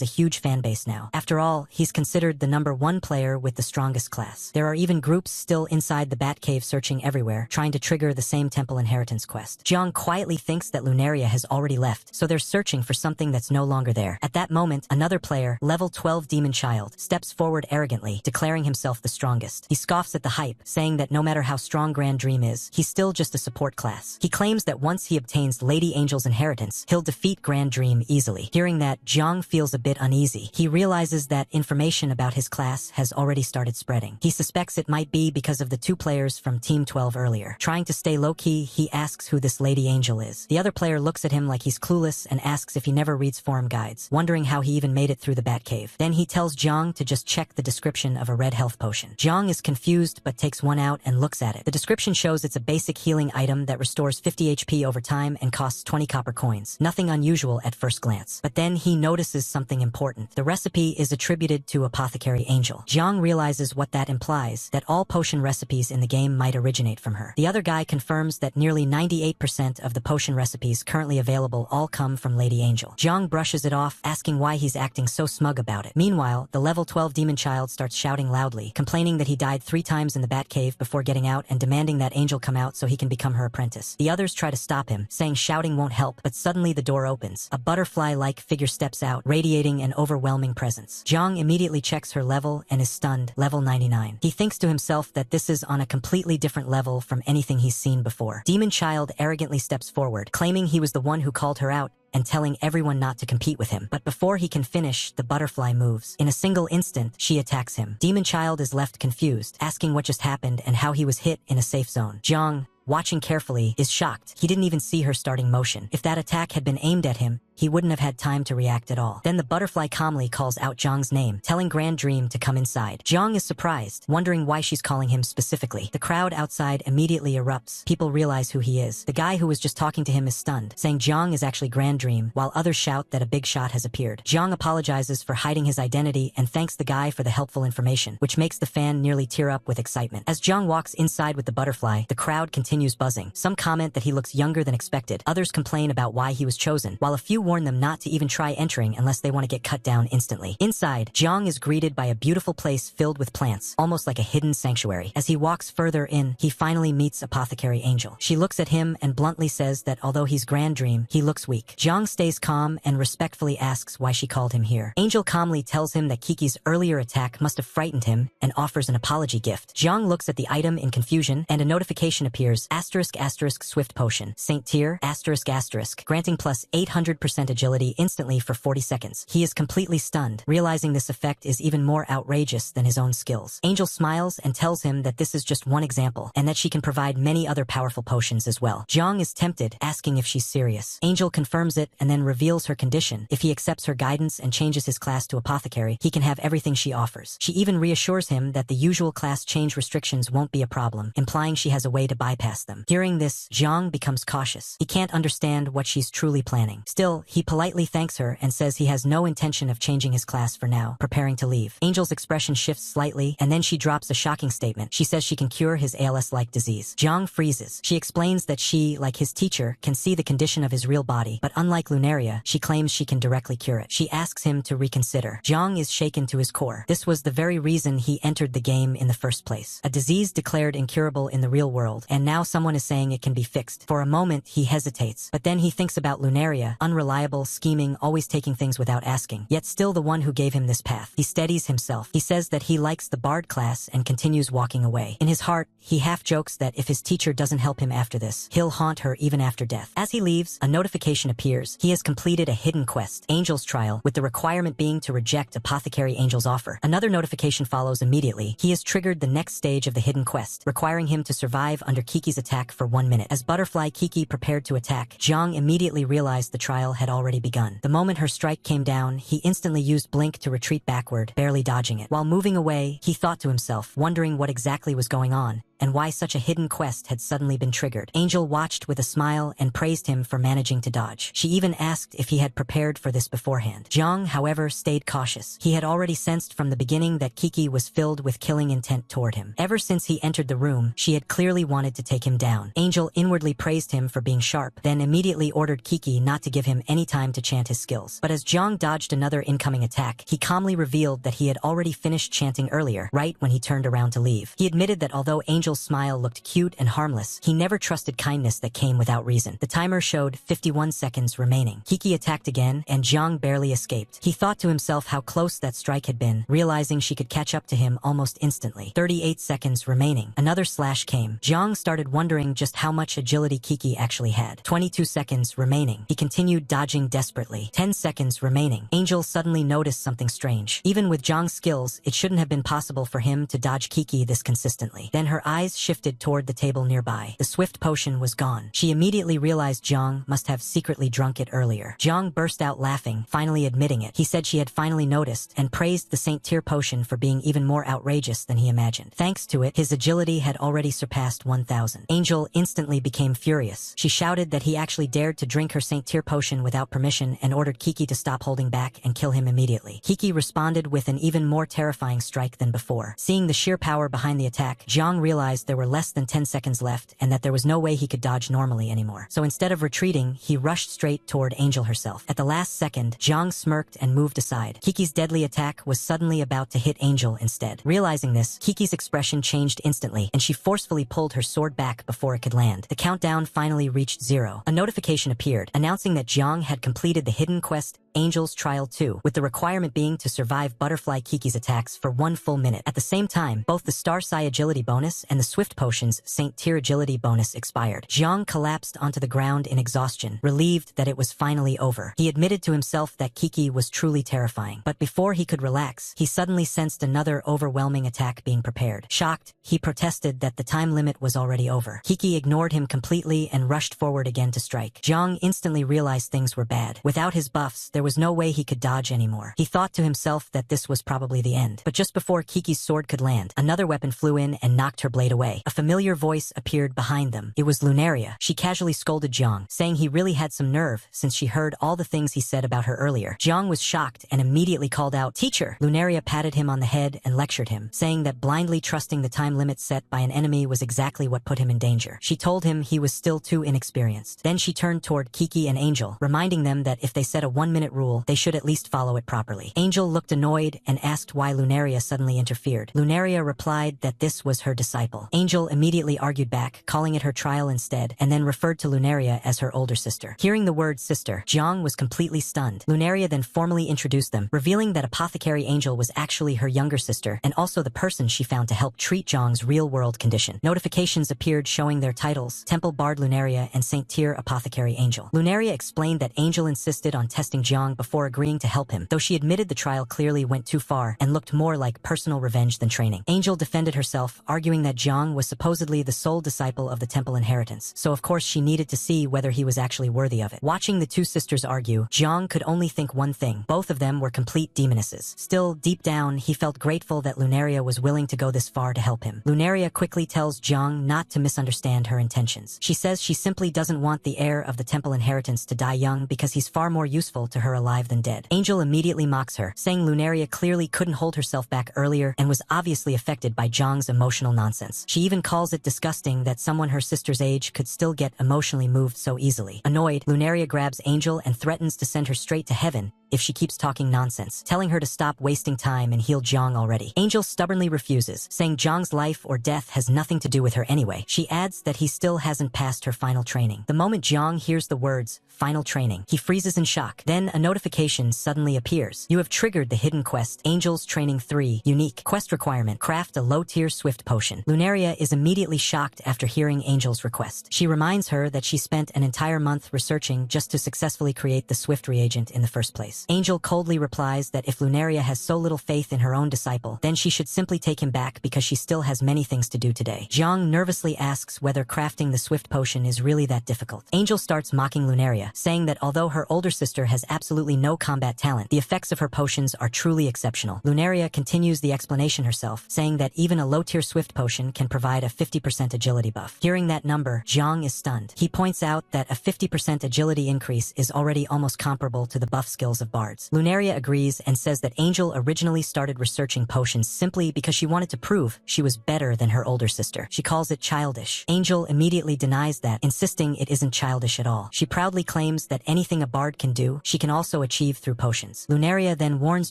a huge fan base now. After all, he's considered the #1 player with the strongest class. There are even groups still inside the Batcave searching everywhere, trying to trigger the same temple inheritance quest. Zhang quietly thinks that Lunaria has already left, so they're searching for something that's no longer there. At that moment, another player, level 12 Demon Child, steps forward arrogantly, declaring himself the strongest. He scoffs at the hype, saying that no matter how strong Grand Dream is, he's still just a support class. He claims that once he obtains Lady Angel's inheritance, he'll defeat Grand Dream easily. Hearing that, Zhang feels a bit uneasy. He realizes that information about his class has already started spreading. He suspects it might be because of the 2 players from Team 12 earlier. Trying to stay low-key, he asks who this Lady Angel is. The other player looks at him like he's clueless and asks if he never reads forum guides, wondering how he even made it through the Batcave. Then he tells Zhang to just check the description of a red health potion. Zhang is confused but takes one out and looks at it. The description shows it's a basic healing item that restores 50 HP over time and costs 20 copper coins. Nothing unusual at first glance. But then he notices something important. The recipe is attributed to Apothecary Angel. Zhang realizes what that implies, that all potion recipes in the game might originate from her. The other guy confirms that nearly 98% of the potion recipes currently available all come from Lady Angel. Zhang brushes it off, asking why he's acting so smug about it. Meanwhile, the level 12 Demon Child starts shouting loudly, complaining that he died 3 times in the Batcave before getting out and demanding that Angel come out so he can become her apprentice. The others try to stop him, saying shouting won't help, but suddenly the door opens. A butterfly-like figure steps out, radiating an overwhelming presence. Zhang immediately checks her level and is stunned, level 99. He thinks to himself that this is on a completely different level from anything he's seen before. Demon Child arrogantly steps forward, claiming he was the one who called her out and telling everyone not to compete with him. But before he can finish, the butterfly moves. In a single instant, she attacks him. Demon Child is left confused, asking what just happened and how he was hit in a safe zone. Zhang, watching carefully, is shocked. He didn't even see her starting motion. If that attack had been aimed at him, he wouldn't have had time to react at all. Then the butterfly calmly calls out Zhang's name, telling Grand Dream to come inside. Zhang is surprised, wondering why she's calling him specifically. The crowd outside immediately erupts. People realize who he is. The guy who was just talking to him is stunned, saying Zhang is actually Grand Dream, while others shout that a big shot has appeared. Zhang apologizes for hiding his identity and thanks the guy for the helpful information, which makes the fan nearly tear up with excitement. As Zhang walks inside with the butterfly, the crowd continues buzzing. Some comment that he looks younger than expected. Others complain about why he was chosen, while a few warn them not to even try entering unless they want to get cut down instantly. Inside, Zhang is greeted by a beautiful place filled with plants, almost like a hidden sanctuary. As he walks further in, he finally meets Apothecary Angel. She looks at him and bluntly says that although he's Grand Dream, he looks weak. Zhang stays calm and respectfully asks why she called him here. Angel calmly tells him that Kiki's earlier attack must have frightened him and offers an apology gift. Zhang looks at the item in confusion and a notification appears, *** Swift Potion, Saint Tier, ***, granting plus 800% agility instantly for 40 seconds. He is completely stunned, realizing this effect is even more outrageous than his own skills. Angel smiles and tells him that this is just one example, and that she can provide many other powerful potions as well. Zhang is tempted, asking if she's serious. Angel confirms it and then reveals her condition. If he accepts her guidance and changes his class to Apothecary, he can have everything she offers. She even reassures him that the usual class change restrictions won't be a problem, implying she has a way to bypass them. Hearing this, Zhang becomes cautious. He can't understand what she's truly planning. Still, he politely thanks her and says he has no intention of changing his class for now, preparing to leave. Angel's expression shifts slightly, and then she drops a shocking statement. She says she can cure his ALS-like disease. Zhang freezes. She explains that she, like his teacher, can see the condition of his real body, but unlike Lunaria, she claims she can directly cure it. She asks him to reconsider. Zhang is shaken to his core. This was the very reason he entered the game in the first place. A disease declared incurable in the real world, and now someone is saying it can be fixed. For a moment, he hesitates, but then he thinks about Lunaria, unreliable, scheming, always taking things without asking, yet still the one who gave him this path. He steadies himself. He says that he likes the Bard class and continues walking away. In his heart, he half jokes that if his teacher doesn't help him after this, he'll haunt her even after death. As he leaves, a notification appears. He has completed a hidden quest, Angel's Trial, with the requirement being to reject Apothecary Angel's offer. Another notification follows immediately. He has triggered the next stage of the hidden quest, requiring him to survive under Kiki's attack for 1 minute. As Butterfly Kiki prepared to attack, Zhang immediately realized the trial had already begun. The moment her strike came down, he instantly used Blink to retreat backward, barely dodging it. While moving away, he thought to himself, wondering what exactly was going on, and why such a hidden quest had suddenly been triggered. Angel watched with a smile and praised him for managing to dodge. She even asked if he had prepared for this beforehand. Zhang, however, stayed cautious. He had already sensed from the beginning that Kiki was filled with killing intent toward him. Ever since he entered the room, she had clearly wanted to take him down. Angel inwardly praised him for being sharp, then immediately ordered Kiki not to give him any time to chant his skills. But as Zhang dodged another incoming attack, he calmly revealed that he had already finished chanting earlier, right when he turned around to leave. He admitted that although Angel's smile looked cute and harmless, he never trusted kindness that came without reason. The timer showed 51 seconds remaining. Kiki attacked again, and Zhang barely escaped. He thought to himself how close that strike had been, realizing she could catch up to him almost instantly. 38 seconds remaining. Another slash came. Zhang started wondering just how much agility Kiki actually had. 22 seconds remaining. He continued dodging desperately. 10 seconds remaining. Angel suddenly noticed something strange. Even with Zhang's skills, it shouldn't have been possible for him to dodge Kiki this consistently. Then her eyes shifted toward the table nearby. The swift potion was gone. She immediately realized Zhang must have secretly drunk it earlier. Zhang burst out laughing, finally admitting it. He said she had finally noticed, and praised the Saint Tier potion for being even more outrageous than he imagined. Thanks to it, his agility had already surpassed 1,000. Angel instantly became furious. She shouted that he actually dared to drink her Saint Tier potion without permission and ordered Kiki to stop holding back and kill him immediately. Kiki responded with an even more terrifying strike than before. Seeing the sheer power behind the attack, Zhang realized there were less than 10 seconds left and that there was no way he could dodge normally anymore. So instead of retreating, he rushed straight toward Angel herself. At the last second, Zhang smirked and moved aside. Kiki's deadly attack was suddenly about to hit Angel instead. Realizing this, Kiki's expression changed instantly, and she forcefully pulled her sword back before it could land. The countdown finally reached 0. A notification appeared, announcing that Zhang had completed the hidden quest Angel's Trial 2, with the requirement being to survive Butterfly Kiki's attacks for 1 full minute. At the same time, both the Star Sai Agility bonus and the Swift Potion's Saint Tier Agility bonus expired. Jiang collapsed onto the ground in exhaustion, relieved that it was finally over. He admitted to himself that Kiki was truly terrifying, but before he could relax, he suddenly sensed another overwhelming attack being prepared. Shocked, he protested that the time limit was already over. Kiki ignored him completely and rushed forward again to strike. Jiang instantly realized things were bad. Without his buffs, there was no way he could dodge anymore. He thought to himself that this was probably the end. But just before Kiki's sword could land, another weapon flew in and knocked her blade away. A familiar voice appeared behind them. It was Lunaria. She casually scolded Jiang, saying he really had some nerve since she heard all the things he said about her earlier. Jiang was shocked and immediately called out, "Teacher!" Lunaria patted him on the head and lectured him, saying that blindly trusting the time limit set by an enemy was exactly what put him in danger. She told him he was still too inexperienced. Then she turned toward Kiki and Angel, reminding them that if they set a 1-minute rule, they should at least follow it properly. Angel looked annoyed and asked why Lunaria suddenly interfered. Lunaria replied that this was her disciple. Angel immediately argued back, calling it her trial instead, and then referred to Lunaria as her older sister. Hearing the word sister, Jiang was completely stunned. Lunaria then formally introduced them, revealing that Apothecary Angel was actually her younger sister and also the person she found to help treat Jiang's real-world condition. Notifications appeared showing their titles, Temple Bard Lunaria and Saint Tier Apothecary Angel. Lunaria explained that Angel insisted on testing Jiang before agreeing to help him, though she admitted the trial clearly went too far and looked more like personal revenge than training. Angel defended herself, arguing that Jiang was supposedly the sole disciple of the temple inheritance, so of course she needed to see whether he was actually worthy of it. Watching the two sisters argue, Jiang could only think one thing: both of them were complete demonesses. Still, deep down, he felt grateful that Lunaria was willing to go this far to help him. Lunaria quickly tells Jiang not to misunderstand her intentions. She says she simply doesn't want the heir of the temple inheritance to die young because he's far more useful to her alive than dead. Angel immediately mocks her, saying Lunaria clearly couldn't hold herself back earlier and was obviously affected by Jiang's emotional nonsense. She even calls it disgusting that someone her sister's age could still get emotionally moved so easily. Annoyed, Lunaria grabs Angel and threatens to send her straight to heaven if she keeps talking nonsense, telling her to stop wasting time and heal Jiang already. Angel stubbornly refuses, saying Jiang's life or death has nothing to do with her anyway. She adds that he still hasn't passed her final training. The moment Jiang hears the words, final training, he freezes in shock. Then a notification suddenly appears. You have triggered the hidden quest, Angel's Training 3, unique. Quest requirement, craft a low-tier Swift Potion. Lunaria is immediately shocked after hearing Angel's request. She reminds her that she spent an entire month researching just to successfully create the Swift reagent in the first place. Angel coldly replies that if Lunaria has so little faith in her own disciple, then she should simply take him back because she still has many things to do today. Jiang nervously asks whether crafting the Swift Potion is really that difficult. Angel starts mocking Lunaria, saying that although her older sister has absolutely no combat talent, the effects of her potions are truly exceptional. Lunaria continues the explanation herself, saying that even a low-tier Swift Potion can provide a 50% agility buff. Hearing that number, Jiang is stunned. He points out that a 50% agility increase is already almost comparable to the buff skills of bards. Lunaria agrees and says that Angel originally started researching potions simply because she wanted to prove she was better than her older sister. She calls it childish. Angel immediately denies that, insisting it isn't childish at all. She proudly claims that anything a bard can do, she can also achieve through potions. Lunaria then warns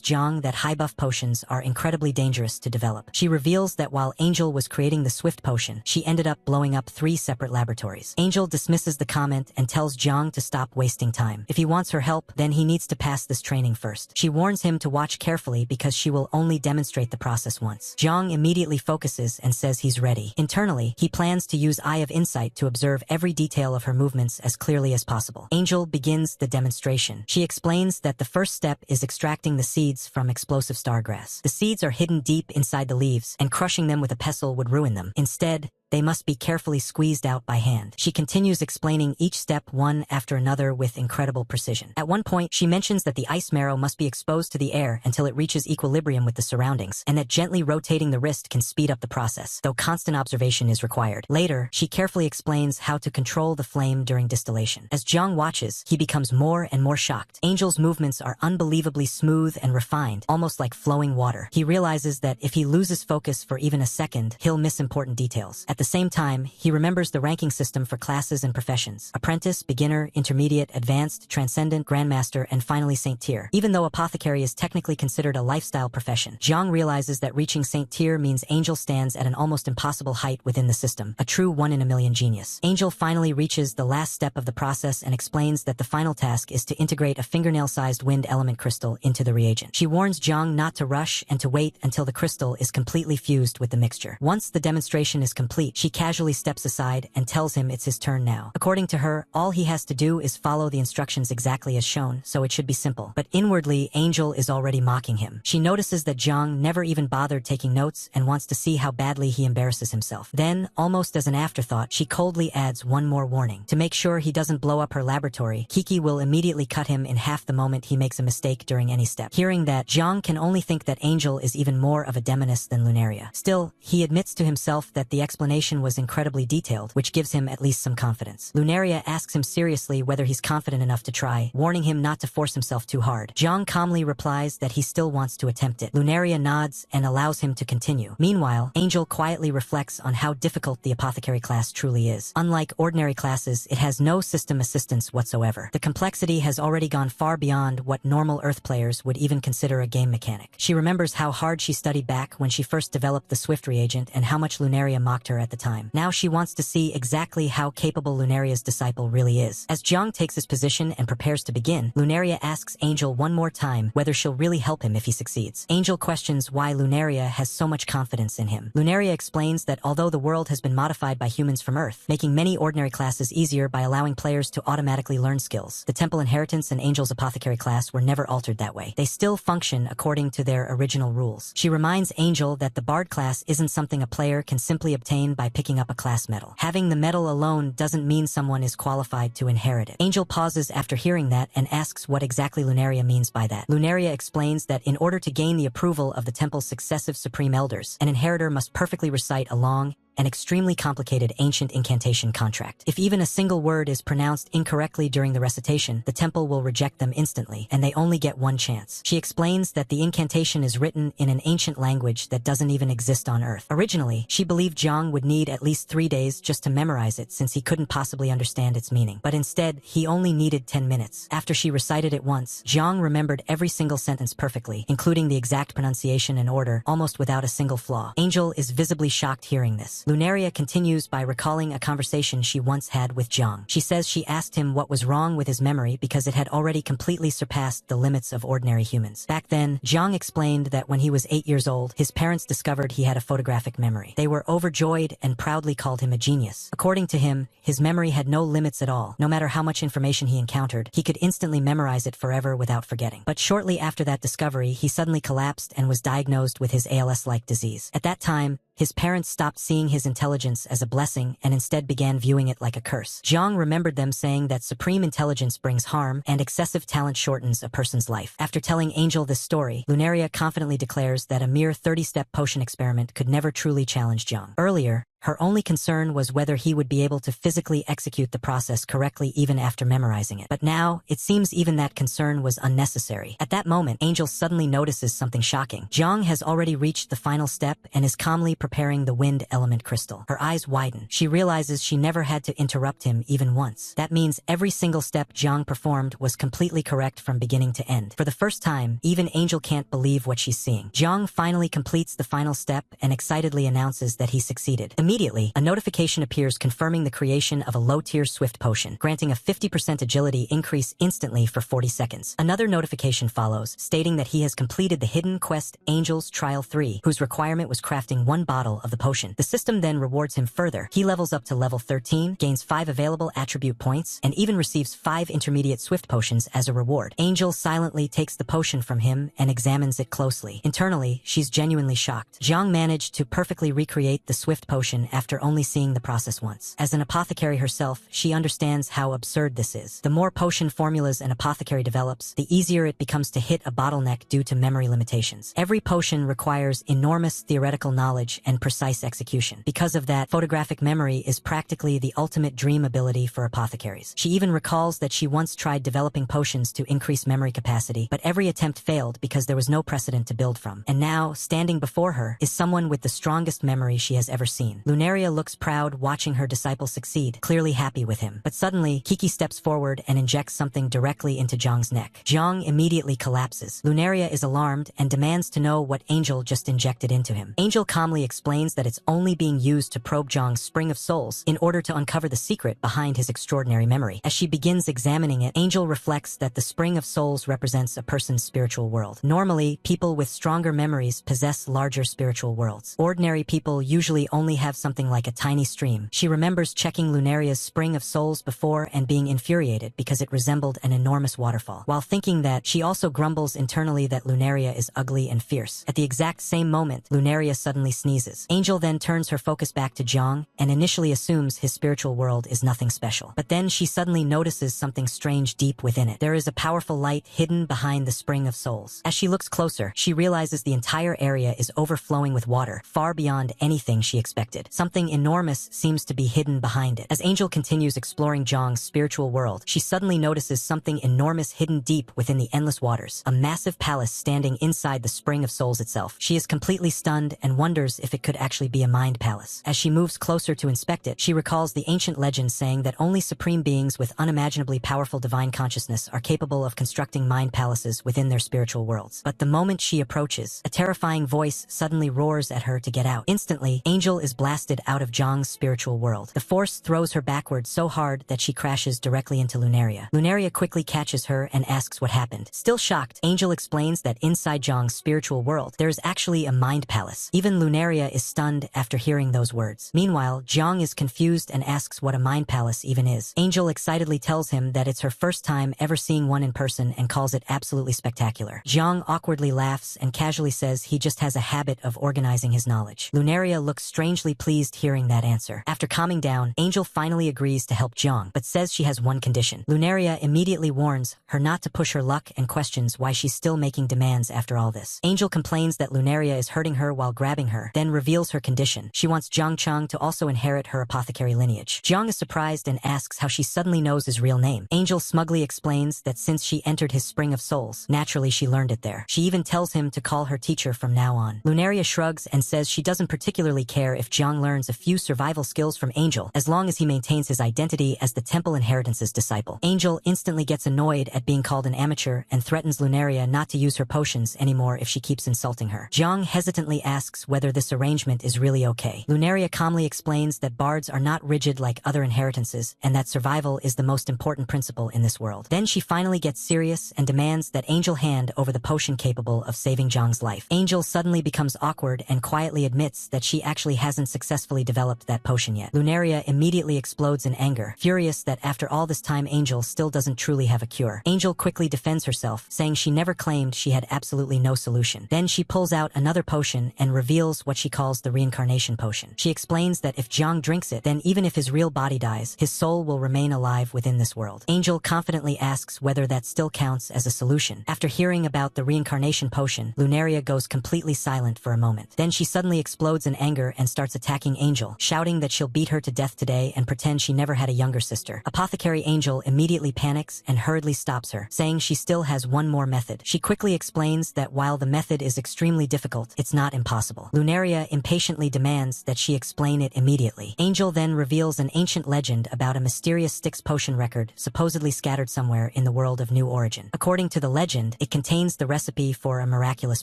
Jiang that high buff potions are incredibly dangerous to develop. She reveals that while Angel was creating the Swift Potion, she ended up blowing up 3 separate laboratories. Angel dismisses the comment and tells Jiang to stop wasting time. If he wants her help, then he needs to pass this training first. She warns him to watch carefully because she will only demonstrate the process once. Jiang immediately focuses and says he's ready. Internally, he plans to use Eye of Insight to observe every detail of her movements as clearly as possible. Angel begins the demonstration. She explains that the first step is extracting the seeds from explosive stargrass. The seeds are hidden deep inside the leaves, and crushing them with a pestle would ruin them. Instead, they must be carefully squeezed out by hand. She continues explaining each step one after another with incredible precision. At one point, she mentions that the ice marrow must be exposed to the air until it reaches equilibrium with the surroundings, and that gently rotating the wrist can speed up the process, though constant observation is required. Later, she carefully explains how to control the flame during distillation. As Jiang watches, he becomes more and more shocked. Angel's movements are unbelievably smooth and refined, almost like flowing water. He realizes that if he loses focus for even a second, he'll miss important details. At At the same time, he remembers the ranking system for classes and professions: apprentice, beginner, intermediate, advanced, transcendent, grandmaster, and finally Saint Tier. Even though apothecary is technically considered a lifestyle profession, Jiang realizes that reaching Saint Tier means Angel stands at an almost impossible height within the system, a true one-in-a-million genius. Angel finally reaches the last step of the process and explains that the final task is to integrate a fingernail-sized wind element crystal into the reagent. She warns Jiang not to rush and to wait until the crystal is completely fused with the mixture. Once the demonstration is complete, she casually steps aside and tells him it's his turn now. According to her, all he has to do is follow the instructions exactly as shown, so it should be simple. But inwardly, Angel is already mocking him. She notices that Jiang never even bothered taking notes and wants to see how badly he embarrasses himself. Then, almost as an afterthought, she coldly adds one more warning. To make sure he doesn't blow up her laboratory, Kiki will immediately cut him in half the moment he makes a mistake during any step. Hearing that, Jiang can only think that Angel is even more of a demoness than Lunaria. Still, he admits to himself that the explanation was incredibly detailed, which gives him at least some confidence. Lunaria asks him seriously whether he's confident enough to try, warning him not to force himself too hard. Jiang calmly replies that he still wants to attempt it. Lunaria nods and allows him to continue. Meanwhile, Angel quietly reflects on how difficult the apothecary class truly is. Unlike ordinary classes, it has no system assistance whatsoever. The complexity has already gone far beyond what normal Earth players would even consider a game mechanic. She remembers how hard she studied back when she first developed the Swift reagent and how much Lunaria mocked her at the time. Now she wants to see exactly how capable Lunaria's disciple really is. As Jiang takes his position and prepares to begin, Lunaria asks Angel one more time whether she'll really help him if he succeeds. Angel questions why Lunaria has so much confidence in him. Lunaria explains that although the world has been modified by humans from Earth, making many ordinary classes easier by allowing players to automatically learn skills, the Temple Inheritance and Angel's apothecary class were never altered that way. They still function according to their original rules. She reminds Angel that the Bard class isn't something a player can simply obtain by picking up a class medal. Having the medal alone doesn't mean someone is qualified to inherit it. Angel pauses after hearing that and asks what exactly Lunaria means by that. Lunaria explains that in order to gain the approval of the temple's successive supreme elders, an inheritor must perfectly recite a long, an extremely complicated ancient incantation contract. If even a single word is pronounced incorrectly during the recitation, the temple will reject them instantly, and they only get one chance. She explains that the incantation is written in an ancient language that doesn't even exist on Earth. Originally, she believed Jiang would need at least 3 days just to memorize it since he couldn't possibly understand its meaning. But instead, he only needed 10 minutes. After she recited it once, Jiang remembered every single sentence perfectly, including the exact pronunciation and order, almost without a single flaw. Angel is visibly shocked hearing this. Lunaria continues by recalling a conversation she once had with Jiang. She says she asked him what was wrong with his memory because it had already completely surpassed the limits of ordinary humans. Back then, Jiang explained that when he was 8 years old, his parents discovered he had a photographic memory. They were overjoyed and proudly called him a genius. According to him, his memory had no limits at all. No matter how much information he encountered, he could instantly memorize it forever without forgetting. But shortly after that discovery, he suddenly collapsed and was diagnosed with his ALS-like disease. At that time, his parents stopped seeing his intelligence as a blessing and instead began viewing it like a curse. Jiang remembered them saying that supreme intelligence brings harm and excessive talent shortens a person's life. After telling Angel this story, Lunaria confidently declares that a mere 30-step potion experiment could never truly challenge Jiang. Earlier, her only concern was whether he would be able to physically execute the process correctly even after memorizing it. But now, it seems even that concern was unnecessary. At that moment, Angel suddenly notices something shocking. Jiang has already reached the final step and is calmly preparing the wind element crystal. Her eyes widen. She realizes she never had to interrupt him even once. That means every single step Jiang performed was completely correct from beginning to end. For the first time, even Angel can't believe what she's seeing. Jiang finally completes the final step and excitedly announces that he succeeded. Immediately, a notification appears confirming the creation of a low-tier Swift potion, granting a 50% agility increase instantly for 40 seconds. Another notification follows, stating that he has completed the hidden quest Angel's Trial 3, whose requirement was crafting 1 bottle of the potion. The system then rewards him further. He levels up to level 13, gains 5 available attribute points, and even receives 5 intermediate Swift potions as a reward. Angel silently takes the potion from him and examines it closely. Internally, she's genuinely shocked. Jiang managed to perfectly recreate the Swift potion after only seeing the process once. As an apothecary herself, she understands how absurd this is. The more potion formulas an apothecary develops, the easier it becomes to hit a bottleneck due to memory limitations. Every potion requires enormous theoretical knowledge and precise execution. Because of that, photographic memory is practically the ultimate dream ability for apothecaries. She even recalls that she once tried developing potions to increase memory capacity, but every attempt failed because there was no precedent to build from. And now, standing before her, is someone with the strongest memory she has ever seen. Lunaria looks proud watching her disciple succeed, clearly happy with him. But suddenly, Kiki steps forward and injects something directly into Zhang's neck. Zhang immediately collapses. Lunaria is alarmed and demands to know what Angel just injected into him. Angel calmly explains that it's only being used to probe Zhang's spring of souls in order to uncover the secret behind his extraordinary memory. As she begins examining it, Angel reflects that the spring of souls represents a person's spiritual world. Normally, people with stronger memories possess larger spiritual worlds. Ordinary people usually only have something like a tiny stream. She remembers checking Lunaria's spring of souls before and being infuriated because it resembled an enormous waterfall. While thinking that, she also grumbles internally that Lunaria is ugly and fierce. At the exact same moment, Lunaria suddenly sneezes. Angel then turns her focus back to Zhang and initially assumes his spiritual world is nothing special. But then she suddenly notices something strange deep within it. There is a powerful light hidden behind the spring of souls. As she looks closer, she realizes the entire area is overflowing with water, far beyond anything she expected. Something enormous seems to be hidden behind it. As Angel continues exploring Zhang's spiritual world, she suddenly notices something enormous hidden deep within the endless waters, a massive palace standing inside the spring of souls itself. She is completely stunned and wonders if it could actually be a mind palace. As she moves closer to inspect it, she recalls the ancient legend saying that only supreme beings with unimaginably powerful divine consciousness are capable of constructing mind palaces within their spiritual worlds. But the moment she approaches, a terrifying voice suddenly roars at her to get out. Instantly, Angel is blasted out of Zhang's spiritual world. The force throws her backwards so hard that she crashes directly into Lunaria. Lunaria quickly catches her and asks what happened. Still shocked, Angel explains that inside Zhang's spiritual world, there is actually a mind palace. Even Lunaria is stunned after hearing those words. Meanwhile, Zhang is confused and asks what a mind palace even is. Angel excitedly tells him that it's her first time ever seeing one in person and calls it absolutely spectacular. Zhang awkwardly laughs and casually says he just has a habit of organizing his knowledge. Lunaria looks strangely pleased hearing that answer. After calming down, Angel finally agrees to help Zhang, but says she has one condition. Lunaria immediately warns her not to push her luck and questions why she's still making demands after all this. Angel complains that Lunaria is hurting her while grabbing her, then reveals her condition. She wants Zhang Chang to also inherit her apothecary lineage. Zhang is surprised and asks how she suddenly knows his real name. Angel smugly explains that since she entered his spring of souls, naturally she learned it there. She even tells him to call her teacher from now on. Lunaria shrugs and says she doesn't particularly care if Zhang learns a few survival skills from Angel, as long as he maintains his identity as the Temple Inheritance's disciple. Angel instantly gets annoyed at being called an amateur and threatens Lunaria not to use her potions anymore if she keeps insulting her. Zhang hesitantly asks whether this arrangement is really okay. Lunaria calmly explains that bards are not rigid like other inheritances and that survival is the most important principle in this world. Then she finally gets serious and demands that Angel hand over the potion capable of saving Zhang's life. Angel suddenly becomes awkward and quietly admits that she actually hasn't successfully developed that potion yet. Lunaria immediately explodes in anger, furious that after all this time Angel still doesn't truly have a cure. Angel quickly defends herself, saying she never claimed she had absolutely no solution. Then she pulls out another potion and reveals what she calls the reincarnation potion. She explains that if Zhang drinks it, then even if his real body dies, his soul will remain alive within this world. Angel confidently asks whether that still counts as a solution. After hearing about the reincarnation potion, Lunaria goes completely silent for a moment. Then she suddenly explodes in anger and starts attacking Angel, shouting that she'll beat her to death today and pretend she never had a younger sister. Apothecary Angel immediately panics and hurriedly stops her, saying she still has one more method. She quickly explains that while the method is extremely difficult, it's not impossible. Lunaria impatiently demands that she explain it immediately. Angel then reveals an ancient legend about a mysterious Styx potion record supposedly scattered somewhere in the world of New Origin. According to the legend, it contains the recipe for a miraculous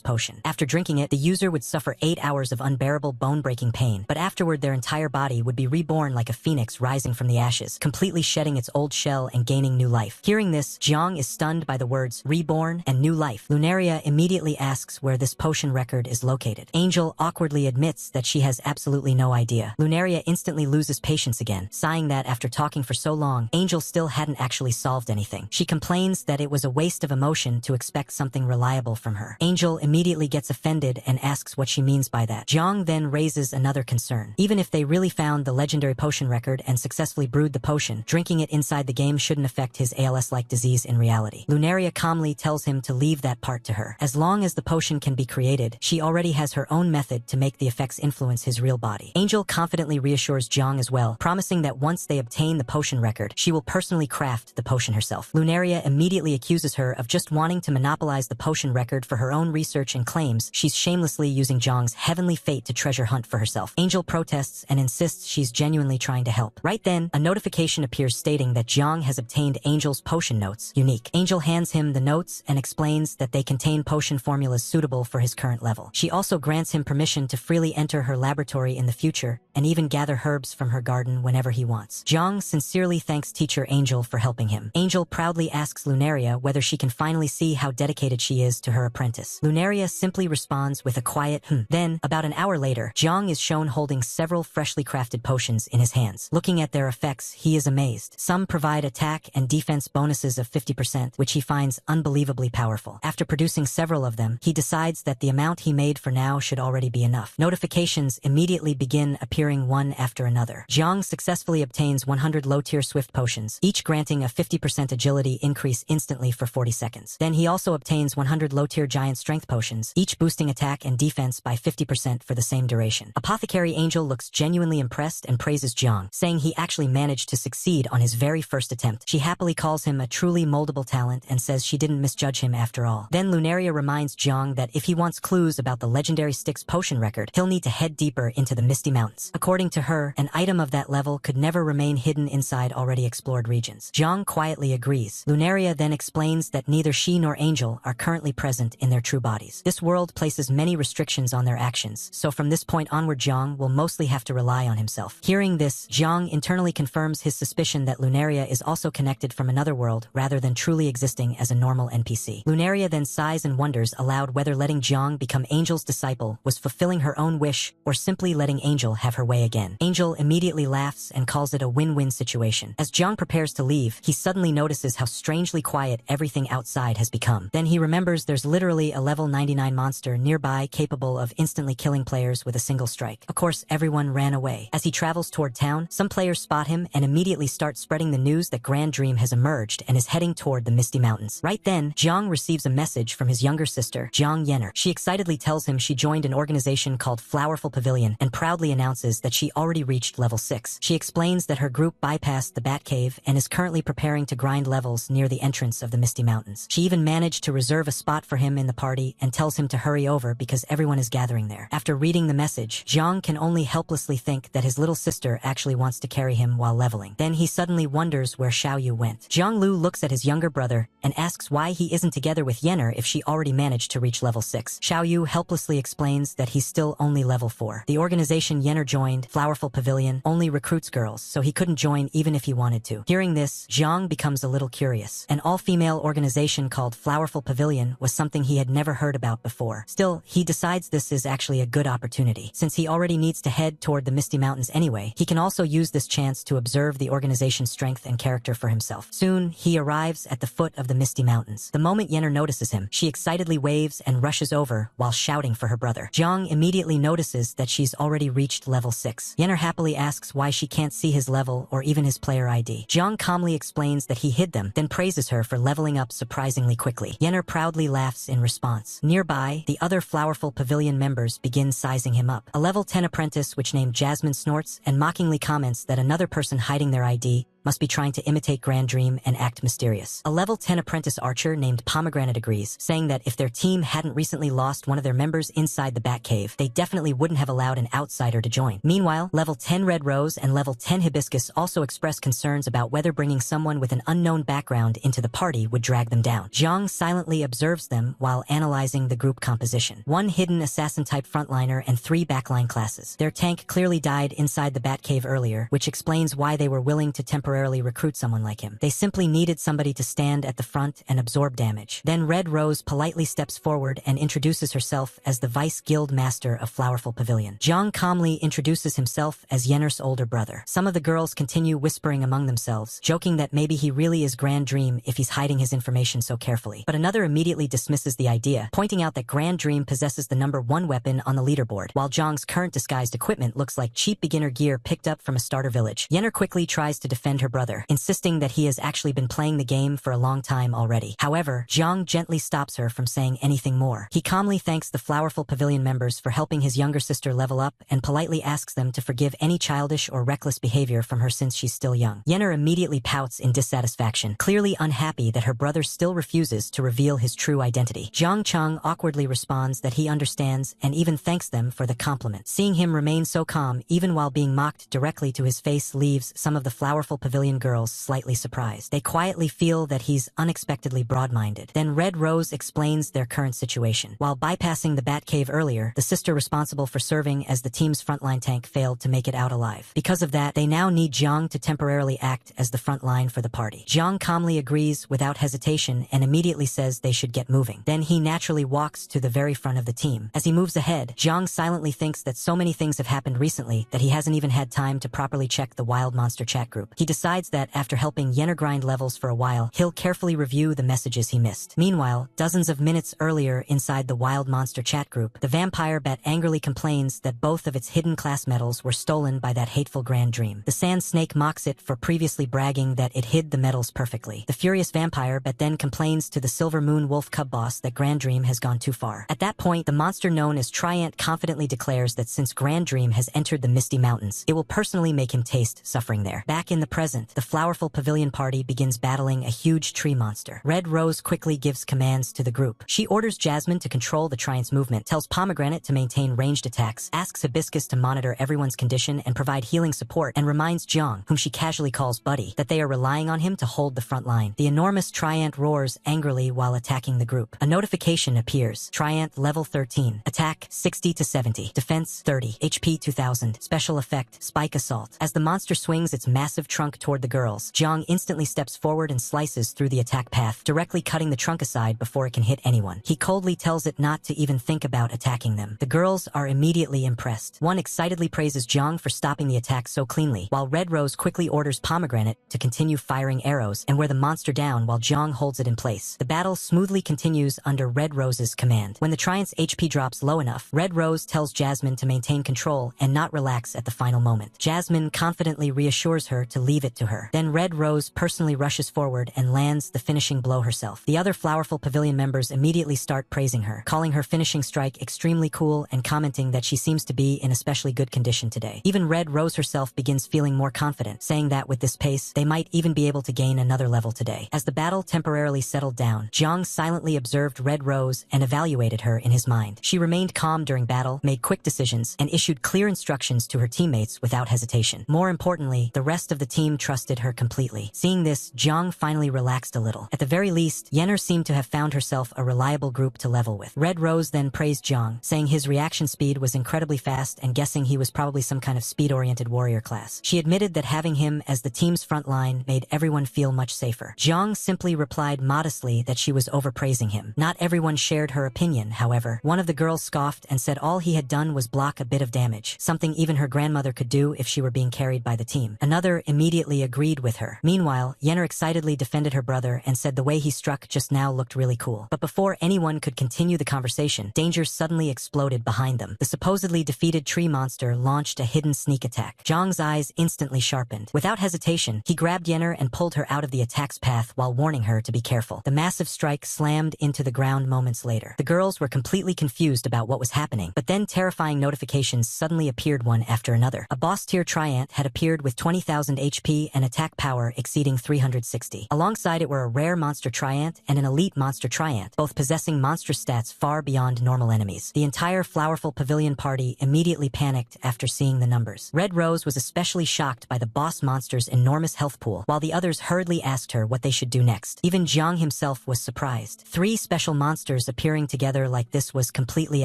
potion. After drinking it, the user would suffer 8 hours of unbearable bone-breaking pain, but afterward their entire body would be reborn like a phoenix rising from the ashes, completely shedding its old shell and gaining new life. Hearing this, Zhang is stunned by the words reborn and new life. Lunaria immediately asks where this potion record is located. Angel awkwardly admits that she has absolutely no idea. Lunaria instantly loses patience again, sighing that after talking for so long, Angel still hadn't actually solved anything. She complains that it was a waste of emotion to expect something reliable from her. Angel immediately gets offended and asks what she means by that. Zhang then raises another concern. Even if they really found the legendary potion record and successfully brewed the potion, drinking it inside the game shouldn't affect his ALS-like disease in reality. Lunaria calmly tells him to leave that part to her. As long as the potion can be created, she already has her own method to make the effects influence his real body. Angel confidently reassures Zhang as well, promising that once they obtain the potion record, she will personally craft the potion herself. Lunaria immediately accuses her of just wanting to monopolize the potion record for her own research and claims she's shamelessly using Zhang's heavenly fate to treasure hunt for herself. Angel Angel protests and insists she's genuinely trying to help. Right then, a notification appears stating that Jiang has obtained Angel's potion notes, unique. Angel hands him the notes and explains that they contain potion formulas suitable for his current level. She also grants him permission to freely enter her laboratory in the future and even gather herbs from her garden whenever he wants. Jiang sincerely thanks teacher Angel for helping him. Angel proudly asks Lunaria whether she can finally see how dedicated she is to her apprentice. Lunaria simply responds with a quiet Then, about an hour later, Jiang is shown holding several freshly crafted potions in his hands. Looking at their effects, he is amazed. Some provide attack and defense bonuses of 50%, which he finds unbelievably powerful. After producing several of them, he decides that the amount he made for now should already be enough. Notifications immediately begin appearing one after another. Jiang successfully obtains 100 low-tier swift potions, each granting a 50% agility increase instantly for 40 seconds. Then he also obtains 100 low-tier giant strength potions, each boosting attack and defense by 50% for the same duration. Apothecary Angel looks genuinely impressed and praises Jiang, saying he actually managed to succeed on his very first attempt. She happily calls him a truly moldable talent and says she didn't misjudge him after all. Then Lunaria reminds Jiang that if he wants clues about the legendary Styx potion record, he'll need to head deeper into the Misty Mountains. According to her, an item of that level could never remain hidden inside already explored regions. Jiang quietly agrees. Lunaria then explains that neither she nor Angel are currently present in their true bodies. This world places many restrictions on their actions, so from this point onward Jiang will mostly have to rely on himself. Hearing this, Jiang internally confirms his suspicion that Lunaria is also connected from another world rather than truly existing as a normal NPC. Lunaria then sighs and wonders aloud whether letting Jiang become Angel's disciple was fulfilling her own wish or simply letting Angel have her way again. Angel immediately laughs and calls it a win-win situation. As Jiang prepares to leave, he suddenly notices how strangely quiet everything outside has become. Then he remembers there's literally a level 99 monster nearby capable of instantly killing players with a single strike. Of course, everyone ran away. As he travels toward town, some players spot him and immediately start spreading the news that Grand Dream has emerged and is heading toward the Misty Mountains. Right then, Jiang receives a message from his younger sister, Jiang Yenner. She excitedly tells him she joined an organization called Flowerful Pavilion and proudly announces that she already reached level 6. She explains that her group bypassed the Batcave and is currently preparing to grind levels near the entrance of the Misty Mountains. She even managed to reserve a spot for him in the party and tells him to hurry over because everyone is gathering there. After reading the message, Jiang can only helplessly think that his little sister actually wants to carry him while leveling. Then he suddenly wonders where Xiaoyu went. Jiang Lu looks at his younger brother and asks why he isn't together with Yenner if she already managed to reach level 6. Xiaoyu helplessly explains that he's still only level 4. The organization Yenner joined, Flowerful Pavilion, only recruits girls, so he couldn't join even if he wanted to. Hearing this, Jiang becomes a little curious. An all-female organization called Flowerful Pavilion was something he had never heard about before. Still, he decides this is actually a good opportunity. Since he already needs to head toward the Misty Mountains anyway, he can also use this chance to observe the organization's strength and character for himself. Soon, he arrives at the foot of the Misty Mountains. The moment Yenner notices him, she excitedly waves and rushes over while shouting for her brother. Jiang immediately notices that she's already reached level 6. Yenner happily asks why she can't see his level or even his player ID. Jiang calmly explains that he hid them, then praises her for leveling up surprisingly quickly. Yenner proudly laughs in response. Nearby, the other Flowerful Pavilion members begin sizing him up. A level 10 apprentice which named Jasmine snorts and mockingly comments that another person hiding their ID must be trying to imitate Grand Dream and act mysterious. A level 10 apprentice archer named Pomegranate agrees, saying that if their team hadn't recently lost one of their members inside the Batcave, they definitely wouldn't have allowed an outsider to join. Meanwhile, level 10 Red Rose and level 10 Hibiscus also express concerns about whether bringing someone with an unknown background into the party would drag them down. Jiang silently observes them while analyzing the group composition. 1 hidden assassin-type frontliner and 3 backline classes. Their tank clearly died inside the Batcave earlier, which explains why they were willing to temporarily recruit someone like him. They simply needed somebody to stand at the front and absorb damage. Then Red Rose politely steps forward and introduces herself as the Vice Guild Master of Flowerful Pavilion. Jiang calmly introduces himself as Yenner's older brother. Some of the girls continue whispering among themselves, joking that maybe he really is Grand Dream if he's hiding his information so carefully. But another immediately dismisses the idea, pointing out that Grand Dream possesses the number 1 weapon on the leaderboard, while Jiang's current disguised equipment looks like cheap beginner gear picked up from a starter village. Yenner quickly tries to defend her brother, insisting that he has actually been playing the game for a long time already. However, Jiang gently stops her from saying anything more. He calmly thanks the Flowerful Pavilion members for helping his younger sister level up and politely asks them to forgive any childish or reckless behavior from her since she's still young. Yenner immediately pouts in dissatisfaction, clearly unhappy that her brother still refuses to reveal his true identity. Jiang Cheng awkwardly responds that he understands and even thanks them for the compliment. Seeing him remain so calm even while being mocked directly to his face leaves some of the Flowerful Pavilion girls slightly surprised. They quietly feel that he's unexpectedly broad-minded. Then Red Rose explains their current situation. While bypassing the Batcave earlier, the sister responsible for serving as the team's frontline tank failed to make it out alive. Because of that, they now need Jiang to temporarily act as the front line for the party. Jiang calmly agrees without hesitation and immediately says they should get moving. Then he naturally walks to the very front of the team. As he moves ahead, Jiang silently thinks that so many things have happened recently that he hasn't even had time to properly check the Wild Monster chat group. He decides that after helping Yenner grind levels for a while, he'll carefully review the messages he missed. Meanwhile, dozens of minutes earlier inside the Wild Monster chat group, the vampire bat angrily complains that both of its hidden class medals were stolen by that hateful Grand Dream. The Sand Snake mocks it for previously bragging that it hid the medals perfectly. The furious vampire bat then complains to the Silver Moon Wolf Cub boss that Grand Dream has gone too far. At that point, the monster known as Triant confidently declares that since Grand Dream has entered the Misty Mountains, it will personally make him taste suffering there. Back in the present, the Flowerful Pavilion party begins battling a huge tree monster. Red Rose quickly gives commands to the group. She orders Jasmine to control the Triant's movement, tells Pomegranate to maintain ranged attacks, asks Hibiscus to monitor everyone's condition and provide healing support, and reminds Jiang, whom she casually calls Buddy, that they are relying on him to hold the front line. The enormous Triant roars angrily while attacking the group. A notification appears. Triant level 13. Attack 60 to 70. Defense 30. HP 2000. Special effect Spike Assault. As the monster swings its massive trunk toward the girls, Jiang instantly steps forward and slices through the attack path, directly cutting the trunk aside before it can hit anyone. He coldly tells it not to even think about attacking them. The girls are immediately impressed. One excitedly praises Jiang for stopping the attack so cleanly, while Red Rose quickly orders Pomegranate to continue firing arrows and wear the monster down while Jiang holds it in place. The battle smoothly continues under Red Rose's command. When the Triant's HP drops low enough, Red Rose tells Jasmine to maintain control and not relax at the final moment. Jasmine confidently reassures her to leave it to her. Then Red Rose personally rushes forward and lands the finishing blow herself. The other Flowerful Pavilion members immediately start praising her, calling her finishing strike extremely cool and commenting that she seems to be in especially good condition today. Even Red Rose herself begins feeling more confident, saying that with this pace, they might even be able to gain another level today. As the battle temporarily settled down, Jiang silently observed Red Rose and evaluated her in his mind. She remained calm during battle, made quick decisions, and issued clear instructions to her teammates without hesitation. More importantly, the rest of the team trusted her completely. Seeing this, Jiang finally relaxed a little. At the very least, Yenner seemed to have found herself a reliable group to level with. Red Rose then praised Jiang, saying his reaction speed was incredibly fast and guessing he was probably some kind of speed-oriented warrior class. She admitted that having him as the team's front line made everyone feel much safer. Jiang simply replied modestly that she was overpraising him. Not everyone shared her opinion, however. One of the girls scoffed and said all he had done was block a bit of damage, something even her grandmother could do if she were being carried by the team. Another immediately agreed with her. Meanwhile, Yenner excitedly defended her brother and said the way he struck just now looked really cool. But before anyone could continue the conversation, danger suddenly exploded behind them. The supposedly defeated tree monster launched a hidden sneak attack. Jiang's eyes instantly sharpened. Without hesitation, he grabbed Yenner and pulled her out of the attack's path while warning her to be careful. The massive strike slammed into the ground moments later. The girls were completely confused about what was happening, but then terrifying notifications suddenly appeared one after another. A boss-tier Triant had appeared with 20,000 HP and attack power exceeding 360. Alongside it were a rare monster Triant and an elite monster Triant, both possessing monstrous stats far beyond normal enemies. The entire Flowerful Pavilion party immediately panicked after seeing the numbers. Red Rose was especially shocked by the boss monster's enormous health pool, while the others hurriedly asked her what they should do next. Even Jiang himself was surprised. 3 special monsters appearing together like this was completely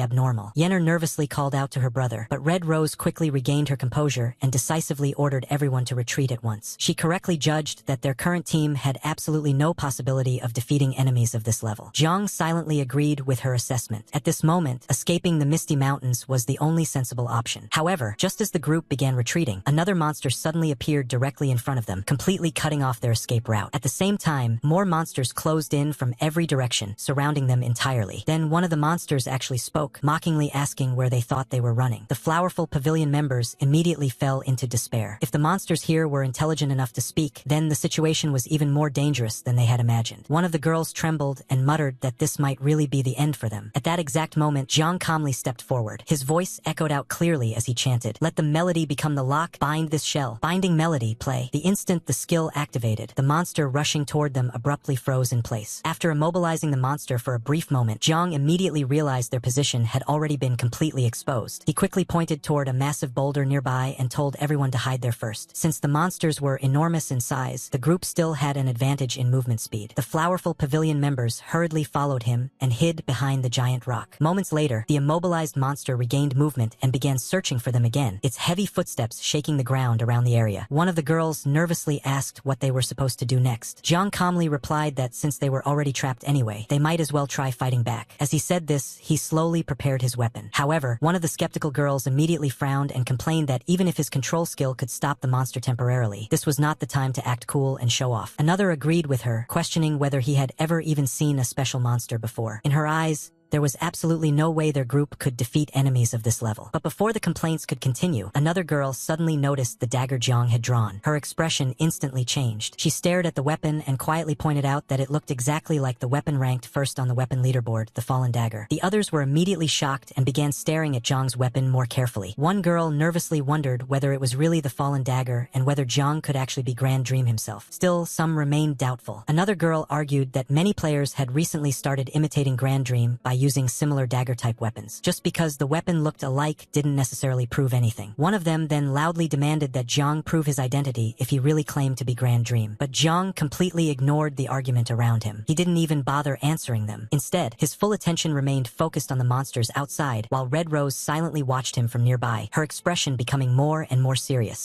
abnormal. Yenner nervously called out to her brother, but Red Rose quickly regained her composure and decisively ordered everyone to retreat at once. She correctly judged that their current team had absolutely no possibility of defeating enemies of this level. Jiang silently agreed with her assessment. At this moment, escaping the Misty Mountains was the only sensible option. However, just as the group began retreating, another monster suddenly appeared directly in front of them, completely cutting off their escape route. At the same time, more monsters closed in from every direction, surrounding them entirely. Then one of the monsters actually spoke, mockingly asking where they thought they were running. The Flowerful Pavilion members immediately fell into despair. If the monsters here were intelligent intelligent enough to speak, then the situation was even more dangerous than they had imagined. One of the girls trembled and muttered that this might really be the end for them. At that exact moment, Jiang calmly stepped forward. His voice echoed out clearly as he chanted, "Let the melody become the lock, bind this shell." Binding melody, play. The instant the skill activated, the monster rushing toward them abruptly froze in place. After immobilizing the monster for a brief moment, Jiang immediately realized their position had already been completely exposed. He quickly pointed toward a massive boulder nearby and told everyone to hide there first. Since the monsters were enormous in size, the group still had an advantage in movement speed. The flowerful pavilion members hurriedly followed him and hid behind the giant rock. Moments later, the immobilized monster regained movement and began searching for them again, its heavy footsteps shaking the ground around the area. One of the girls nervously asked what they were supposed to do next. Jiang calmly replied that since they were already trapped anyway, they might as well try fighting back. As he said this, he slowly prepared his weapon. However, one of the skeptical girls immediately frowned and complained that even if his control skill could stop the monster temporarily, this was not the time to act cool and show off. Another agreed with her, questioning whether he had ever even seen a special monster before. In her eyes, there was absolutely no way their group could defeat enemies of this level. But before the complaints could continue, another girl suddenly noticed the dagger Jiang had drawn. Her expression instantly changed. She stared at the weapon and quietly pointed out that it looked exactly like the weapon ranked first on the weapon leaderboard, the fallen dagger. The others were immediately shocked and began staring at Jiang's weapon more carefully. One girl nervously wondered whether it was really the fallen dagger and whether Jiang could actually be Grand Dream himself. Still, some remained doubtful. Another girl argued that many players had recently started imitating Grand Dream by using similar dagger-type weapons. Just because the weapon looked alike didn't necessarily prove anything. One of them then loudly demanded that Jiang prove his identity if he really claimed to be Grand Dream. But Jiang completely ignored the argument around him. He didn't even bother answering them. Instead, his full attention remained focused on the monsters outside, while Red Rose silently watched him from nearby, her expression becoming more and more serious.